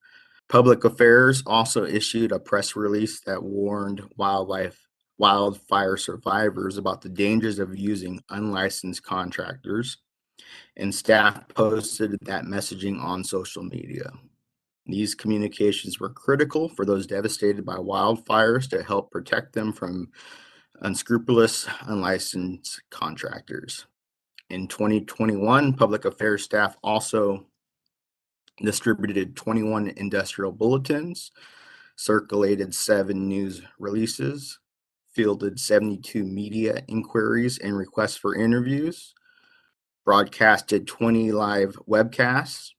Public Affairs also issued a press release that warned wildfire survivors about the dangers of using unlicensed contractors, and staff posted that messaging on social media. These communications were critical for those devastated by wildfires to help protect them from unscrupulous, unlicensed contractors. In 2021, public affairs staff also distributed 21 industrial bulletins, circulated 7 news releases, fielded 72 media inquiries and requests for interviews, broadcasted 20 live webcasts,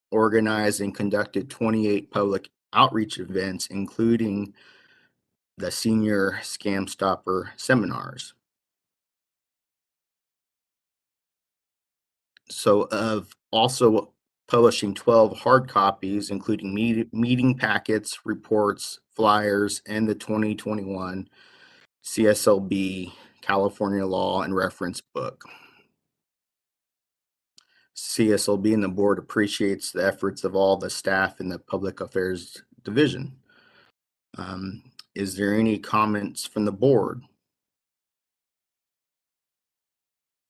organized and conducted 28 public outreach events, including the Senior Scam Stopper seminars. So of also publishing 12 hard copies, including meeting packets, reports, flyers, and the 2021 CSLB California Law and Reference Book. CSLB and the board appreciates the efforts of all the staff in the Public Affairs Division. Is there any comments from the board?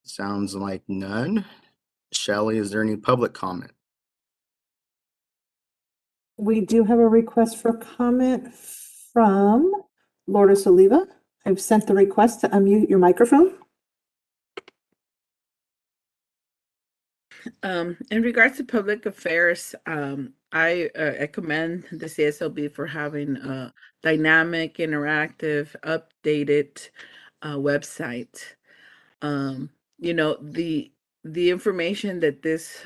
Sounds like none. Shelley, is there any public comment? We do have a request for comment from Lourdes Oliva. I've sent the request to unmute your microphone. In regards to public affairs, I commend the CSLB for having a dynamic, interactive, updated website. You know, the information that this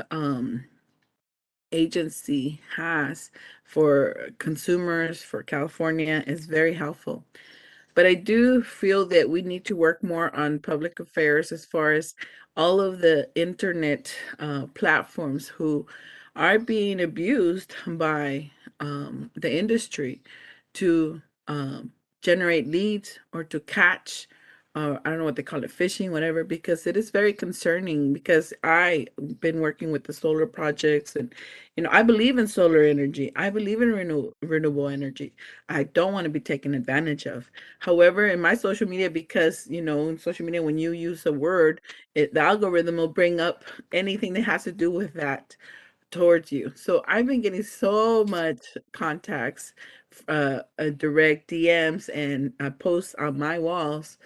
agency has for consumers, for California, is very helpful. But I do feel that we need to work more on public affairs as far as all of the internet platforms who are being abused by the industry to generate leads or to catch, I don't know what they call it, phishing, whatever, because it is very concerning. Because I've been working with the solar projects, and I believe in solar energy. I believe in renewable energy. I don't want to be taken advantage of. However, in my social media, because in social media, when you use a word, the algorithm will bring up anything that has to do with that towards you. So I've been getting so much contacts, direct DMs and posts on my walls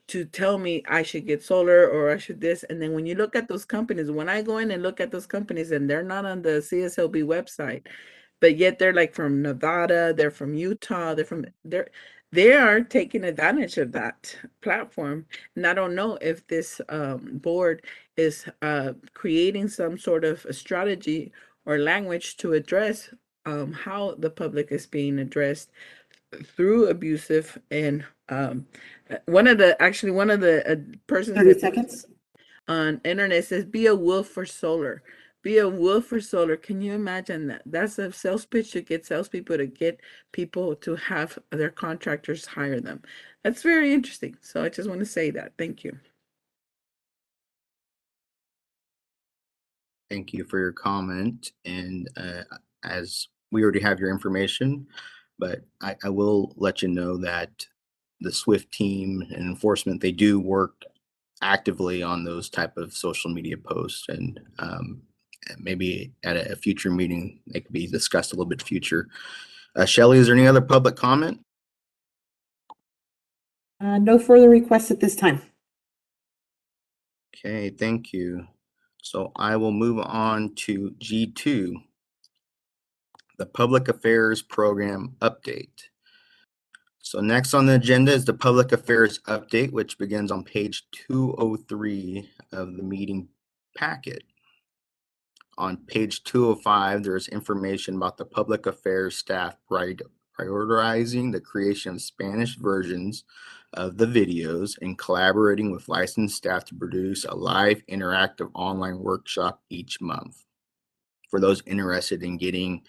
to tell me I should get solar or I should this. And then when you look at those companies, when I go in and look at those companies and they're not on the CSLB website, but yet they're like from Nevada, they're from Utah, they are taking advantage of that platform. And I don't know if this board is creating some sort of a strategy or language to address how the public is being addressed through abusive and one of the persons 30 that seconds. on internet says be a wolf for solar. Be a wolf for solar. Can you imagine that? That's a sales pitch to get salespeople to get people to have their contractors hire them. That's very interesting. So I just want to say that. Thank you. Thank you for your comment. And as we already have your information, but I will let you know that the SWIFT team and enforcement, they do work actively on those type of social media posts, and maybe at a future meeting they could be discussed a little bit future. Shelley, is there any other public comment? No further requests at this time. Okay, thank you. So I will move on to G2, the Public Affairs Program Update. So next on the agenda is the Public Affairs Update, which begins on page 203 of the meeting packet. On page 205, there's information about the public affairs staff prioritizing the creation of Spanish versions of the videos and collaborating with licensed staff to produce a live interactive online workshop each month. For those interested in getting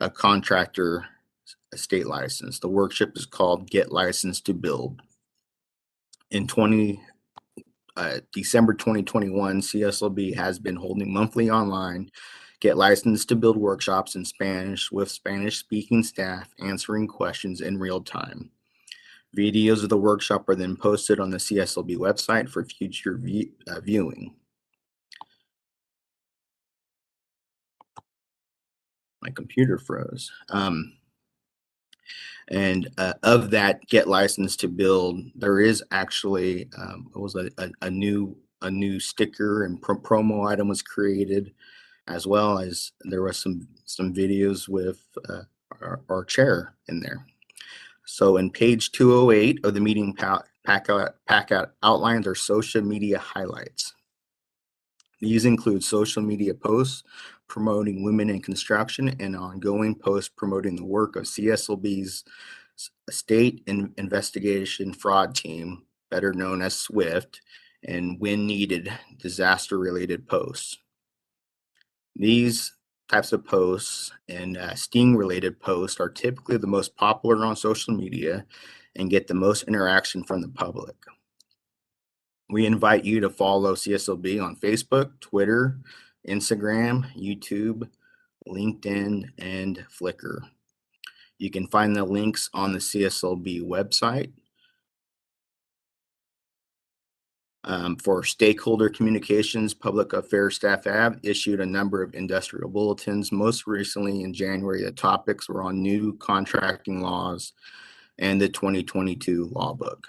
a contractor state license, the workshop is called Get Licensed to Build. In December 2021, Cslb has been holding monthly online Get Licensed to Build workshops in Spanish with Spanish-speaking staff answering questions in real time. Videos of the workshop are then posted on the Cslb website for future viewing. My computer froze. And of that Get Licensed to Build, there is actually a new sticker and promo item was created, as well as there was some videos with our chair in there. So in page 208 of the meeting packet outlines our social media highlights. These include social media posts promoting women in construction and ongoing posts promoting the work of Cslb's state investigation fraud team, better known as SWIFT, and when needed, disaster-related posts. These types of posts and sting-related posts are typically the most popular on social media and get the most interaction from the public. We invite you to follow Cslb on Facebook, Twitter, Instagram, YouTube, LinkedIn, and Flickr. You can find the links on the Cslb website. For stakeholder communications, public affairs staff have issued a number of industrial bulletins. Most recently in January, the topics were on new contracting laws and the 2022 law book.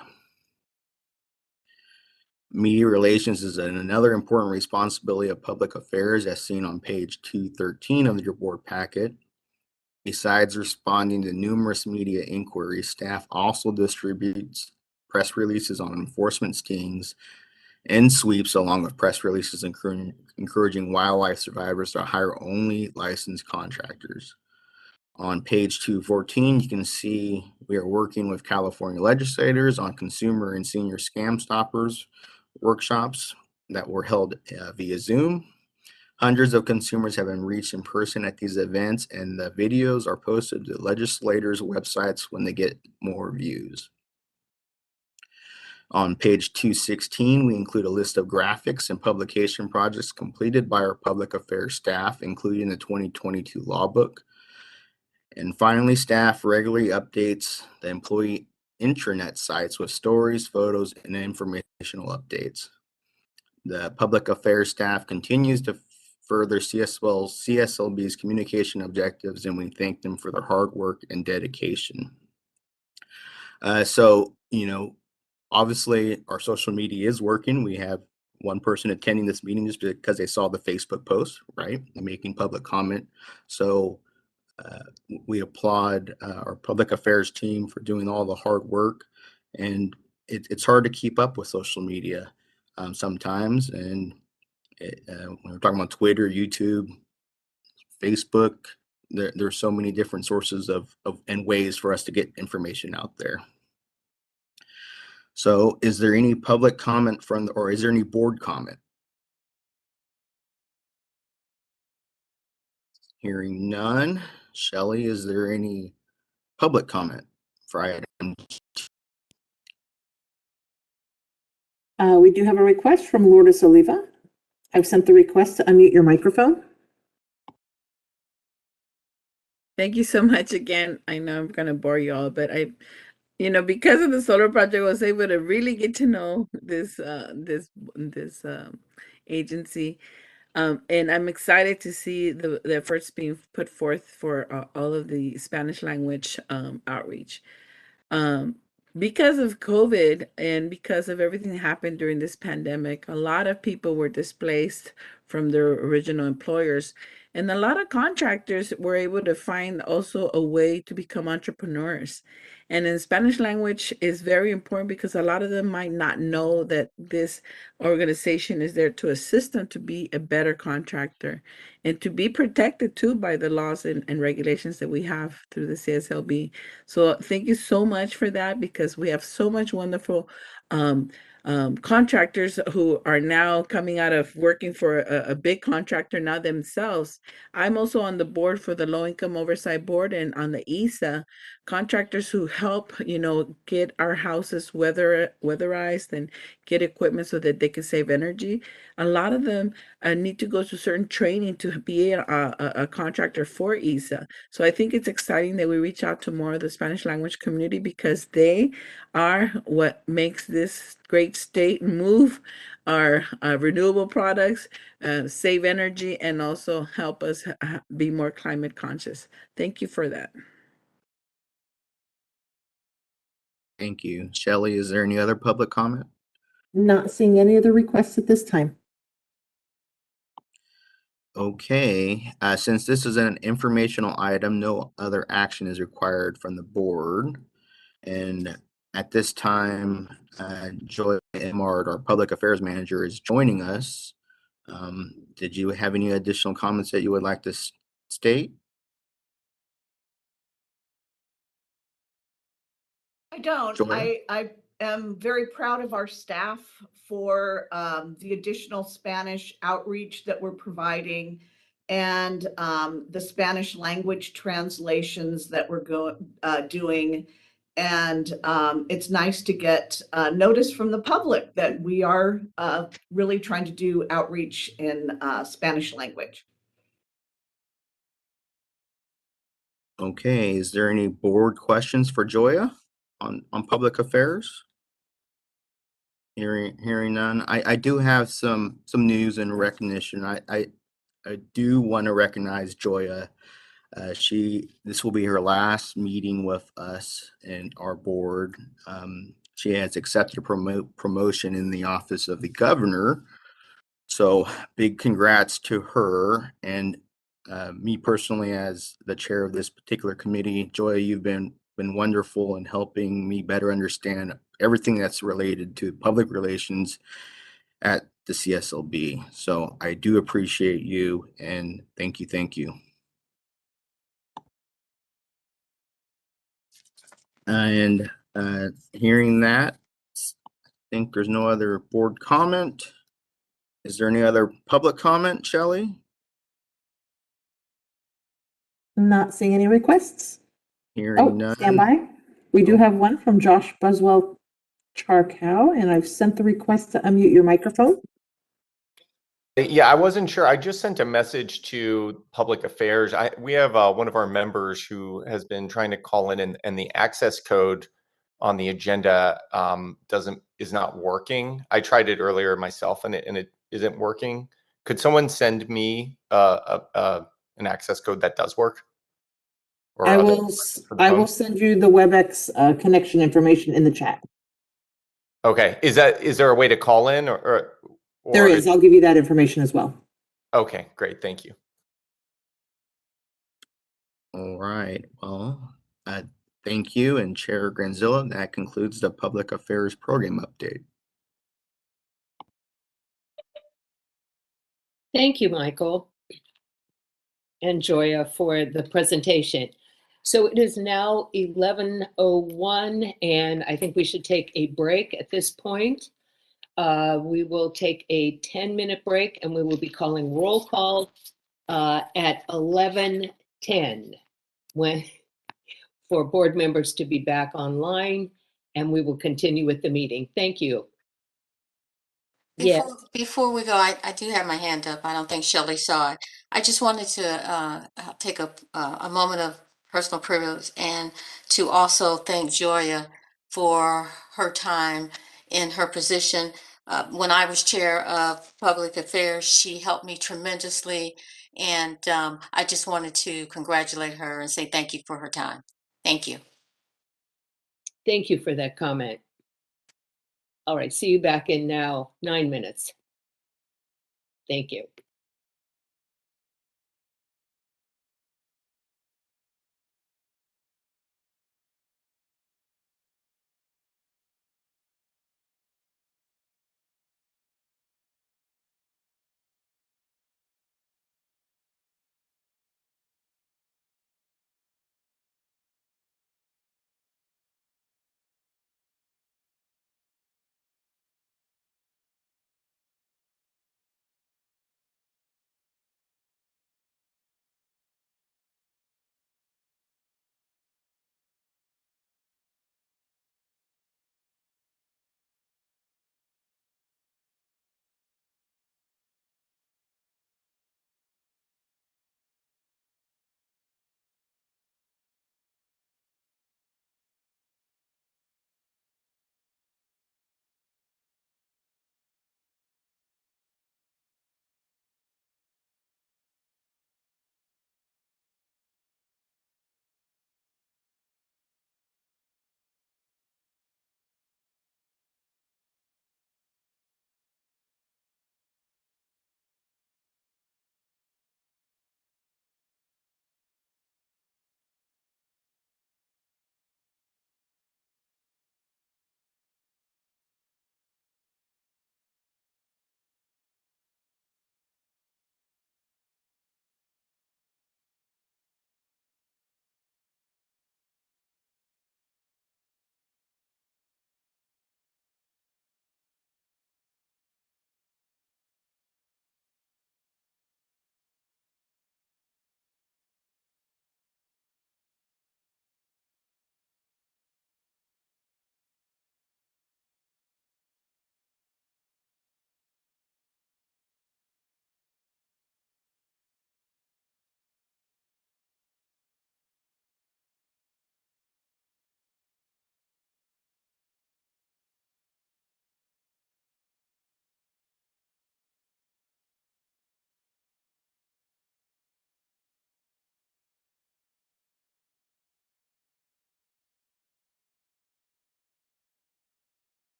Media relations is another important responsibility of public affairs, as seen on page 213 of your board packet. Besides responding to numerous media inquiries, staff also distributes press releases on enforcement stings and sweeps, along with press releases encouraging wildlife survivors to hire only licensed contractors. On page 214, you can see we are working with California legislators on consumer and senior scam stoppers workshops that were held via Zoom. Hundreds of consumers have been reached in person at these events, and the videos are posted to legislators' websites when they get more views. On page 216, we include a list of graphics and publication projects completed by our public affairs staff, including the 2022 law book. And finally, staff regularly updates the employee intranet sites with stories, photos, and informational updates. The public affairs staff continues to further CSLB's communication objectives, and we thank them for their hard work and dedication. So, obviously our social media is working. We have one person attending this meeting just because they saw the Facebook post, right? Making public comment. So we applaud our public affairs team for doing all the hard work. And it's hard to keep up with social media sometimes. And when we're talking about Twitter, YouTube, Facebook, there's so many different sources of and ways for us to get information out there. So is there any public comment or is there any board comment? Hearing none. Shelley, is there any public comment for item? We do have a request from Lourdes Oliva. I've sent the request to unmute your microphone. Thank you so much again. I know I'm going to bore you all, but because of the solar project, I was able to really get to know this agency. And I'm excited to see the efforts being put forth for all of the Spanish language outreach. Because of COVID and because of everything that happened during this pandemic, a lot of people were displaced from their original employers. And a lot of contractors were able to find also a way to become entrepreneurs. And in Spanish language is very important because a lot of them might not know that this organization is there to assist them to be a better contractor and to be protected too by the laws and regulations that we have through the CSLB. So thank you so much for that, because we have so much wonderful contractors who are now coming out of working for a big contractor now themselves. I'm also on the board for the Low Income Oversight Board and on the ESA, contractors who help, get our houses weatherized and get equipment so that they can save energy. A lot of them need to go to certain training to be a contractor for ESA. So I think it's exciting that we reach out to more of the Spanish language community, because they are what makes this great state move our renewable products, save energy, and also help us be more climate conscious. Thank you for that. Thank you. Shelley, is there any other public comment? Not seeing any other requests at this time. Okay, since this is an informational item, no other action is required from the board. And at this time, Joy Emard, our public affairs manager, is joining us. Did you have any additional comments that you would like to state? I don't. Joy? I am very proud of our staff for the additional Spanish outreach that we're providing, and the Spanish language translations that we're doing. And it's nice to get notice from the public that we are really trying to do outreach in Spanish language. Okay, is there any board questions for Joya on public affairs? Hearing none. I do have some news and recognition. I do want to recognize Joya. This will be her last meeting with us and our board. She has accepted a promotion in the office of the governor. So big congrats to her, and me personally as the chair of this particular committee. Joya, you've been wonderful in helping me better understand everything that's related to public relations at the CSLB. So I do appreciate you, and thank you. And hearing that, I think there's no other board comment. Is there any other public comment, Shelley? Not seeing any requests. Hearing none. Stand by. We do have one from Josh Buswell Charcow, and I've sent the request to unmute your microphone. Yeah, I wasn't sure. I just sent a message to public affairs. We have one of our members who has been trying to call in, and the access code on the agenda is not working. I tried it earlier myself, and it isn't working. Could someone send me an access code that does work? Or I other will, for the I will phone? send you the WebEx connection information in the chat. Okay, is there a way to call in There is. I'll give you that information as well. Okay, great, thank you. All right, well, thank you and Chair Granzilla. That concludes the Public Affairs Program update. Thank you, Michael and Joya, for the presentation. So it is now 11:01, and I think we should take a break at this point. We will take a 10-minute break, and we will be calling roll call at 11:10 for board members to be back online, and we will continue with the meeting. Thank you. Before we go, I do have my hand up. I don't think Shelley saw it. I just wanted to take a moment of personal privilege and to also thank Joya for her time in her position. When I was chair of public affairs, she helped me tremendously. And I just wanted to congratulate her and say thank you for her time. Thank you. Thank you for that comment. All right, see you back in now 9 minutes. Thank you.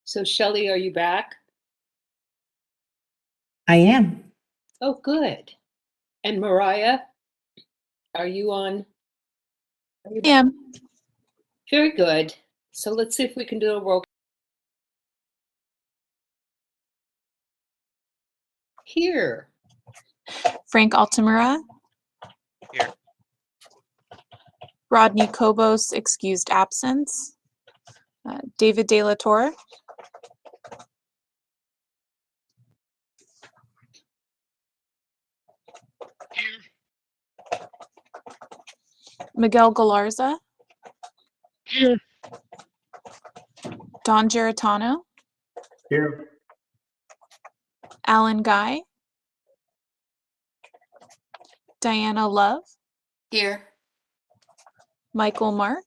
So Shelley, are you back? I am. Oh, good. And Mariah, are you on? Am. Very good. So let's see if we can do a roll. Here. Frank Altamura. Here. Rodney Kobos, excused absence. David De La Torre. Here. Miguel Galarza. Here. Don Geritano. Here. Alan Guy. Diana Love. Here. Michael Mark.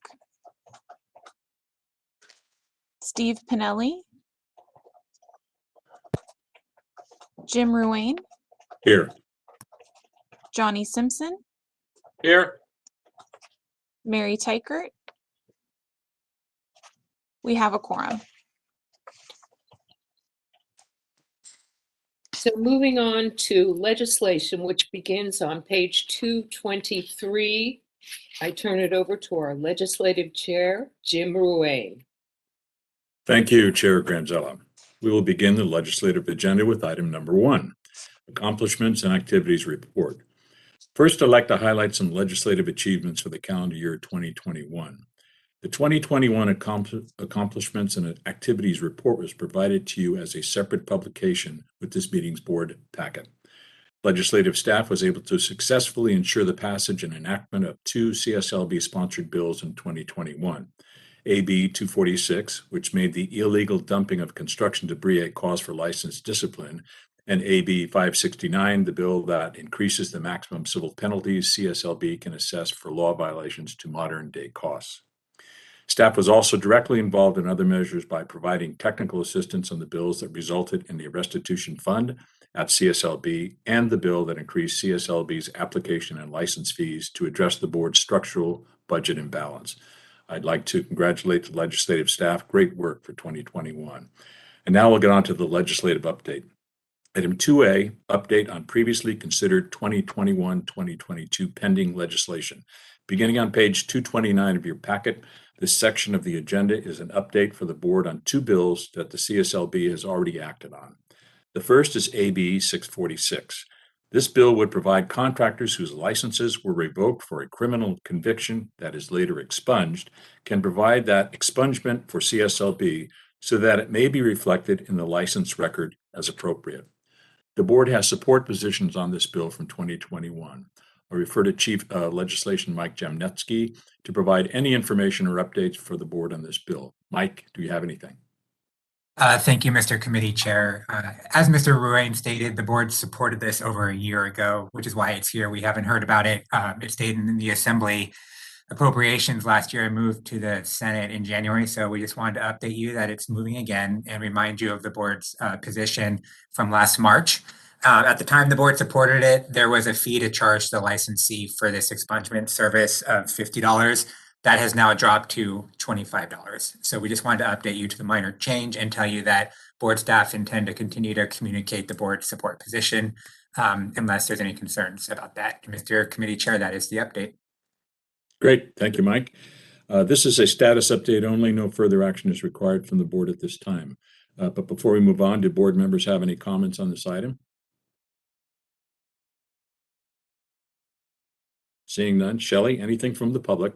Steve Pinelli. Jim Ruane. Here. Johnny Simpson. Here. Mary Teichert. We have a quorum. So moving on to legislation, which begins on page 223. I turn it over to our legislative chair, Jim Ruane. Thank you, Chair Granzella. We will begin the legislative agenda with item number 1, Accomplishments and Activities Report. First, I'd like to highlight some legislative achievements for the calendar year 2021. The 2021 Accomplishments and Activities Report was provided to you as a separate publication with this meeting's board packet. Legislative staff was able to successfully ensure the passage and enactment of 2 CSLB-sponsored bills in 2021. AB 246, which made the illegal dumping of construction debris a cause for license discipline, and AB 569, the bill that increases the maximum civil penalties CSLB can assess for law violations to modern-day costs. Staff was also directly involved in other measures by providing technical assistance on the bills that resulted in the restitution fund at CSLB and the bill that increased CSLB's application and license fees to address the board's structural budget imbalance. I'd like to congratulate the legislative staff. Great work for 2021. And now we'll get on to the legislative update. Item 2A, update on previously considered 2021-2022 pending legislation. Beginning on page 229 of your packet, this section of the agenda is an update for the board on 2 bills that the CSLB has already acted on. The first is AB 646. This bill would provide contractors whose licenses were revoked for a criminal conviction that is later expunged can provide that expungement for CSLB so that it may be reflected in the license record as appropriate. The board has support positions on this bill from 2021. I refer to Chief Legislation Mike Jamnetsky to provide any information or updates for the board on this bill. Mike, do you have anything? Thank you, Mr. Committee Chair. As Mr. Ruane stated, the board supported this over a year ago, which is why it's here. We haven't heard about it. It stayed in the Assembly appropriations last year and moved to the Senate in January. So we just wanted to update you that it's moving again and remind you of the board's position from last March. At the time the board supported it, there was a fee to charge the licensee for this expungement service of $50. That has now dropped to $25. So we just wanted to update you to the minor change and tell you that board staff intend to continue to communicate the board's support position unless there's any concerns about that. Mr. Committee Chair, that is the update. Great. Thank you, Mike. This is a status update only. No further action is required from the board at this time. But before we move on, do board members have any comments on this item? Seeing none. Shelley, anything from the public?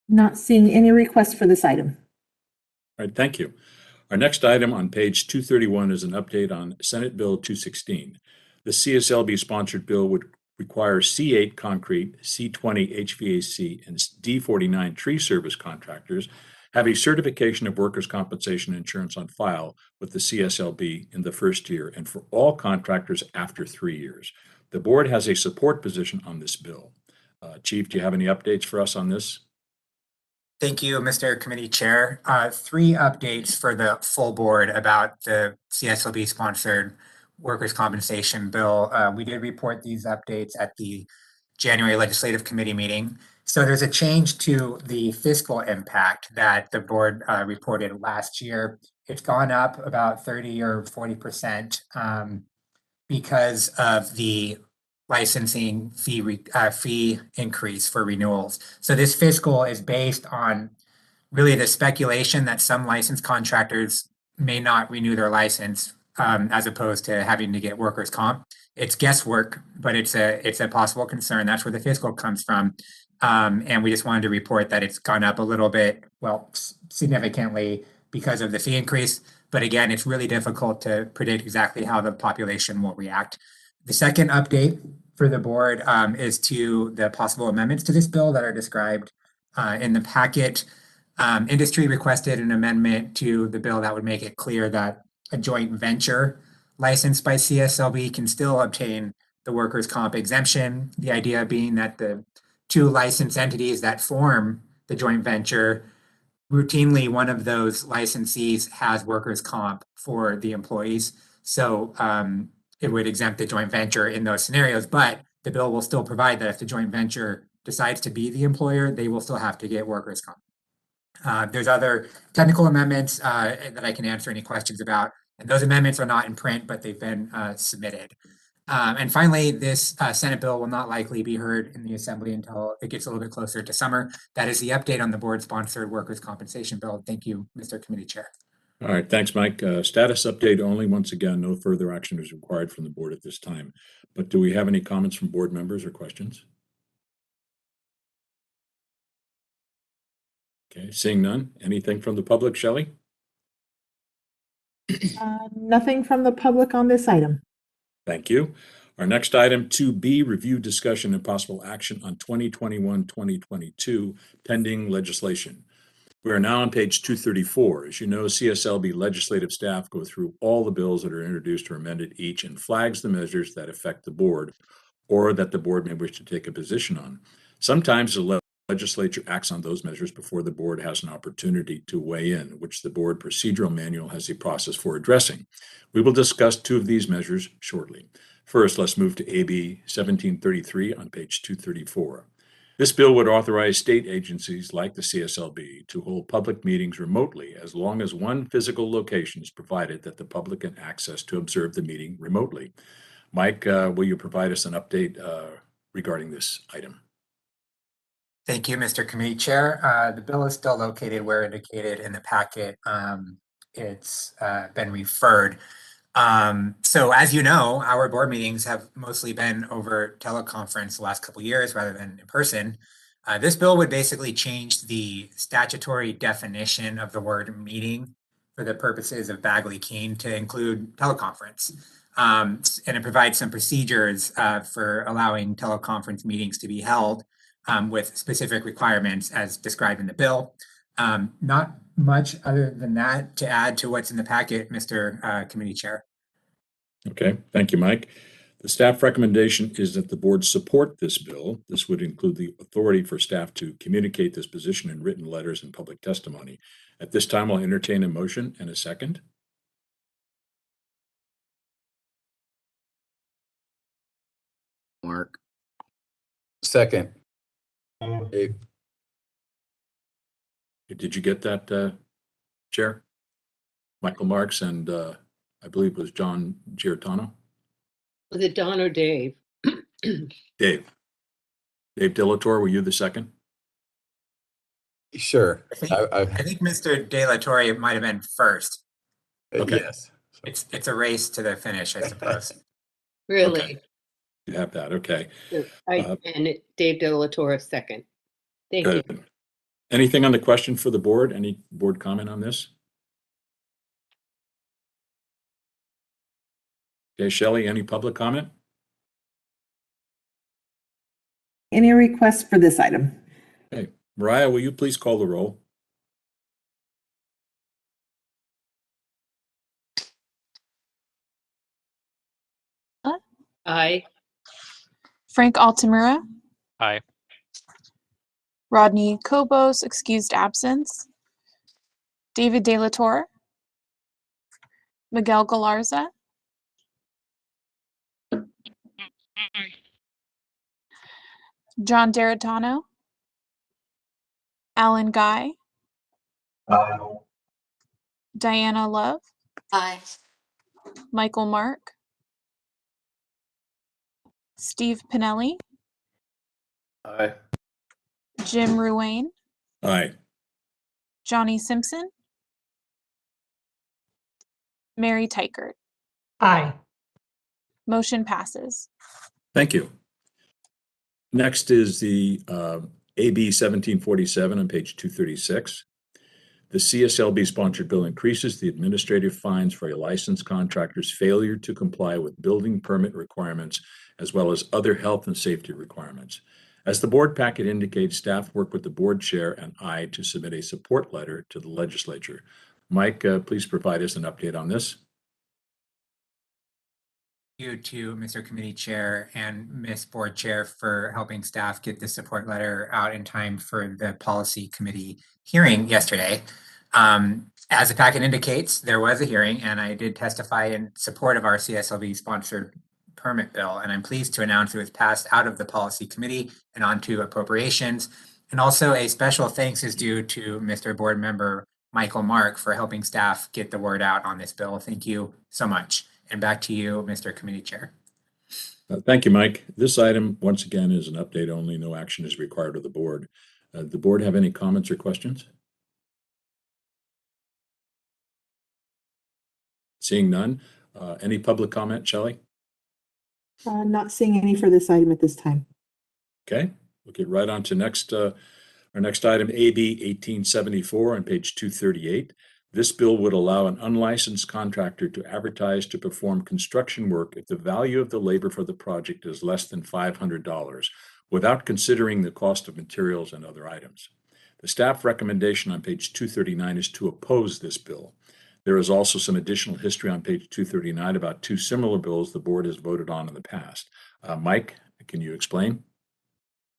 Not seeing any requests for this item. All right, thank you. Our next item on page 231 is an update on Senate Bill 216. The CSLB-sponsored bill would require C8 concrete, C20 HVAC, and D49 tree service contractors have a certification of workers' compensation insurance on file with the CSLB in the first year and for all contractors after 3 years. The board has a support position on this bill. Chief, do you have any updates for us on this? Thank you, Mr. Committee Chair. 3 updates for the full board about the CSLB-sponsored workers' compensation bill. We did report these updates at the January Legislative Committee meeting. So there's a change to the fiscal impact that the board reported last year. It's gone up about 30 or 40% because of the licensing fee increase for renewals. So this fiscal is based on really the speculation that some licensed contractors may not renew their license as opposed to having to get workers' comp. It's guesswork, but it's a possible concern. That's where the fiscal comes from. And we just wanted to report that it's gone up a little bit, well, significantly because of the fee increase. But again, it's really difficult to predict exactly how the population will react. The second update for the board is to the possible amendments to this bill that are described in the packet. Industry requested an amendment to the bill that would make it clear that a joint venture licensed by CSLB can still obtain the workers' comp exemption. The idea being that the two licensed entities that form the joint venture, routinely one of those licensees has workers' comp for the employees. So it would exempt the joint venture in those scenarios, but the bill will still provide that if the joint venture decides to be the employer, they will still have to get workers' comp. There's other technical amendments that I can answer any questions about. And those amendments are not in print, but they've been submitted. And finally, this Senate bill will not likely be heard in the Assembly until it gets a little bit closer to summer. That is the update on the board-sponsored workers' compensation bill. Thank you, Mr. Committee Chair. All right, thanks, Mike. Status update only. Once again, no further action is required from the board at this time. But do we have any comments from board members or questions? Okay, seeing none. Anything from the public, Shelley? Nothing from the public on this item. Thank you. Our next item, 2B, review, discussion, and possible action on 2021-2022 pending legislation. We are now on page 234. As you know, CSLB legislative staff go through all the bills that are introduced or amended each and flags the measures that affect the board or that the board may wish to take a position on. Sometimes the legislature acts on those measures before the board has an opportunity to weigh in, which the board procedural manual has a process for addressing. We will discuss two of these measures shortly. First, let's move to AB 1733 on page 234. This bill would authorize state agencies like the CSLB to hold public meetings remotely as long as one physical location is provided that the public can access to observe the meeting remotely. Mike, will you provide us an update regarding this item? Thank you, Mr. Committee Chair. The bill is still located where indicated in the packet. It's been referred. So as you know, our board meetings have mostly been over teleconference the last couple of years rather than in person. This bill would basically change the statutory definition of the word meeting for the purposes of Bagley-Keene to include teleconference. And it provides some procedures for allowing teleconference meetings to be held with specific requirements as described in the bill. Not much other than that to add to what's in the packet, Mr. Committee Chair. Okay, thank you, Mike. The staff recommendation is that the board support this bill. This would include the authority for staff to communicate this position in written letters and public testimony. At this time, I'll entertain a motion and a second. Mark. Second. Dave. Did you get that, Chair? Michael Marks and I believe it was John Giartano. Was it Don or Dave? Dave Delator, were you the second? Sure. I think Mr. De La Torre might have been first. Okay. Yes. It's a race to the finish, I suppose. Really? Okay. You have that, okay. And Dave De La Torre second. Thank you. Good. Anything on the question for the board? Any board comment on this? Okay, Shelley, any public comment? Any requests for this item? Okay, Mariah, will you please call the roll? Aye. Frank Altamura, Aye. Rodney Kobos, excused absence. David De La Torre, Miguel Galarza, John D'Aretano, Alan Guy, Aye. Diana Love, Aye. Michael Mark, Steve Pinelli, Aye. Jim Ruane, Aye. Johnny Simpson, Mary Teichert. Aye. Motion passes. Thank you. Next is the AB 1747 on page 236. The CSLB sponsored bill increases the administrative fines for a licensed contractor's failure to comply with building permit requirements as well as other health and safety requirements. As the board packet indicates, staff worked with the board chair and I to submit a support letter to the legislature. Mike, please provide us an update on this. You to Mr. Committee Chair and Ms. Board Chair for helping staff get the support letter out in time for the Policy Committee hearing yesterday. As the packet indicates, there was a hearing and I did testify in support of our CSLB sponsored permit bill, and I'm pleased to announce it was passed out of the Policy Committee and onto appropriations. And also a special thanks is due to Mr. Board Member Michael Mark for helping staff get the word out on this bill. Thank you so much. And back to you, Mr. Committee Chair. Thank you, Mike. This item, once again, is an update only. No action is required of the board. The board have any comments or questions? Seeing none. Any public comment, Shelley? Not seeing any for this item at this time. Okay, we'll get right on to our next item, AB 1874 on page 238. This bill would allow an unlicensed contractor to advertise to perform construction work if the value of the labor for the project is less than $500 without considering the cost of materials and other items. The staff recommendation on page 239 is to oppose this bill. There is also some additional history on page 239 about two similar bills the board has voted on in the past. Mike, can you explain?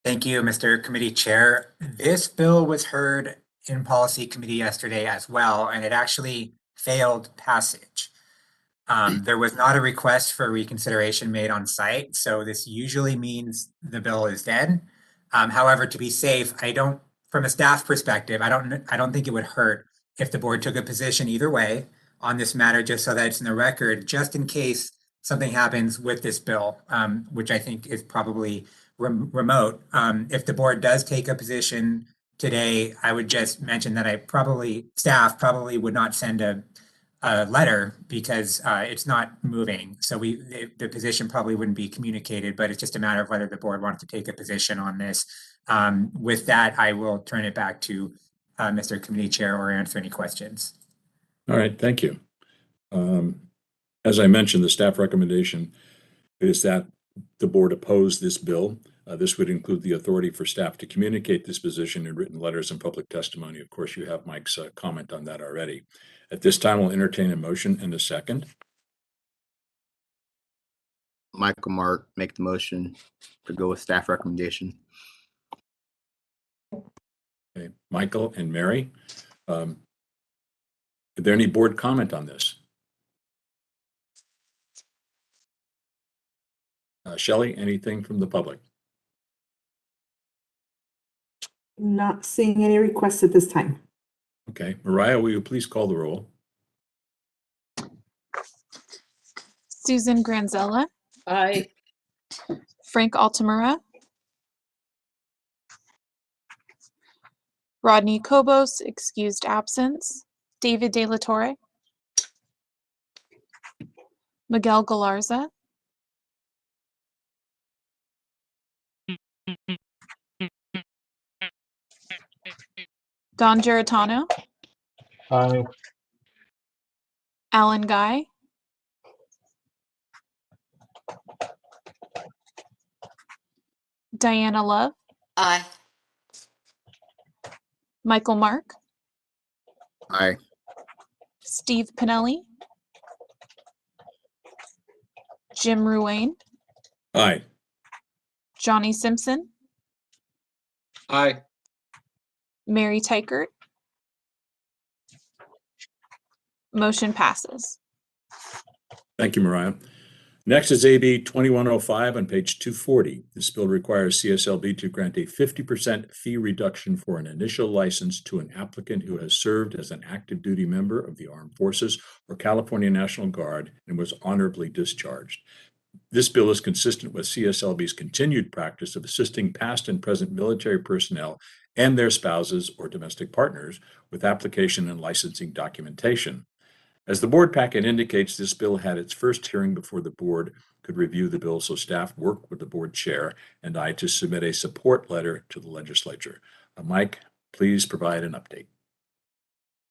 Thank you, Mr. Committee Chair. This bill was heard in Policy Committee yesterday as well, and it actually failed passage. There was not a request for reconsideration made on site, so this usually means the bill is dead. However, to be safe, from a staff perspective, I don't think it would hurt if the board took a position either way on this matter, just so that it's in the record, just in case something happens with this bill, which I think is probably remote. If the board does take a position today, I would just mention that staff probably would not send a letter because it's not moving. So the position probably wouldn't be communicated, but it's just a matter of whether the board wants to take a position on this. With that, I will turn it back to Mr. Committee Chair or answer any questions. All right, thank you. As I mentioned, the staff recommendation is that the board oppose this bill. This would include the authority for staff to communicate this position in written letters and public testimony. Of course, you have Mike's comment on that already. At this time, we'll entertain a motion and a second. Michael Mark, make the motion to go with staff recommendation. Okay, Michael and Mary, is there any board comment on this? Shelley, anything from the public? Not seeing any requests at this time. Okay, Mariah, will you please call the roll? Susan Granzella, Aye. Frank Altamura, Rodney Kobos, excused absence, David De La Torre, Miguel Galarza, Don Giratano, Aye. Alan Guy, Diana Love, Aye. Michael Mark, Aye. Steve Pinelli, Jim Ruane, Aye. Johnny Simpson, Aye. Mary Teichert. Motion passes. Thank you, Mariah. Next is AB 2105 on page 240. This bill requires CSLB to grant a 50% fee reduction for an initial license to an applicant who has served as an active duty member of the Armed Forces or California National Guard and was honorably discharged. This bill is consistent with CSLB's continued practice of assisting past and present military personnel and their spouses or domestic partners with application and licensing documentation. As the board packet indicates, this bill had its first hearing before the board could review the bill, so staff worked with the board chair and I to submit a support letter to the legislature. Mike, please provide an update.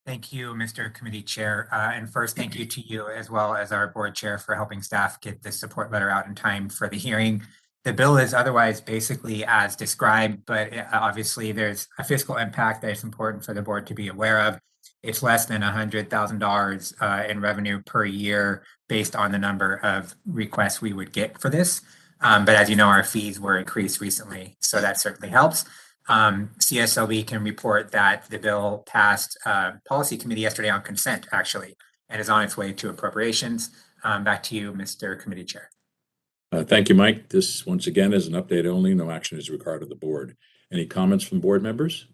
Thank you, Mr. Committee Chair. And first, thank you to you as well as our board chair for helping staff get this support letter out in time for the hearing. The bill is otherwise basically as described, but obviously there's a fiscal impact that is important for the board to be aware of. It's less than $100,000 in revenue per year based on the number of requests we would get for this. But as you know, our fees were increased recently, so that certainly helps. CSLB can report that the bill passed policy committee yesterday on consent, actually, and is on its way to appropriations. Back to you, Mr. Committee Chair. Thank you, Mike. This, once again, is an update only. No action is required of the board. Any comments from board members?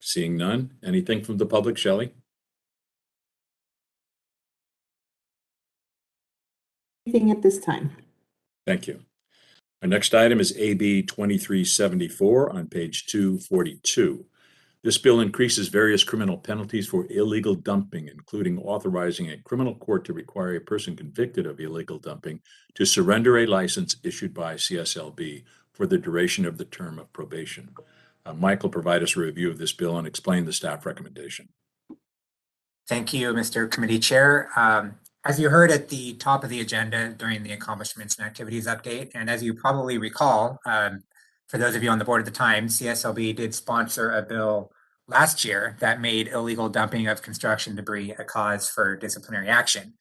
Seeing none. Anything from the public, Shelley? Anything at this time? Thank you. Our next item is AB 2374 on page 242. This bill increases various criminal penalties for illegal dumping, including authorizing a criminal court to require a person convicted of illegal dumping to surrender a license issued by CSLB for the duration of the term of probation. Mike will provide us a review of this bill and explain the staff recommendation. Thank you, Mr. Committee Chair. As you heard at the top of the agenda during the accomplishments and activities update, and as you probably recall, for those of you on the board at the time, CSLB did sponsor a bill last year that made illegal dumping of construction debris a cause for disciplinary action.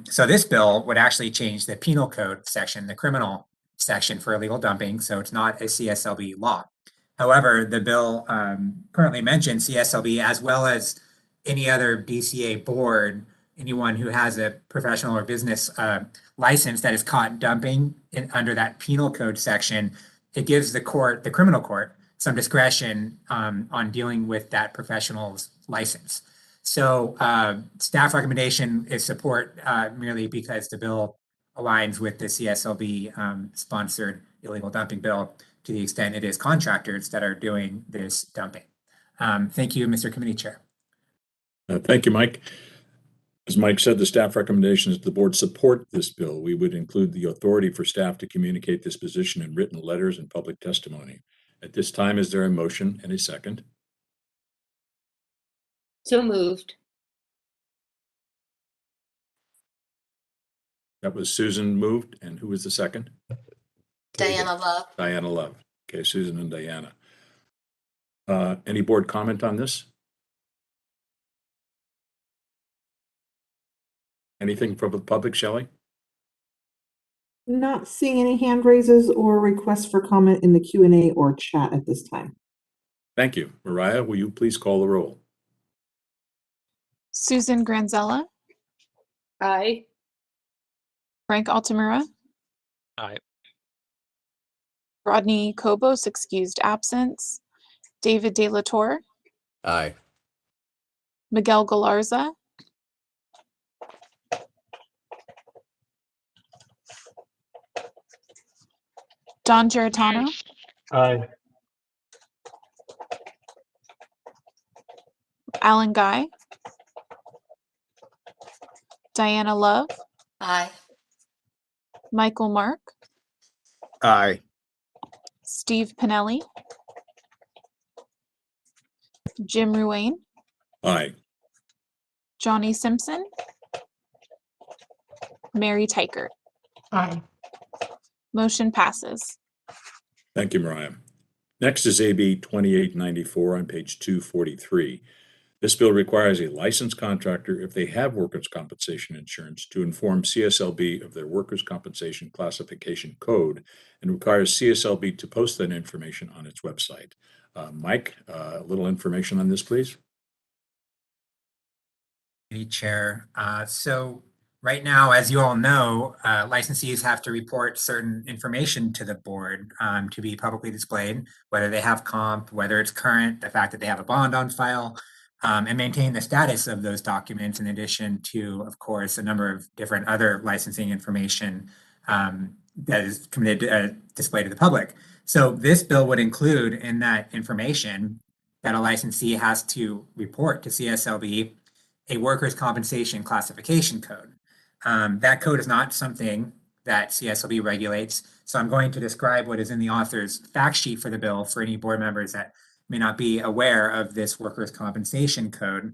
So this bill would actually change the penal code section, the criminal section for illegal dumping, so it's not a CSLB law. However, the bill currently mentions CSLB as well as any other BCA board, anyone who has a professional or business license that is caught dumping under that penal code section. It gives the court, the criminal court, some discretion on dealing with that professional's license. So staff recommendation is support merely because the bill aligns with the CSLB sponsored illegal dumping bill to the extent it is contractors that are doing this dumping. Thank you, Mr. Committee Chair. Thank you, Mike. As Mike said, the staff recommendation is the board support this bill. We would include the authority for staff to communicate this position in written letters and public testimony. At this time, is there a motion and a second? So moved. That was Susan moved, and who was the second? Diana Love. Diana Love. Okay, Susan and Diana. Any board comment on this? Anything from the public, Shelley? Not seeing any hand raises or requests for comment in the Q&A or chat at this time. Thank you. Mariah, will you please call the roll? Susan Granzella, Aye. Frank Altamura, Aye. Rodney Kobos, excused absence, David De La Torre, Aye. Miguel Galarza, Don Giarratano, Aye. Alan Guy, Diana Love, Aye. Michael Mark, Aye. Steve Pinelli, Jim Ruane, Aye. Johnny Simpson, Mary Tykert. Aye. Motion passes. Thank you, Mariah. Next is AB 2894 on page 243. This bill requires a licensed contractor, if they have workers' compensation insurance, to inform CSLB of their workers' compensation classification code and requires CSLB to post that information on its website. Mike, a little information on this, please. Chair. So right now, as you all know, licensees have to report certain information to the board to be publicly displayed, whether they have comp, whether it's current, the fact that they have a bond on file, and maintain the status of those documents in addition to, of course, a number of different other licensing information that is committed display to the public. So this bill would include in that information that a licensee has to report to CSLB a workers' compensation classification code. That code is not something that CSLB regulates. So I'm going to describe what is in the author's fact sheet for the bill for any board members that may not be aware of this workers' compensation code.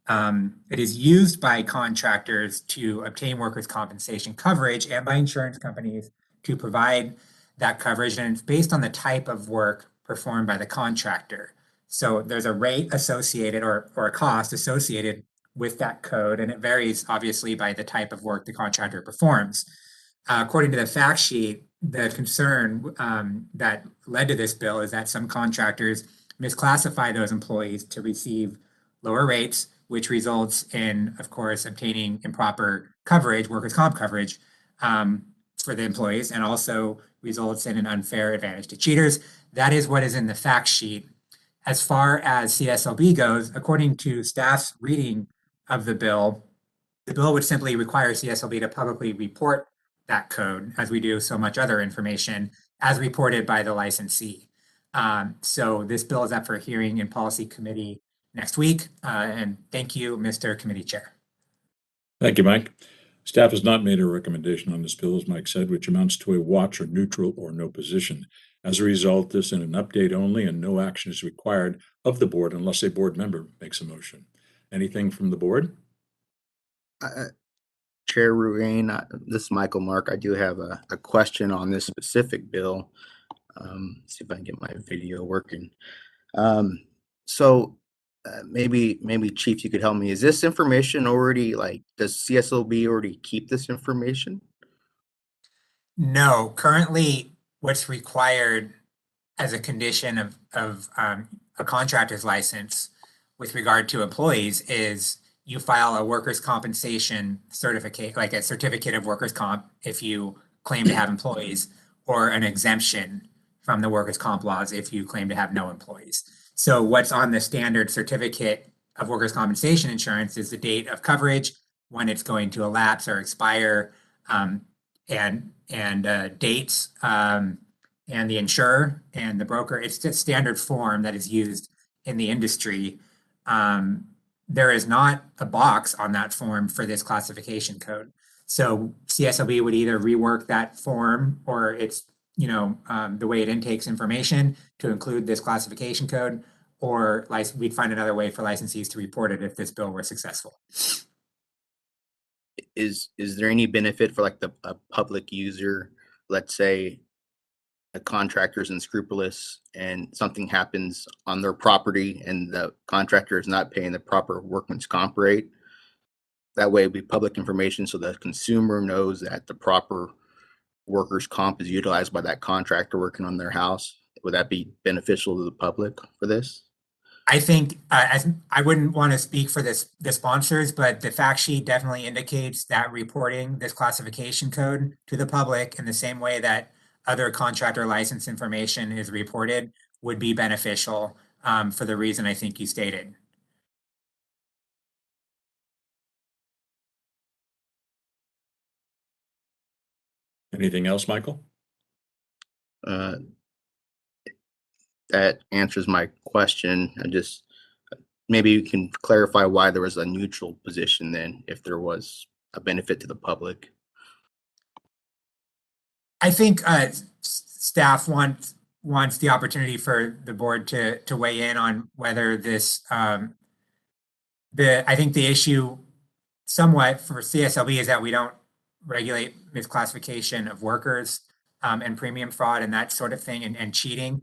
It is used by contractors to obtain workers' compensation coverage and by insurance companies to provide that coverage. And it's based on the type of work performed by the contractor. So there's a rate associated or a cost associated with that code, and it varies obviously by the type of work the contractor performs. According to the fact sheet, the concern that led to this bill is that some contractors misclassify those employees to receive lower rates, which results in, of course, obtaining improper coverage, workers' comp coverage for the employees, and also results in an unfair advantage to cheaters. That is what is in the fact sheet. As far as CSLB goes, according to staff's reading of the bill would simply require CSLB to publicly report that code, as we do so much other information, as reported by the licensee. So this bill is up for hearing in Policy Committee next week. And thank you, Mr. Committee Chair. Thank you, Mike. Staff has not made a recommendation on this bill, as Mike said, which amounts to a watch or neutral or no position. As a result, this is an update only and no action is required of the board unless a board member makes a motion. Anything from the board? Chair Ruane, this is Michael Mark. I do have a question on this specific bill. See if I can get my video working. Maybe Chief, you could help me. Is this information already, does CSLB already keep this information? No, currently what's required as a condition of a contractor's license with regard to employees is you file a workers' compensation certificate, like a certificate of workers' comp, if you claim to have employees, or an exemption from the workers' comp laws if you claim to have no employees. So what's on the standard certificate of workers' compensation insurance is the date of coverage, when it's going to elapse or expire, and dates, and the insurer and the broker. It's just standard form that is used in the industry. There is not a box on that form for this classification code. So CSLB would either rework that form or it's, the way it intakes information to include this classification code, or we'd find another way for licensees to report it if this bill were successful. Is there any benefit for a public user, let's say a contractor is unscrupulous and something happens on their property and the contractor is not paying the proper workman's comp rate? That way it'd be public information so the consumer knows that the proper workers' comp is utilized by that contractor working on their house. Would that be beneficial to the public for this? I think I wouldn't want to speak for the sponsors, but the fact sheet definitely indicates that reporting this classification code to the public in the same way that other contractor license information is reported would be beneficial for the reason I think you stated. Anything else, Michael? That answers my question. Maybe you can clarify why there was a neutral position then, if there was a benefit to the public. I think staff wants the opportunity for the board to weigh in on whether this, I think the issue somewhat for CSLB is that we don't regulate misclassification of workers and premium fraud and that sort of thing and cheating.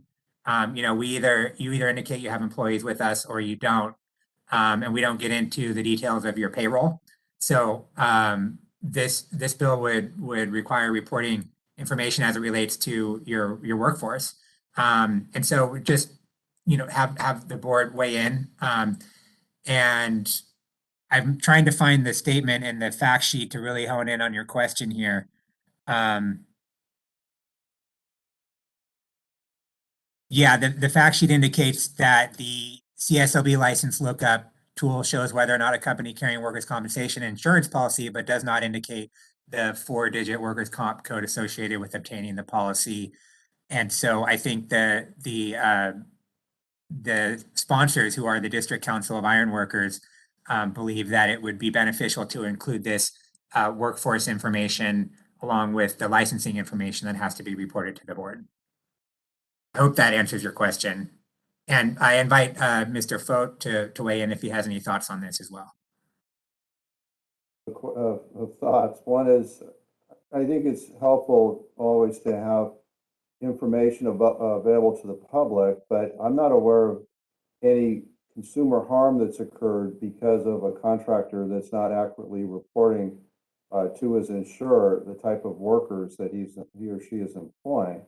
You either indicate you have employees with us or you don't, and we don't get into the details of your payroll. So this bill would require reporting information as it relates to your workforce, and so just have the board weigh in, and I'm trying to find the statement in the fact sheet to really hone in on your question here. Yeah, the fact sheet indicates that the CSLB license lookup tool shows whether or not a company carrying workers' compensation insurance policy, but does not indicate the 4-digit workers' comp code associated with obtaining the policy. And so I think the sponsors, who are the District Council of Iron Workers, believe that it would be beneficial to include this workforce information along with the licensing information that has to be reported to the board. I hope that answers your question. And I invite Mr. Fote to weigh in if he has any thoughts on this as well. Of thoughts. One is, I think it's helpful always to have information available to the public, but I'm not aware of any consumer harm that's occurred because of a contractor that's not accurately reporting to his insurer the type of workers that he or she is employing.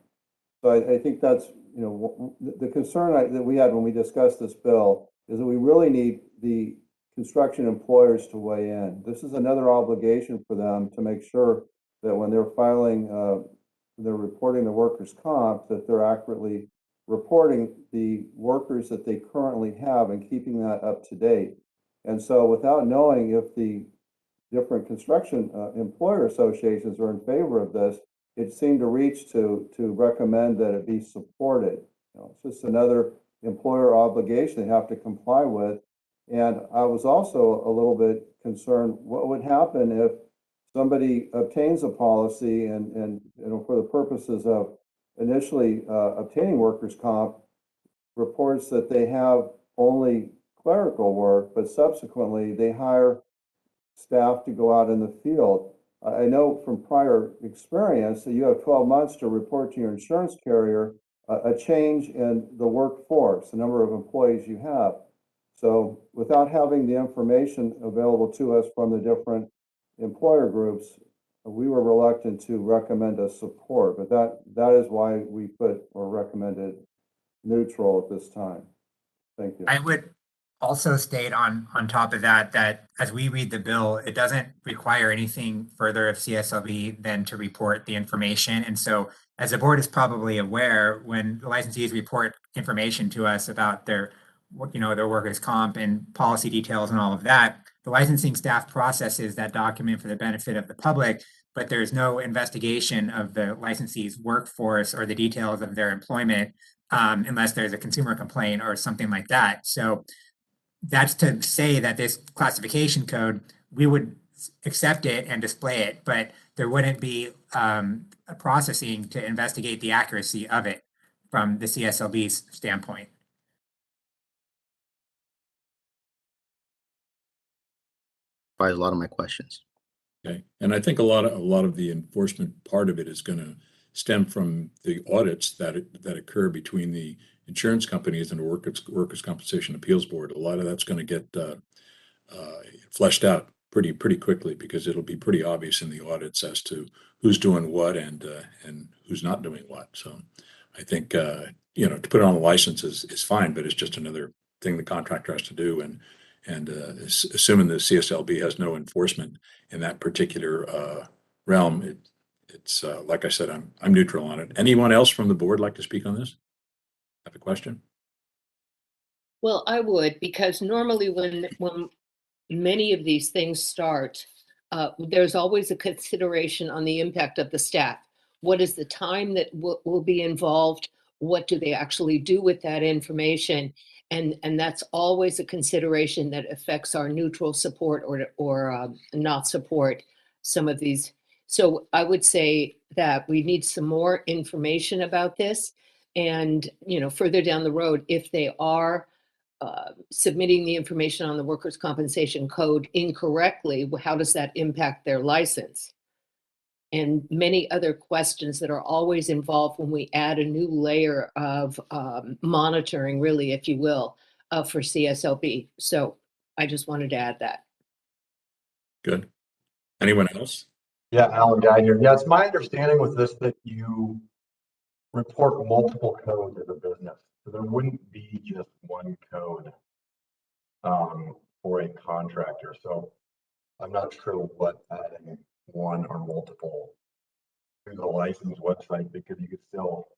So I think that's, the concern that we had when we discussed this bill is that we really need the construction employers to weigh in. This is another obligation for them to make sure that when they're filing, they're reporting the workers' comp, that they're accurately reporting the workers that they currently have and keeping that up to date. And so without knowing if the different construction employer associations are in favor of this, it seemed to reach to recommend that it be supported. It's just another employer obligation they have to comply with. And I was also a little bit concerned what would happen if somebody obtains a policy and for the purposes of initially obtaining workers' comp, reports that they have only clerical work, but subsequently they hire staff to go out in the field. I know from prior experience that you have 12 months to report to your insurance carrier a change in the workforce, the number of employees you have. So without having the information available to us from the different employer groups, we were reluctant to recommend a support, but that is why we put or recommended neutral at this time. Thank you. I would also state on top of that, that as we read the bill, it doesn't require anything further of CSLB than to report the information. And so as the board is probably aware, when the licensees report information to us about their workers' comp and policy details and all of that, the licensing staff processes that document for the benefit of the public, but there's no investigation of the licensee's workforce or the details of their employment unless there's a consumer complaint or something like that. So that's to say that this classification code, we would accept it and display it, but there wouldn't be a processing to investigate the accuracy of it from the CSLB's standpoint. Probably a lot of my questions. Okay, and I think a lot of the enforcement part of it is going to stem from the audits that occur between the insurance companies and the workers' compensation appeals board. A lot of that's going to get fleshed out pretty quickly, because it'll be pretty obvious in the audits as to who's doing what and who's not doing what. So I think to put it on a license is fine, but it's just another thing the contractor has to do. And assuming the CSLB has no enforcement in that particular realm, it's like I said, I'm neutral on it. Anyone else from the board like to speak on this? Have a question? Well, I would, because normally when many of these things start, there's always a consideration on the impact of the staff. What is the time that will be involved? What do they actually do with that information? And that's always a consideration that affects our neutral support or not support some of these. So I would say that we need some more information about this. And, further down the road, if they are submitting the information on the workers' compensation code incorrectly, how does that impact their license? And many other questions that are always involved when we add a new layer of monitoring, really, if you will, for CSLB. So I just wanted to add that. Good. Anyone else? Yeah, Alan Guy here. Yeah, it's my understanding with this that you report multiple codes as a business. So there wouldn't be just one code. for a contractor. So I'm not sure what adding one or multiple to the license website, because you could still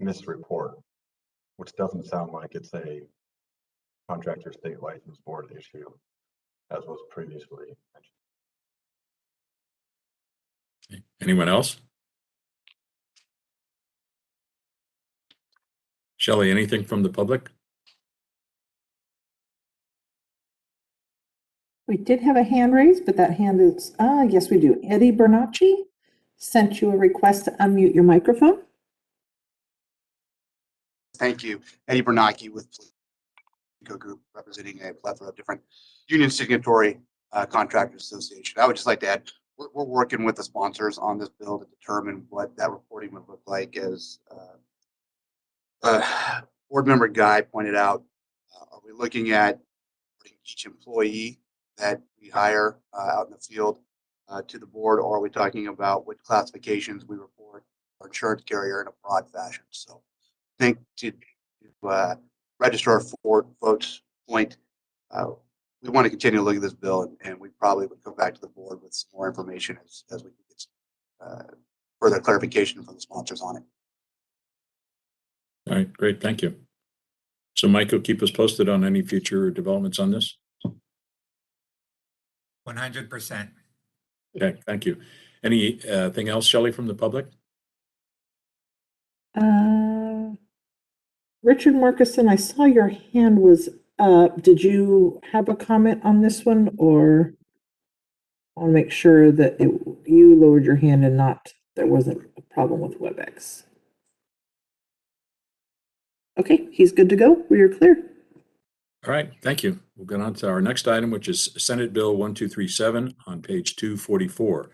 misreport, which doesn't sound like it's a contractor state license board issue, as was previously mentioned. Anyone else? Shelley, anything from the public? We did have a hand raised, but that hand is, yes, we do. Eddie Bernacci sent you a request to unmute your microphone. Thank you. Eddie Bernacchi with Politico Group, representing a plethora of different union signatory contractors association. I would just like to add, we're working with the sponsors on this bill to determine what that reporting would look like. As board member Guy pointed out, are we looking at each employee that we hire out in the field to the board, or are we talking about what classifications we report our insurance carrier in a broad fashion? So I think to Registrar folks' point, we want to continue to look at this bill, and we probably would come back to the board with some more information as we get further clarification from the sponsors on it. All right, great, thank you. So Michael, keep us posted on any future developments on this. 100%. Okay, thank you. Anything else, Shelley, from the public? Richard Markison, I saw your hand was up. Did you have a comment on this one, or I want to make sure that you lowered your hand and not there wasn't a problem with WebEx? Okay, he's good to go. We are clear. All right, thank you. We'll go on to our next item, which is Senate Bill 1237 on page 244.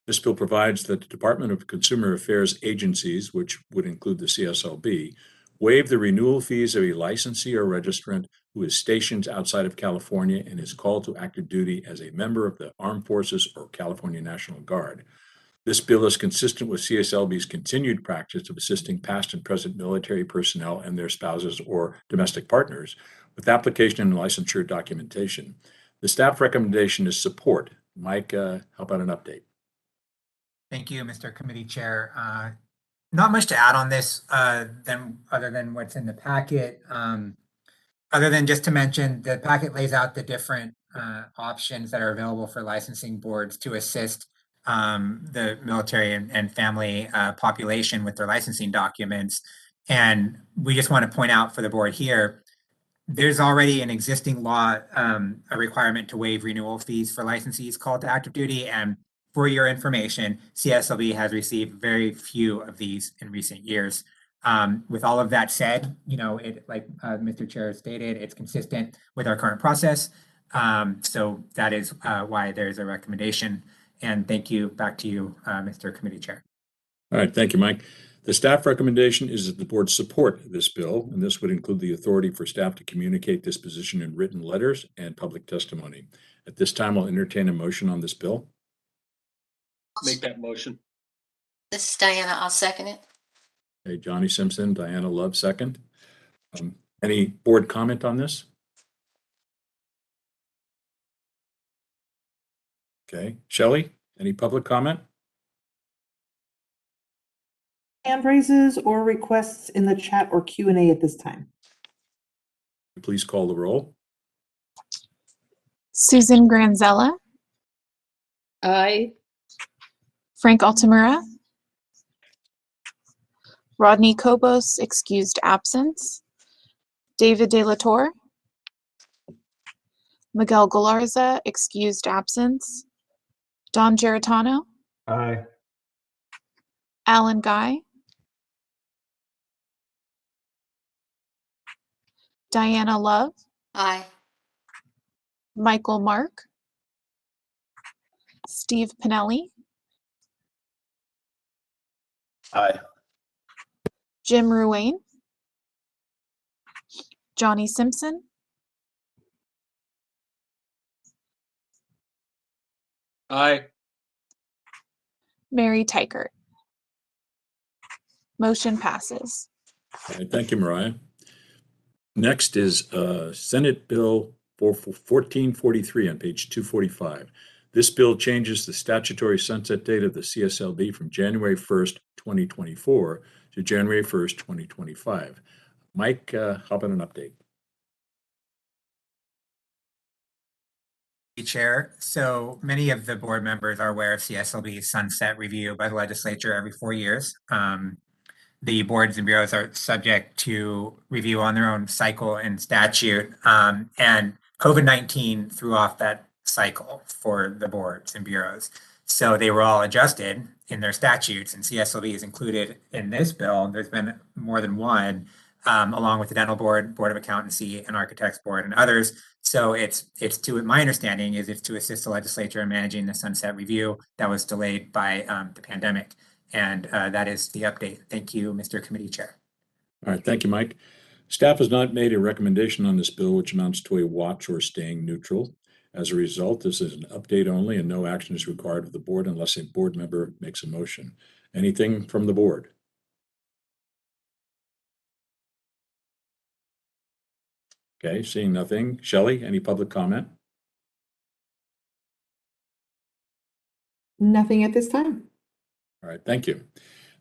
This bill provides that the Department of Consumer Affairs agencies, which would include the Cslb, waive the renewal fees of a licensee or registrant who is stationed outside of California and is called to active duty as a member of the Armed Forces or California National Guard. This bill is consistent with CSLB's continued practice of assisting past and present military personnel and their spouses or domestic partners with application and licensure documentation. The staff recommendation is support. Mike, how about an update? Thank you, Mr. Committee Chair. Not much to add on this other than what's in the packet. Other than just to mention, the packet lays out the different options that are available for licensing boards to assist the military and family population with their licensing documents. And we just want to point out for the board here, there's already an existing law, a requirement to waive renewal fees for licensees called to active duty. And for your information, CSLB has received very few of these in recent years. With all of that said, like Mr. Chair stated, it's consistent with our current process. So that is why there's a recommendation. And thank you. Back to you, Mr. Committee Chair. All right, thank you, Mike. The staff recommendation is that the board support this bill, and this would include the authority for staff to communicate this position in written letters and public testimony. At this time, I'll entertain a motion on this bill. Make that motion. This is Diana. I'll second it. Okay, Johnny Simpson, Diana Love, second. Any board comment on this? Okay, Shelley, any public comment? Hand raises or requests in the chat or Q&A at this time. Please call the roll. Susan Granzella, Aye. Frank Altamura, Rodney Kobos, excused absence, David De La Torre, Miguel Galarza, excused absence, Don Geritano, Aye. Alan Guy, Diana Love, Aye. Michael Mark, Steve Pinelli, Aye. Jim Ruane, Johnny Simpson, Aye. Mary Tykert. Motion passes. All right, thank you, Mariah. Next is Senate Bill 1443 on page 245. This bill changes the statutory sunset date of the CSLB from January 1st, 2024 to January 1st, 2025. Mike, how about an update? Chair. So many of the board members are aware of CSLB's sunset review by the legislature every 4 years. The boards and bureaus are subject to review on their own cycle and statute. And COVID-19 threw off that cycle for the boards and bureaus. So they were all adjusted in their statutes, and CSLB is included in this bill. There's been more than one, along with the dental board, board of accountancy, and architects board, and others. So it's to, my understanding is it's to assist the legislature in managing the sunset review that was delayed by the pandemic. And that is the update. Thank you, Mr. Committee Chair. All right, thank you, Mike. Staff has not made a recommendation on this bill, which amounts to a watch or staying neutral. As a result, this is an update only and no action is required of the board unless a board member makes a motion. Anything from the board? Okay, seeing nothing. Shelley, any public comment? Nothing at this time. All right, thank you.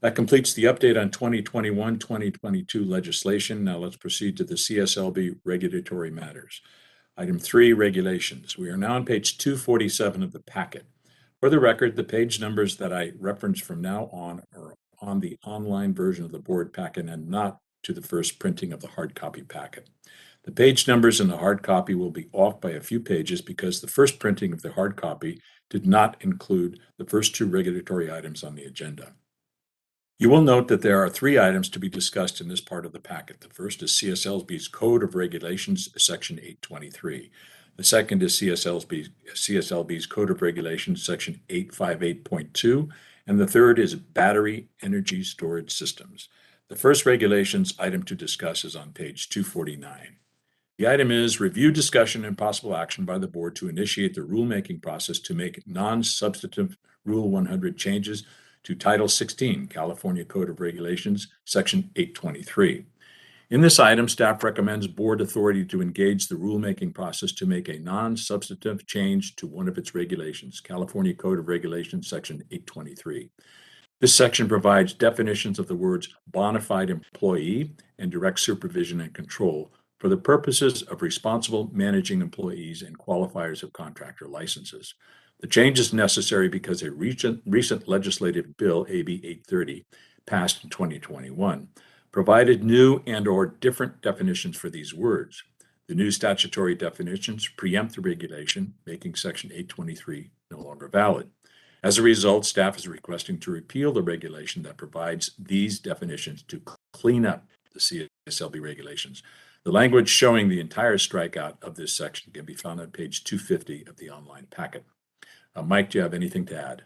That completes the update on 2021-2022 legislation. Now let's proceed to the CSLB regulatory matters. Item 3, regulations. We are now on page 247 of the packet. For the record, the page numbers that I reference from now on are on the online version of the board packet and not to the first printing of the hard copy packet. The page numbers in the hard copy will be off by a few pages because the first printing of the hard copy did not include the first 2 regulatory items on the agenda. You will note that there are 3 items to be discussed in this part of the packet. The first is CSLB's Code of Regulations, Section 823. The second is CSLB's Code of Regulations, Section 858.2. And the third is Battery Energy Storage Systems. The first regulations item to discuss is on page 249. The item is review, discussion, and possible action by the board to initiate the rulemaking process to make non-substantive Rule 100 changes to Title 16, California Code of Regulations, Section 823. In this item, staff recommends board authority to engage the rulemaking process to make a non-substantive change to one of its regulations, California Code of Regulations, Section 823. This section provides definitions of the words bona fide employee and direct supervision and control for the purposes of responsible managing employees and qualifiers of contractor licenses. The change is necessary because a recent legislative bill, AB 830, passed in 2021, provided new and/or different definitions for these words. The new statutory definitions preempt the regulation, making Section 823 no longer valid. As a result, staff is requesting to repeal the regulation that provides these definitions to clean up the CSLB regulations. The language showing the entire strikeout of this section can be found on page 250 of the online packet. Mike, do you have anything to add?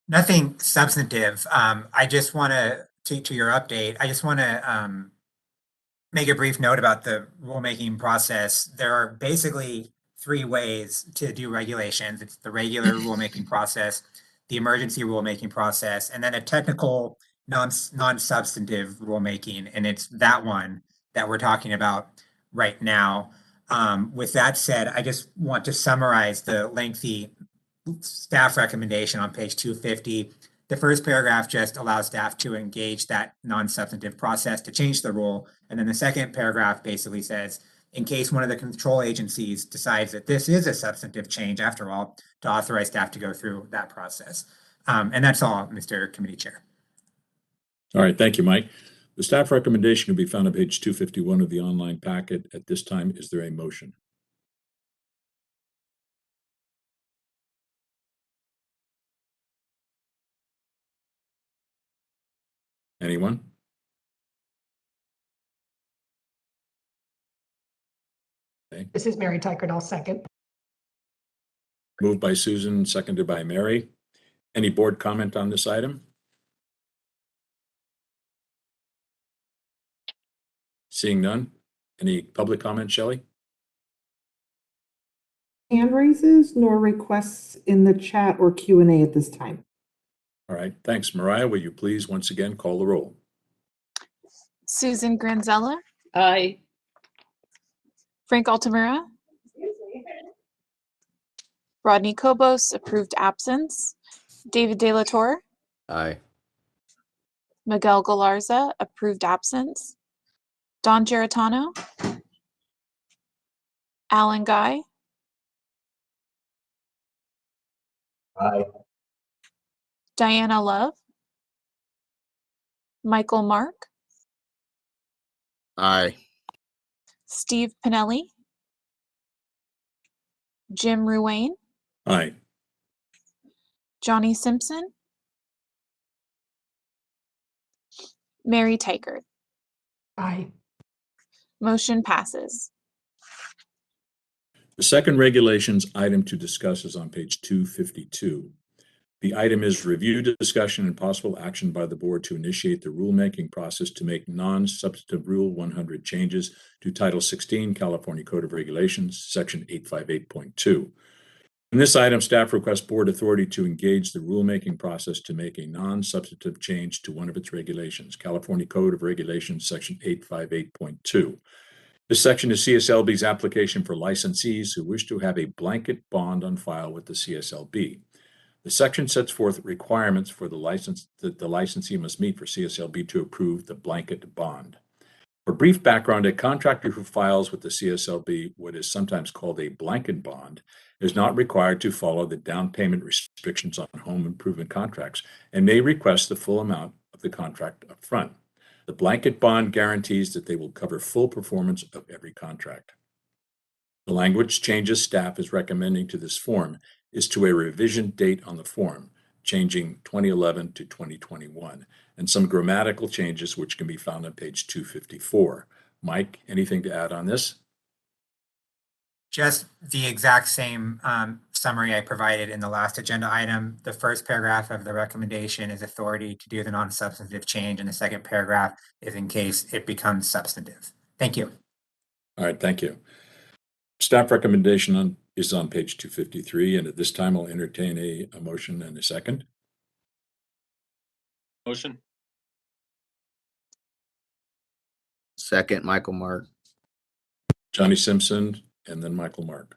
Nothing substantive. I just want to your update, I just want to make a brief note about the rulemaking process. There are basically 3 ways to do regulations. It's the regular rulemaking process, the emergency rulemaking process, and then a technical non-substantive rulemaking. And it's that one that we're talking about right now. With that said, I just want to summarize the lengthy staff recommendation on page 250. The first paragraph just allows staff to engage that non-substantive process to change the rule. And then the second paragraph basically says, in case one of the control agencies decides that this is a substantive change, after all, to authorize staff to go through that process. And that's all, Mr. Committee Chair. All right, thank you, Mike. The staff recommendation can be found on page 251 of the online packet. At this time, is there a motion? Anyone? Okay. This is Mary Tykert. I'll second. Moved by Susan, seconded by Mary. Any board comment on this item? Seeing none. Any public comment, Shelley? Hand raises nor requests in the chat or Q&A at this time. All right, thanks. Mariah, will you please once again call the roll? Susan Granzella, Aye. Frank Altamura. Rodney Kobos, approved absence. David De La Torre. Aye. Miguel Galarza, approved absence. Don Geritano. Alan Guy. Aye. Diana Love. Michael Mark. Aye. Steve Pinelli. Jim Ruane. Aye. Johnny Simpson. Mary Tykert. Aye. Motion passes. The second regulations item to discuss is on page 252. The item is review, discussion, and possible action by the board to initiate the rulemaking process to make non-substantive Rule 100 changes to Title 16 California Code of Regulations, Section 858.2. In this item, staff requests board authority to engage the rulemaking process to make a non-substantive change to one of its regulations, California Code of Regulations, Section 858.2. This section is CSLB's application for licensees who wish to have a blanket bond on file with the CSLB. The section sets forth requirements for the license that the licensee must meet for CSLB to approve the blanket bond. For brief background, a contractor who files with the CSLB what is sometimes called a blanket bond is not required to follow the down payment restrictions on home improvement contracts and may request the full amount of the contract up front. The blanket bond guarantees that they will cover full performance of every contract. The language changes staff is recommending to this form is to a revision date on the form, changing 2011 to 2021, and some grammatical changes which can be found on page 254. Mike, anything to add on this? Just the exact same summary I provided in the last agenda item. The first paragraph of the recommendation is authority to do the non-substantive change, and the second paragraph is in case it becomes substantive. Thank you. All right, thank you. Staff recommendation is on page 253, and at this time I'll entertain a motion and a second. Motion. Second, Michael Mark. Johnny Simpson and then Michael Mark.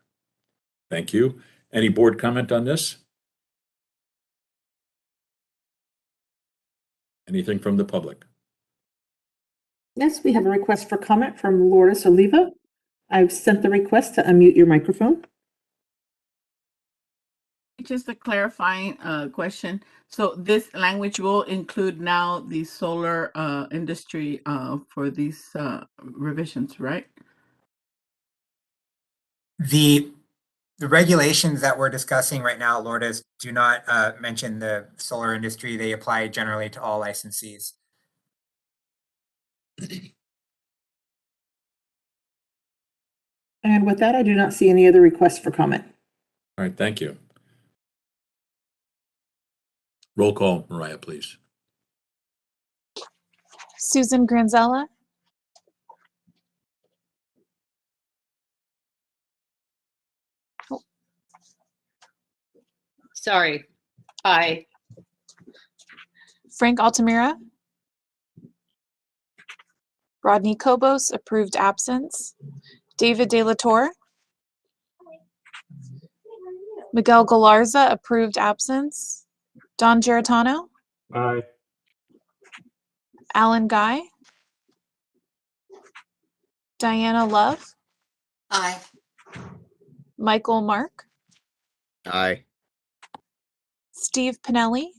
Thank you. Any board comment on this? Anything from the public? Yes, we have a request for comment from Lourdes Oliva. I've sent the request to unmute your microphone. Just a clarifying question. So this language will include now the solar industry for these revisions, right? The regulations that we're discussing right now, Lourdes, do not mention the solar industry. They apply generally to all licensees. And with that, I do not see any other requests for comment. All right, thank you. Roll call, Mariah, please. Susan Granzella. Sorry. Aye. Frank Altamira. Rodney Kobos, approved absence. David De La Torre. Miguel Galarza, approved absence. Don Geritano. Aye. Alan Guy. Diana Love. Aye. Michael Mark. Aye. Steve Pinelli.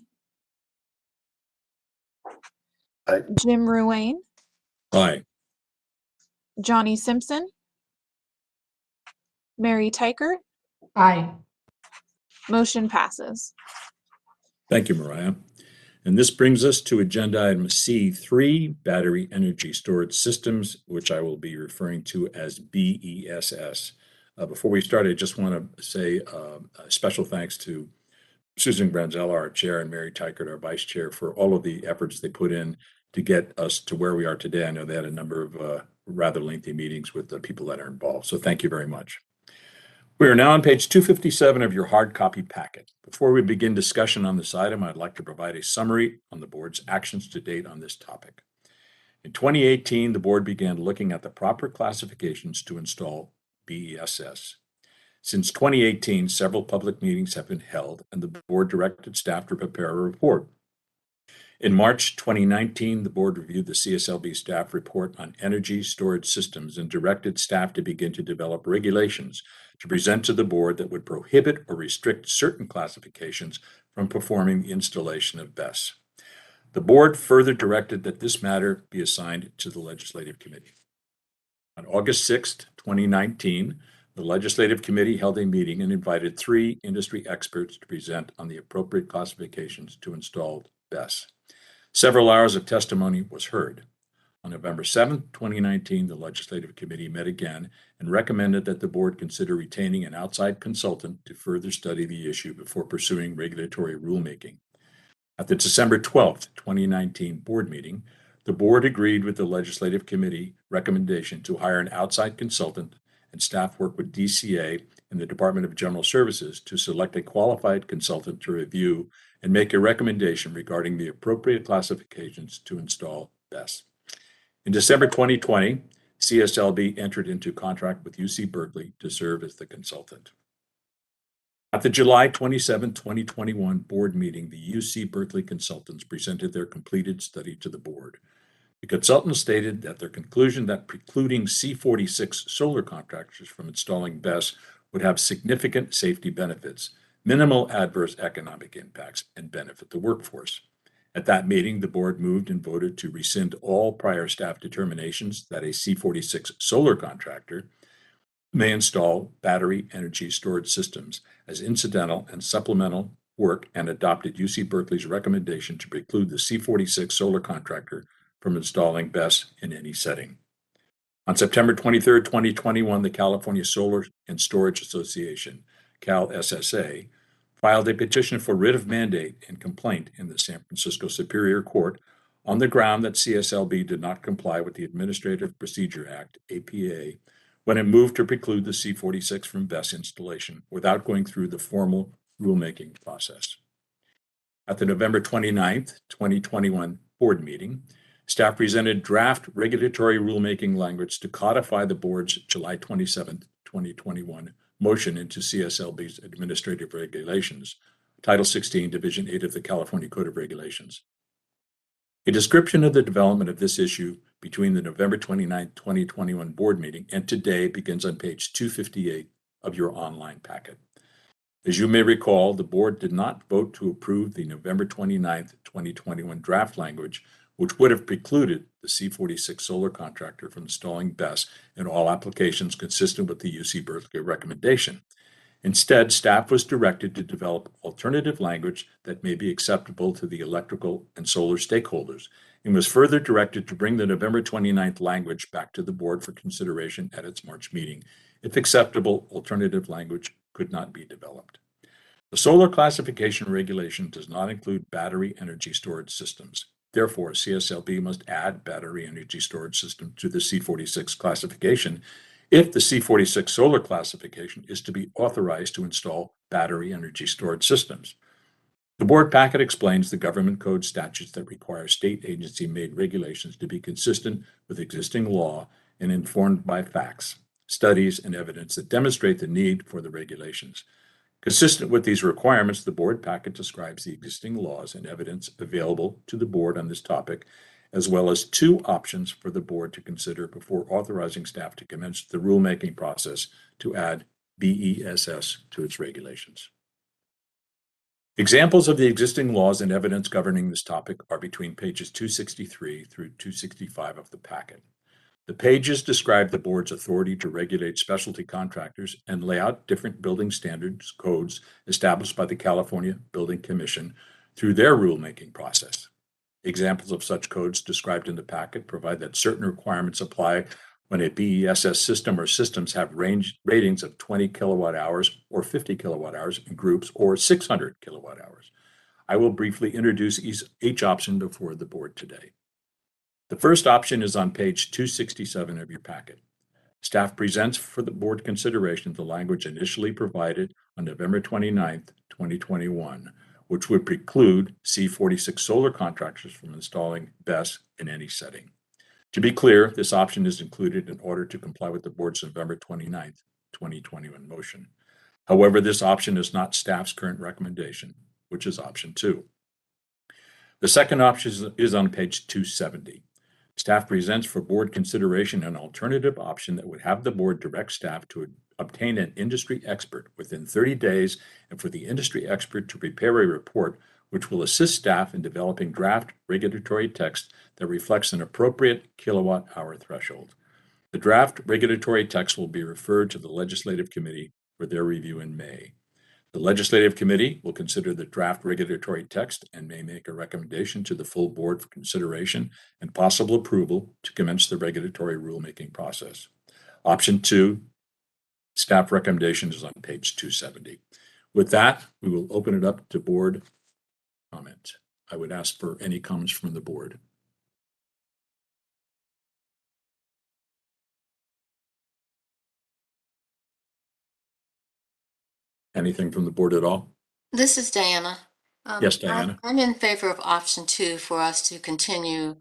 Aye. Jim Ruane. Aye. Johnny Simpson. Mary Tykert. Aye. Motion passes. Thank you, Mariah. And this brings us to agenda item C3, Battery Energy Storage Systems, which I will be referring to as BESS. Before we start, I just want to say a special thanks to Susan Granzella, our chair, and Mary Tykert, our vice chair, for all of the efforts they put in to get us to where we are today. I know they had a number of rather lengthy meetings with the people that are involved. So thank you very much. We are now on page 257 of your hard copy packet. Before we begin discussion on this item, I'd like to provide a summary on the board's actions to date on this topic. In 2018, the board began looking at the proper classifications to install BESS. Since 2018, several public meetings have been held, and the board directed staff to prepare a report. In March 2019, the board reviewed the CSLB staff report on energy storage systems and directed staff to begin to develop regulations to present to the board that would prohibit or restrict certain classifications from performing the installation of BESS. The board further directed that this matter be assigned to the Legislative Committee. On August 6, 2019, the Legislative Committee held a meeting and invited 3 industry experts to present on the appropriate classifications to install BESS. Several hours of testimony was heard. On November 7, 2019, the Legislative Committee met again and recommended that the board consider retaining an outside consultant to further study the issue before pursuing regulatory rulemaking. At the December 12, 2019 board meeting, the board agreed with the Legislative Committee recommendation to hire an outside consultant, and staff work with DCA and the Department of General Services to select a qualified consultant to review and make a recommendation regarding the appropriate classifications to install BESS. In December 2020, CSLB entered into contract with UC Berkeley to serve as the consultant. At the July 27, 2021 board meeting, the UC Berkeley consultants presented their completed study to the board. The consultants stated that their conclusion that precluding C46 solar contractors from installing BESS would have significant safety benefits, minimal adverse economic impacts, and benefit the workforce. At that meeting, the board moved and voted to rescind all prior staff determinations that a C46 solar contractor may install battery energy storage systems as incidental and supplemental work, and adopted UC Berkeley's recommendation to preclude the C46 solar contractor from installing BESS in any setting. On September 23, 2021, the California Solar and Storage Association, CalSSA, filed a petition for writ of mandate and complaint in the San Francisco Superior Court on the ground that CSLB did not comply with the Administrative Procedure Act, APA, when it moved to preclude the C46 from BESS installation without going through the formal rulemaking process. At the November 29, 2021 board meeting, staff presented draft regulatory rulemaking language to codify the board's July 27, 2021 motion into CSLB's administrative regulations, Title 16, Division 8 of the California Code of Regulations. A description of the development of this issue between the November 29, 2021 board meeting and today begins on page 258 of your online packet. As you may recall, the board did not vote to approve the November 29, 2021 draft language, which would have precluded the C46 solar contractor from installing BESS in all applications consistent with the UC Berkeley recommendation. Instead, staff was directed to develop alternative language that may be acceptable to the electrical and solar stakeholders, and was further directed to bring the November 29th language back to the board for consideration at its March meeting, if acceptable alternative language could not be developed. The solar classification regulation does not include battery energy storage systems. Therefore, CSLB must add battery energy storage system to the C46 classification if the C46 solar classification is to be authorized to install battery energy storage systems. The board packet explains the government code statutes that require state agency-made regulations to be consistent with existing law and informed by facts, studies, and evidence that demonstrate the need for the regulations. Consistent with these requirements, the board packet describes the existing laws and evidence available to the board on this topic, as well as 2 options for the board to consider before authorizing staff to commence the rulemaking process to add BESS to its regulations. Examples of the existing laws and evidence governing this topic are between pages 263 through 265 of the packet. The pages describe the board's authority to regulate specialty contractors and lay out different building standards codes established by the California Building Commission through their rulemaking process. Examples of such codes described in the packet provide that certain requirements apply when a BESS system or systems have ratings of 20 kilowatt hours or 50 kilowatt hours in groups or 600 kilowatt hours. I will briefly introduce each option before the board today. The first option is on page 267 of your packet. Staff presents for the board consideration the language initially provided on November 29, 2021, which would preclude C46 solar contractors from installing BESS in any setting. To be clear, this option is included in order to comply with the board's November 29, 2021 motion. However, this option is not staff's current recommendation, which is option 2. The second option is on page 270. Staff presents for board consideration an alternative option that would have the board direct staff to obtain an industry expert within 30 days and for the industry expert to prepare a report which will assist staff in developing draft regulatory text that reflects an appropriate kilowatt-hour threshold. The draft regulatory text will be referred to the Legislative Committee for their review in May. The Legislative Committee will consider the draft regulatory text and may make a recommendation to the full board for consideration and possible approval to commence the regulatory rulemaking process. Option 2, staff recommendation, is on page 270. With that, we will open it up to board comment. I would ask for any comments from the board. Anything from the board at all? This is Diana. Yes, Diana. I'm in favor of option 2 for us to continue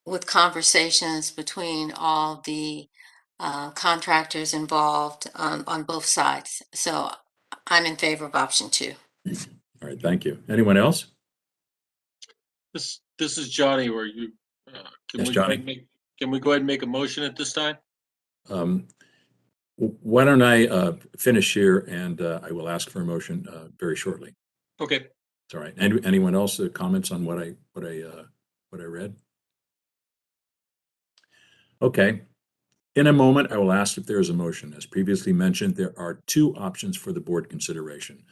with conversations between all the contractors involved on both sides. So I'm in favor of option 2. All right, thank you. Anyone else? This is Johnny. Where you Yes, Johnny. Can we go ahead and make a motion at this time? Why don't I finish here, and I will ask for a motion very shortly. Okay. It's all right. Anyone else comments on what I read? Okay. In a moment, I will ask if there is a motion. As previously mentioned, there are 2 options for the board consideration.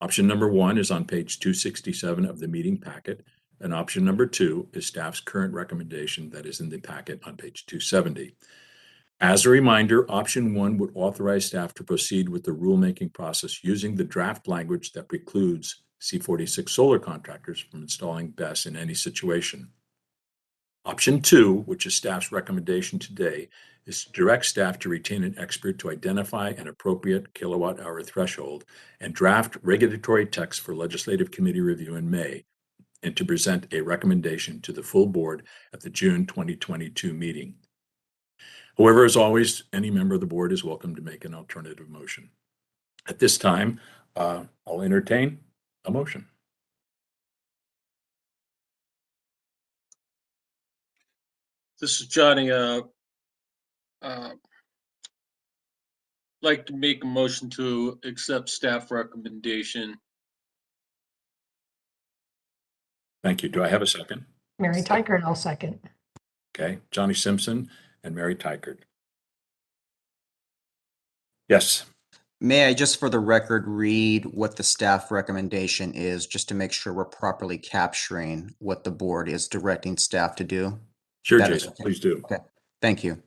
Option number 1 is on page 267 of the meeting packet, and option number 2 is staff's current recommendation that is in the packet on page 270. As a reminder, option 1 would authorize staff to proceed with the rulemaking process using the draft language that precludes C46 solar contractors from installing BESS in any situation. Option 2, which is staff's recommendation today, is to direct staff to retain an expert to identify an appropriate kilowatt-hour threshold and draft regulatory text for legislative committee review in May, and to present a recommendation to the full board at the June 2022 meeting. However, as always, any member of the board is welcome to make an alternative motion. At this time, I'll entertain a motion. This is Johnny. Like to make a motion to accept staff recommendation. Thank you. Do I have a second? Mary Tykert, I'll second. Okay, Johnny Simpson and Mary Tykert. Yes. May I just for the record read what the staff recommendation is, just to make sure we're properly capturing what the board is directing staff to do? Sure, That is Jason, okay. please do. Okay, thank you.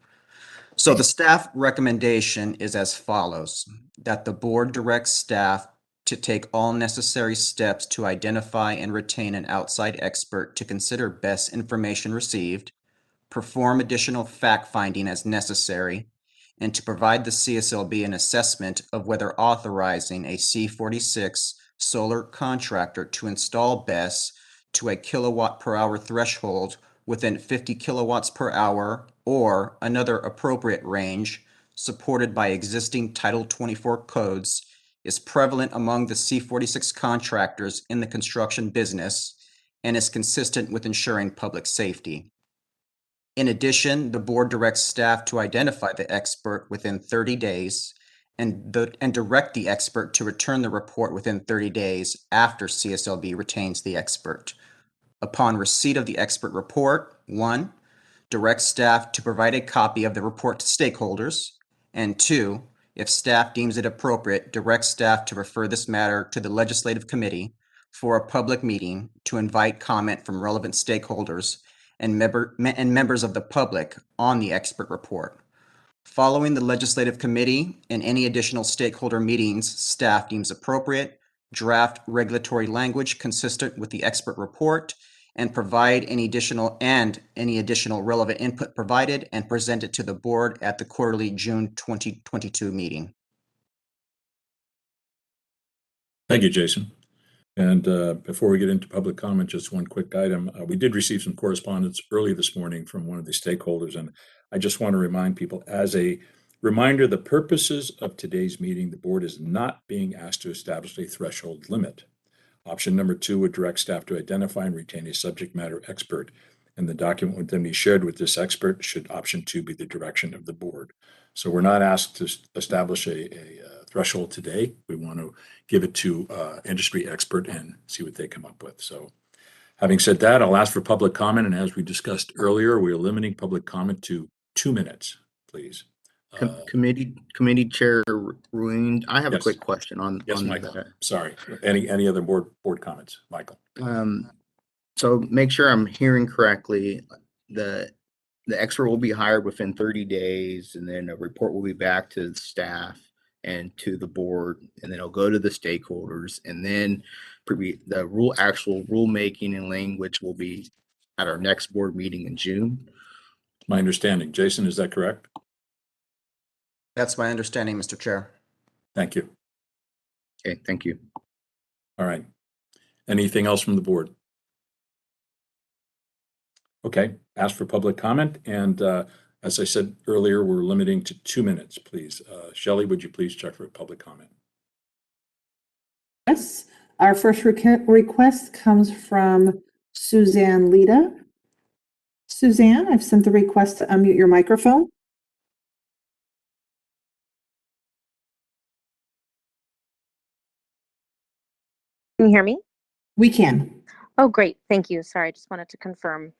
So the staff recommendation is as follows: that the board directs staff to take all necessary steps to identify and retain an outside expert to consider best information received, perform additional fact-finding as necessary, and to provide the CSLB an assessment of whether authorizing a C46 solar contractor to install BESS to a kilowatt per hour threshold within 50 kilowatts per hour or another appropriate range supported by existing Title 24 codes is prevalent among the C46 contractors in the construction business and is consistent with ensuring public safety. In addition, the board directs staff to identify the expert within 30 days and direct the expert to return the report within 30 days after CSLB retains the expert. Upon receipt of the expert report, 1, direct staff to provide a copy of the report to stakeholders, and 2, if staff deems it appropriate, direct staff to refer this matter to the Legislative Committee for a public meeting to invite comment from relevant stakeholders and members of the public on the expert report. Following the Legislative Committee and any additional stakeholder meetings staff deems appropriate, draft regulatory language consistent with the expert report, and provide any additional relevant input provided and present it to the board at the quarterly June 2022 meeting. Thank you, Jason. And before we get into public comment, just one quick item. We did receive some correspondence early this morning from one of the stakeholders, and I just want to remind people, as a Reminder, the purposes of today's meeting, the board is not being asked to establish a threshold limit. Option number 2 would direct staff to identify and retain a subject matter expert, and the document would then be shared with this expert should option 2 be the direction of the board. So we're not asked to establish a threshold today. We want to give it to industry expert and see what they come up with. So having said that, I'll ask for public comment, and as we discussed earlier, we are limiting public comment to 2 minutes, please. Committee Chair Ruin, I have a Yes. quick question on Michael. that. Sorry. Any other board comments, Michael? So make sure I'm hearing correctly. The expert will be hired within 30 days, and then a report will be back to the staff and to the board, and then it'll go to the stakeholders, and then the actual rulemaking and language will be at our next board meeting in June. My understanding. Jason, is that correct? That's my understanding, Mr. Chair. Thank you. Okay, thank you. All right. Anything else from the board? Okay, ask for public comment. And as I said earlier, we're limiting to 2 minutes, please. Shelley, would you please check for public comment? Yes, our first request comes from Suzanne Lita. Suzanne, I've sent the request to unmute your microphone. Can you hear me? We can. Oh, great. Thank you. Sorry, I just wanted to confirm.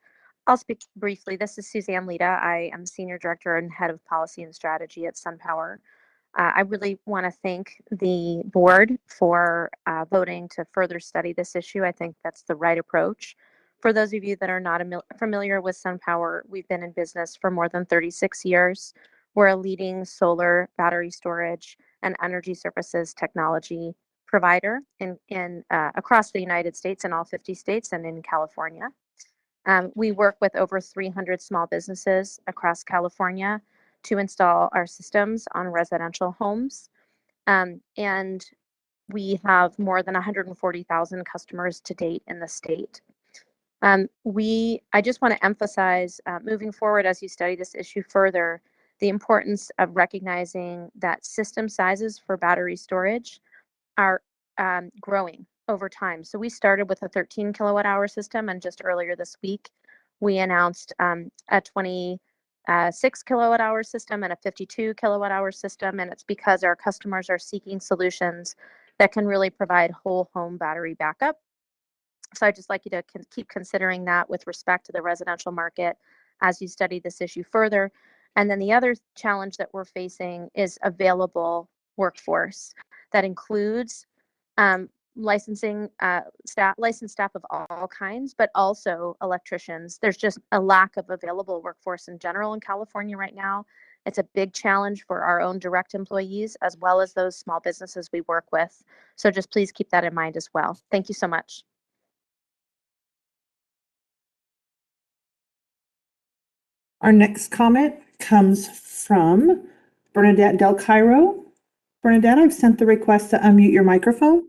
I'll speak briefly. This is Suzanne Lita. I am Senior Director and Head of Policy and Strategy at SunPower. I really want to thank the board for voting to further study this issue. I think that's the right approach. For those of you that are not familiar with SunPower, we've been in business for more than 36 years. We're a leading solar, battery storage, and energy services technology provider in across the United States, in all 50 states, and in California. We work with over 300 small businesses across California to install our systems on residential homes. And we have more than 140,000 customers to date in the state. I just want to emphasize, moving forward as you study this issue further, the importance of recognizing that system sizes for battery storage are growing over time. So we started with a 13 kilowatt hour system, and just earlier this week, we announced a 26 kilowatt hour system and a 52 kilowatt hour system. And it's because our customers are seeking solutions that can really provide whole home battery backup. So I'd just like you to keep considering that with respect to the residential market as you study this issue further. And then the other challenge that we're facing is available workforce. That includes licensed staff of all kinds, but also electricians. There's just a lack of available workforce in general in California right now. It's a big challenge for our own direct employees as well as those small businesses we work with. So just please keep that in mind as well. Thank you so much. Our next comment comes from Bernadette Del Cairo. Bernadette, I've sent the request to unmute your microphone.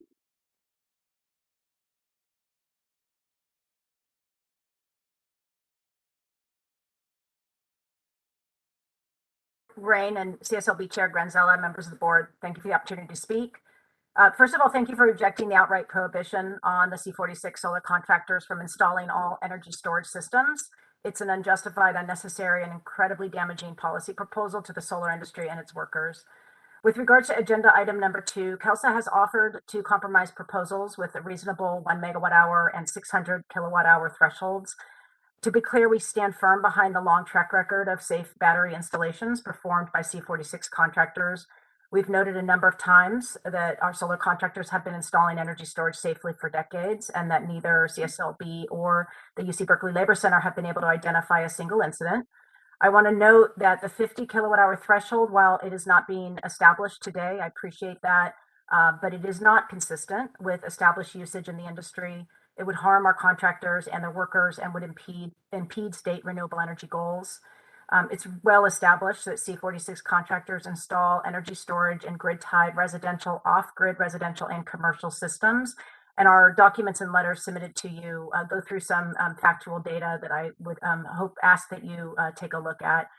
Rain and CSLB Chair Granzella, members of the board, thank you for the opportunity to speak. First of all, thank you for rejecting the outright prohibition on the C46 solar contractors from installing all energy storage systems. It's an unjustified, unnecessary, and incredibly damaging policy proposal to the solar industry and its workers. With regards to agenda item number 2, CalSA has offered to compromise proposals with a reasonable 1 megawatt hour and 600 kilowatt hour thresholds. To be clear, we stand firm behind the long track record of safe battery installations performed by C46 contractors. We've noted a number of times that our solar contractors have been installing energy storage safely for decades, and that neither CSLB or the UC Berkeley Labor Center have been able to identify a single incident. I want to note that the 50 kilowatt hour threshold, while it is not being established today, I appreciate that, but it is not consistent with established usage in the industry. It would harm our contractors and their workers and would impede state renewable energy goals. It's well established that C46 contractors install energy storage and grid-tied residential, off-grid residential and commercial systems. And our documents and letters submitted to you go through some factual data that I would ask that you take a look at.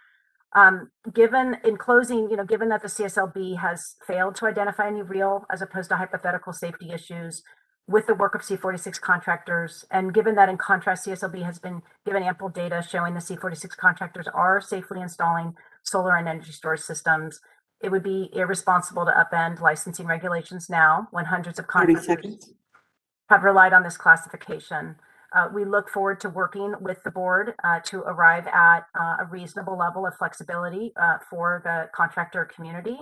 Given in closing, given that the CSLB has failed to identify any real as opposed to hypothetical safety issues with the work of C46 contractors, and given that in contrast, CSLB has been given ample data showing the C46 contractors are safely installing solar and energy storage systems, it would be irresponsible to upend licensing regulations now when hundreds of 30 contractors seconds. have relied on this classification. We look forward to working with the board to arrive at a reasonable level of flexibility for the contractor community.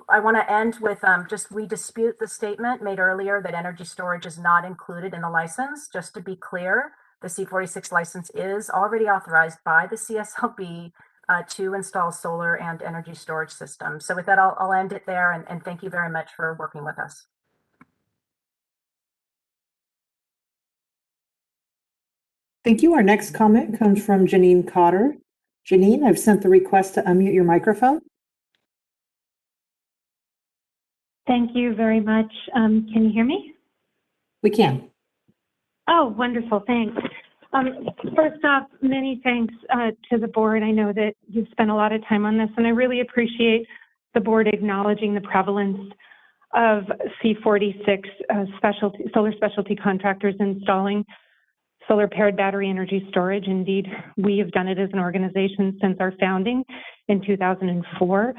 I want to end with we dispute the statement made earlier that energy storage is not included in the license. Just to be clear, the C46 license is already authorized by the CSLB to install solar and energy storage systems. So with that, I'll end it there, and thank you very much for working with us. Thank you. Our next comment comes from Janine Cotter. Janine, I've sent the request to unmute your microphone. Thank you very much. Can you hear me? We can. Oh, wonderful. Thanks. First off, many thanks to the board. I know that you've spent a lot of time on this, and I really appreciate the board acknowledging the prevalence of C46 solar specialty contractors installing solar paired battery energy storage. Indeed, we have done it as an organization since our founding in 2004.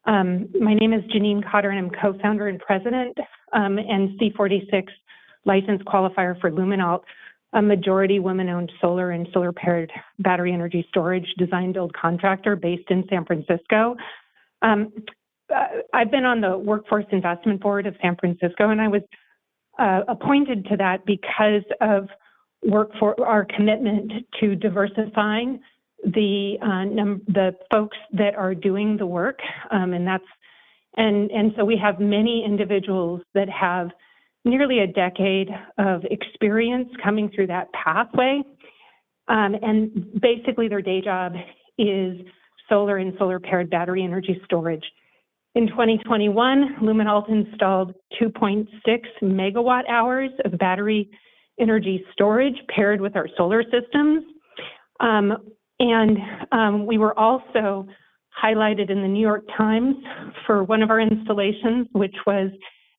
My name is Janine Cotter, and I'm co-founder and president and C46 license qualifier for Luminalt, a majority women-owned solar and solar paired battery energy storage design build contractor based in San Francisco. I've been on the Workforce Investment Board of San Francisco, and I was appointed to that because of our commitment to diversifying the folks that are doing the work, and so we have many individuals that have nearly a decade of experience coming through that pathway, and basically their day job is solar and solar paired battery energy storage. In 2021, Luminalt installed 2.6 megawatt hours of battery energy storage paired with our solar systems. We were also highlighted in the New York Times for one of our installations, which was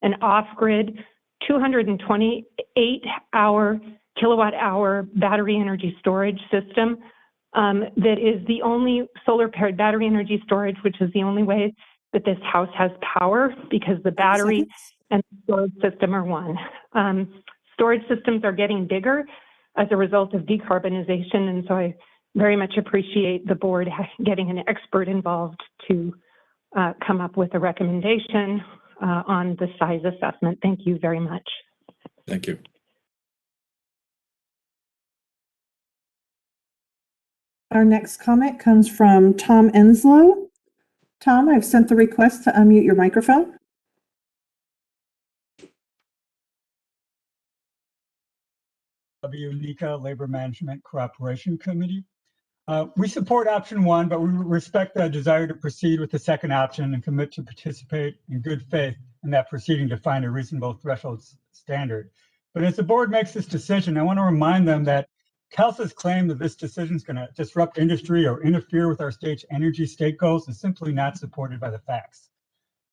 an off-grid 228 kilowatt hour battery energy storage system that is the only solar paired battery energy storage, which is the only way that this house has power, because the battery and the storage system are one. Storage systems are getting bigger as a result of decarbonization, and so I very much appreciate the board getting an expert involved to come up with a recommendation on the size assessment. Thank you very much. Thank you. Our next comment comes from Tom Enslow. Tom, I've sent the request to unmute your microphone. NECA Labor Management Cooperation Committee. We support option one, but we respect the desire to proceed with the second option and commit to participate in good faith in that proceeding to find a reasonable threshold standard. But as the board makes this decision, I want to remind them that CalSA's claim that this decision is going to disrupt industry or interfere with our state's energy state goals is simply not supported by the facts.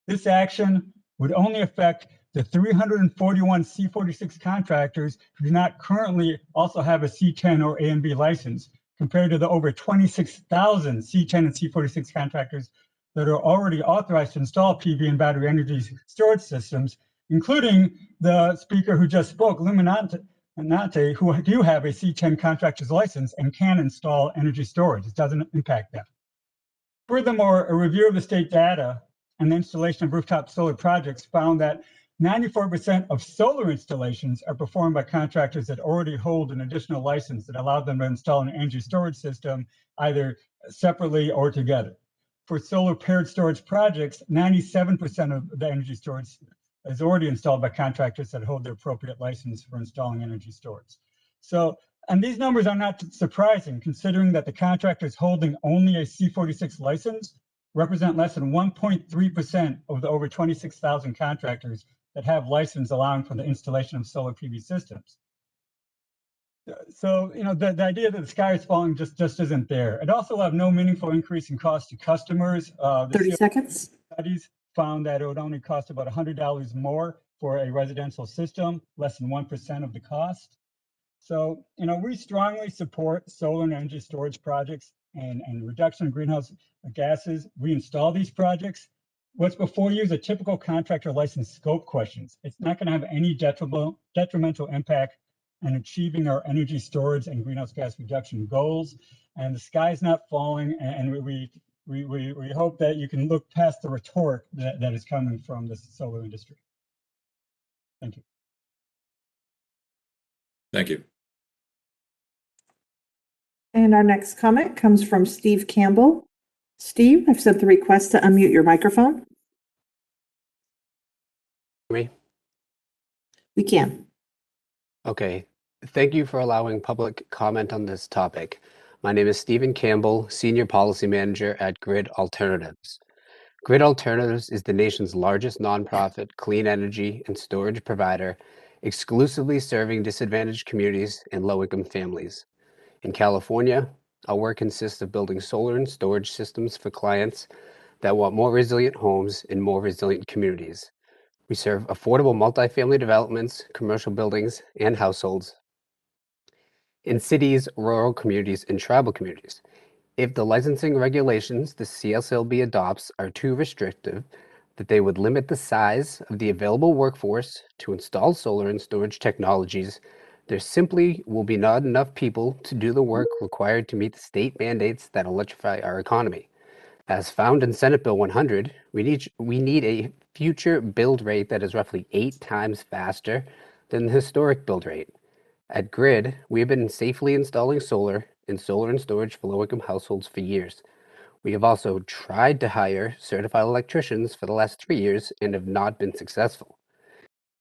This action would only affect the 341 C46 contractors who do not currently also have a C10 or A and B license, compared to the over 26,000 C10 and C46 contractors that are already authorized to install PV and battery energy storage systems, including the speaker who just spoke, Luminante, who do have a C10 contractor's license and can install energy storage. It doesn't impact them. Furthermore, a review of the state data and the installation of rooftop solar projects found that 94% of solar installations are performed by contractors that already hold an additional license that allowed them to install an energy storage system either separately or together. For solar paired storage projects, 97% of the energy storage is already installed by contractors that hold the appropriate license for installing energy storage. So, and these numbers are not surprising, considering that the contractors holding only a C46 license represent less than 1.3% of the over 26,000 contractors that have license allowing for the installation of solar PV systems. So, the idea that the sky is falling just isn't there. It also will have no meaningful increase in cost to customers. The 30 seconds. studies found that it would only cost about $100 more for a residential system, less than 1% of the cost. So, we strongly support solar and energy storage projects and reduction of greenhouse gases. We install these projects. What's before you is a typical contractor license scope questions. It's not going to have any detrimental impact on achieving our energy storage and greenhouse gas reduction goals. And the sky is not falling. And we hope that you can look past the rhetoric that is coming from the solar industry. Thank you. Thank you. And our next comment comes from Steve Campbell. Steve, I've sent the request to unmute your microphone. Me? We can. Okay. Thank you for allowing public comment on this topic. My name is Stephen Campbell, Senior Policy Manager at Grid Alternatives. Grid Alternatives is the nation's largest nonprofit clean energy and storage provider, exclusively serving disadvantaged communities and low-income families. In California, our work consists of building solar and storage systems for clients that want more resilient homes in more resilient communities. We serve affordable multifamily developments, commercial buildings, and households in cities, rural communities, and tribal communities. If the licensing regulations the CSLB adopts are too restrictive, that they would limit the size of the available workforce to install solar and storage technologies, there simply will be not enough people to do the work required to meet the state mandates that electrify our economy. As found in Senate Bill 100, we need a future build rate that is roughly 8 times faster than the historic build rate. At Grid, we have been safely installing solar and storage for low-income households for years. We have also tried to hire certified electricians for the last 3 years and have not been successful.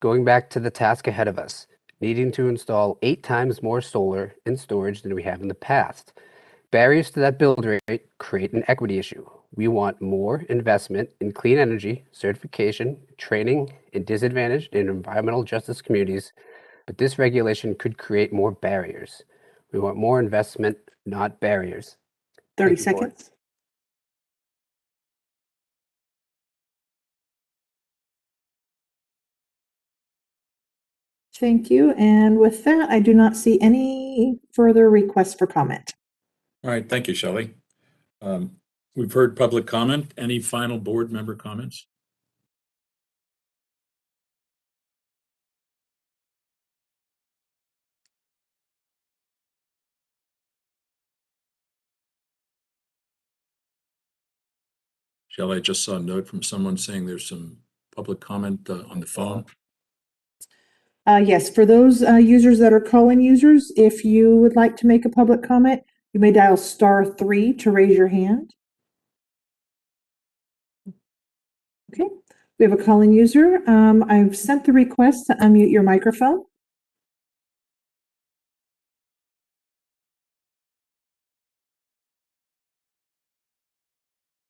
Going back to the task ahead of us, needing to install 8 times more solar and storage than we have in the past. Barriers to that build rate create an equity issue. We want more investment in clean energy, certification, training in disadvantaged and environmental justice communities, but this regulation could create more barriers. We want more investment, not barriers. 30 seconds. Thank you. And with that, I do not see any further requests for comment. All right. Thank you, Shelley. We've heard public comment. Any final board member comments? Shelley, I just saw a note from someone saying there's some public comment on the phone. Yes, for those users that are call-in users, if you would like to make a public comment, you may dial *3 to raise your hand. Okay, we have a call-in user. I've sent the request to unmute your microphone.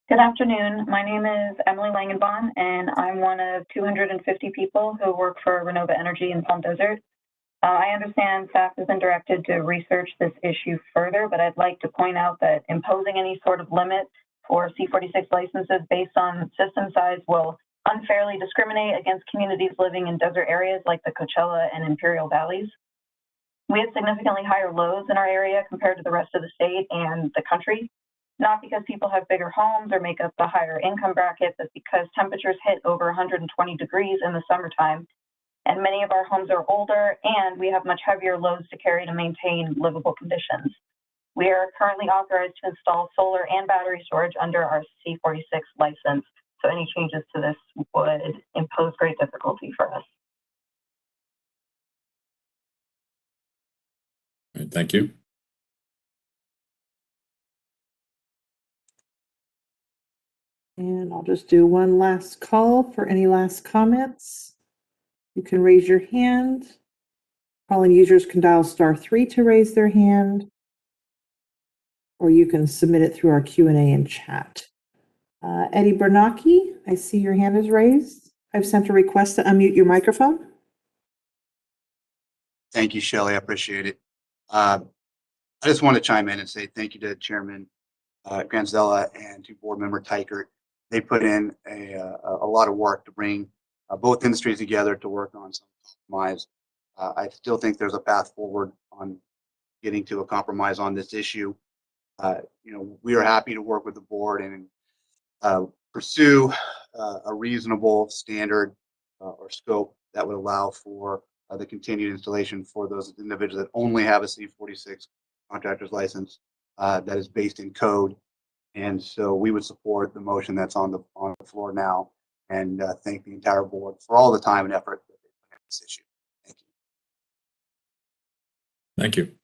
Good afternoon. My name is Emily Langenbaum, and I'm one of 250 people who work for Renova Energy in Palm Desert. I understand staff has been directed to research this issue further, but I'd like to point out that imposing any sort of limit for C46 licenses based on system size will unfairly discriminate against communities living in desert areas like the Coachella and Imperial Valleys. We have significantly higher loads in our area compared to the rest of the state and the country. Not because people have bigger homes or make up the higher income bracket, but because temperatures hit over 120 degrees in the summertime. And many of our homes are older and we have much heavier loads to carry to maintain livable conditions. We are currently authorized to install solar and battery storage under our C46 license. So any changes to this would impose great difficulty for us. All right, thank you. And I'll just do one last call for any last comments. You can raise your hand. Calling users can dial *3 to raise their hand, or you can submit it through our Q&A and chat. Eddie Bernacchi, I see your hand is raised. I've sent a request to unmute your microphone. Thank you, Shelley. I appreciate it. I just want to chime in and say thank you to Chairman Granzella and to Board Member Tykert. They put in a lot of work to bring both industries together to work on some compromise. I still think there's a path forward on getting to a compromise on this issue. We are happy to work with the board and pursue a reasonable standard or scope that would allow for the continued installation for those individuals that only have a C46 contractor's license that is based in code. And so we would support the motion that's on the floor now, and thank the entire board for all the time and effort that they put in this issue. Thank you. Thank you.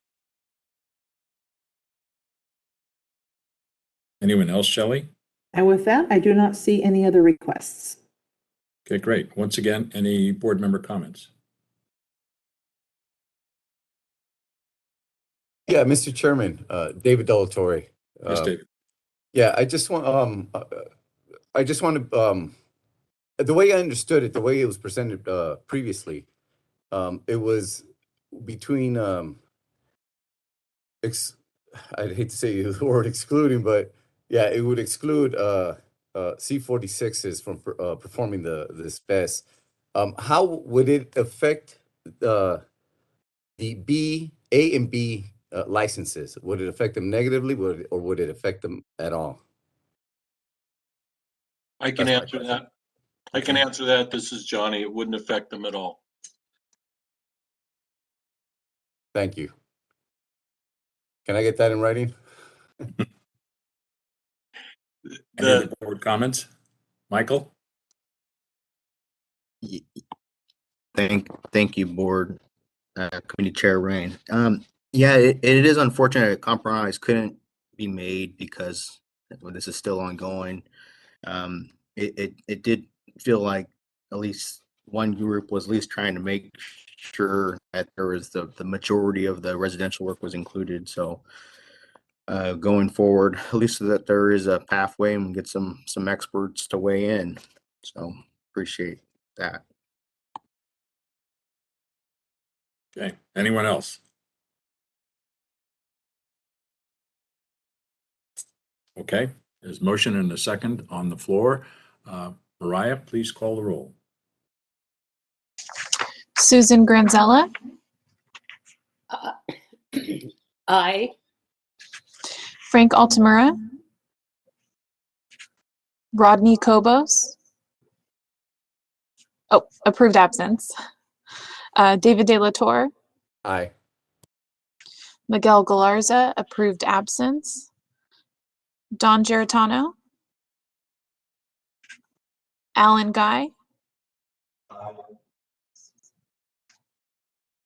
Anyone else, Shelley? And with that, I do not see any other requests. Okay, great. Once again, any board member comments? Yeah, Mr. Chairman, David Delatorre. Yes, David. Yeah, I just want to, the way I understood it, the way it was presented previously, it was between, I'd hate to say the word excluding, but yeah, it would exclude C46s from performing the SPES. How would it affect the A and B licenses? Would it affect them negatively, or would it affect them at all? I can That's my answer question. that. I can answer that. This is Johnny. It wouldn't affect them at all. Thank you. Can I get that in writing? Any other board comments? Michael? Thank you, board, committee chair Rain. Yeah, it is unfortunate a compromise couldn't be made because this is still ongoing. It did feel like at least one group was at least trying to make sure that there was the majority of the residential work was included. So going forward, at least so that there is a pathway and get some experts to weigh in. So appreciate that. Okay, anyone else? Okay, there's motion and a second on the floor. Mariah, please call the roll. Susan Granzella, Aye. Frank Altamura, Rodney Kobos. Oh, approved absence. David De La Torre, Aye. Miguel Galarza, approved absence. Don Geritano, Alan Guy,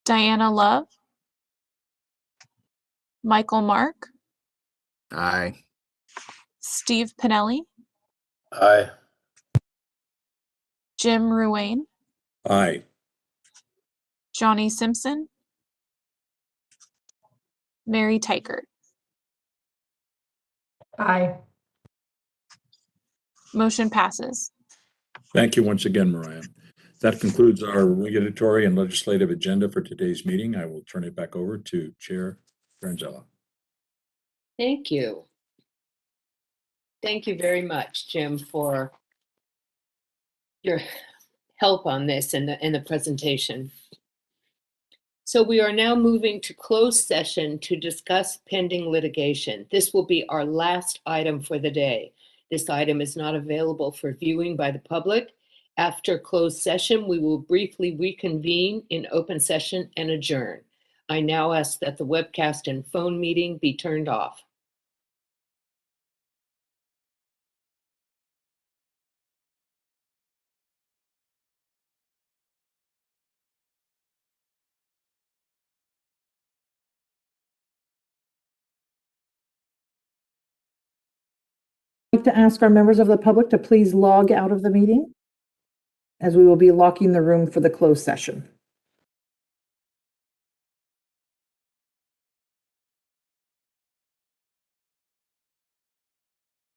Diana Love, Michael Mark, Aye. Steve Pinelli, Aye. Jim Ruane, Aye. Johnny Simpson, Mary Tykert. Aye. Motion passes. Thank you once again, Mariah. That concludes our regulatory and legislative agenda for today's meeting. I will turn it back over to Chair Granzella. Thank you. Thank you very much, Jim, for your help on this and the presentation. So we are now moving to closed session to discuss pending litigation. This will be our last item for the day. This item is not available for viewing by the public. After closed session, we will briefly reconvene in open session and adjourn. I now ask that the webcast and phone meeting be turned off. I'd like to ask our members of the public to please log out of the meeting, as we will be locking the room for the closed session.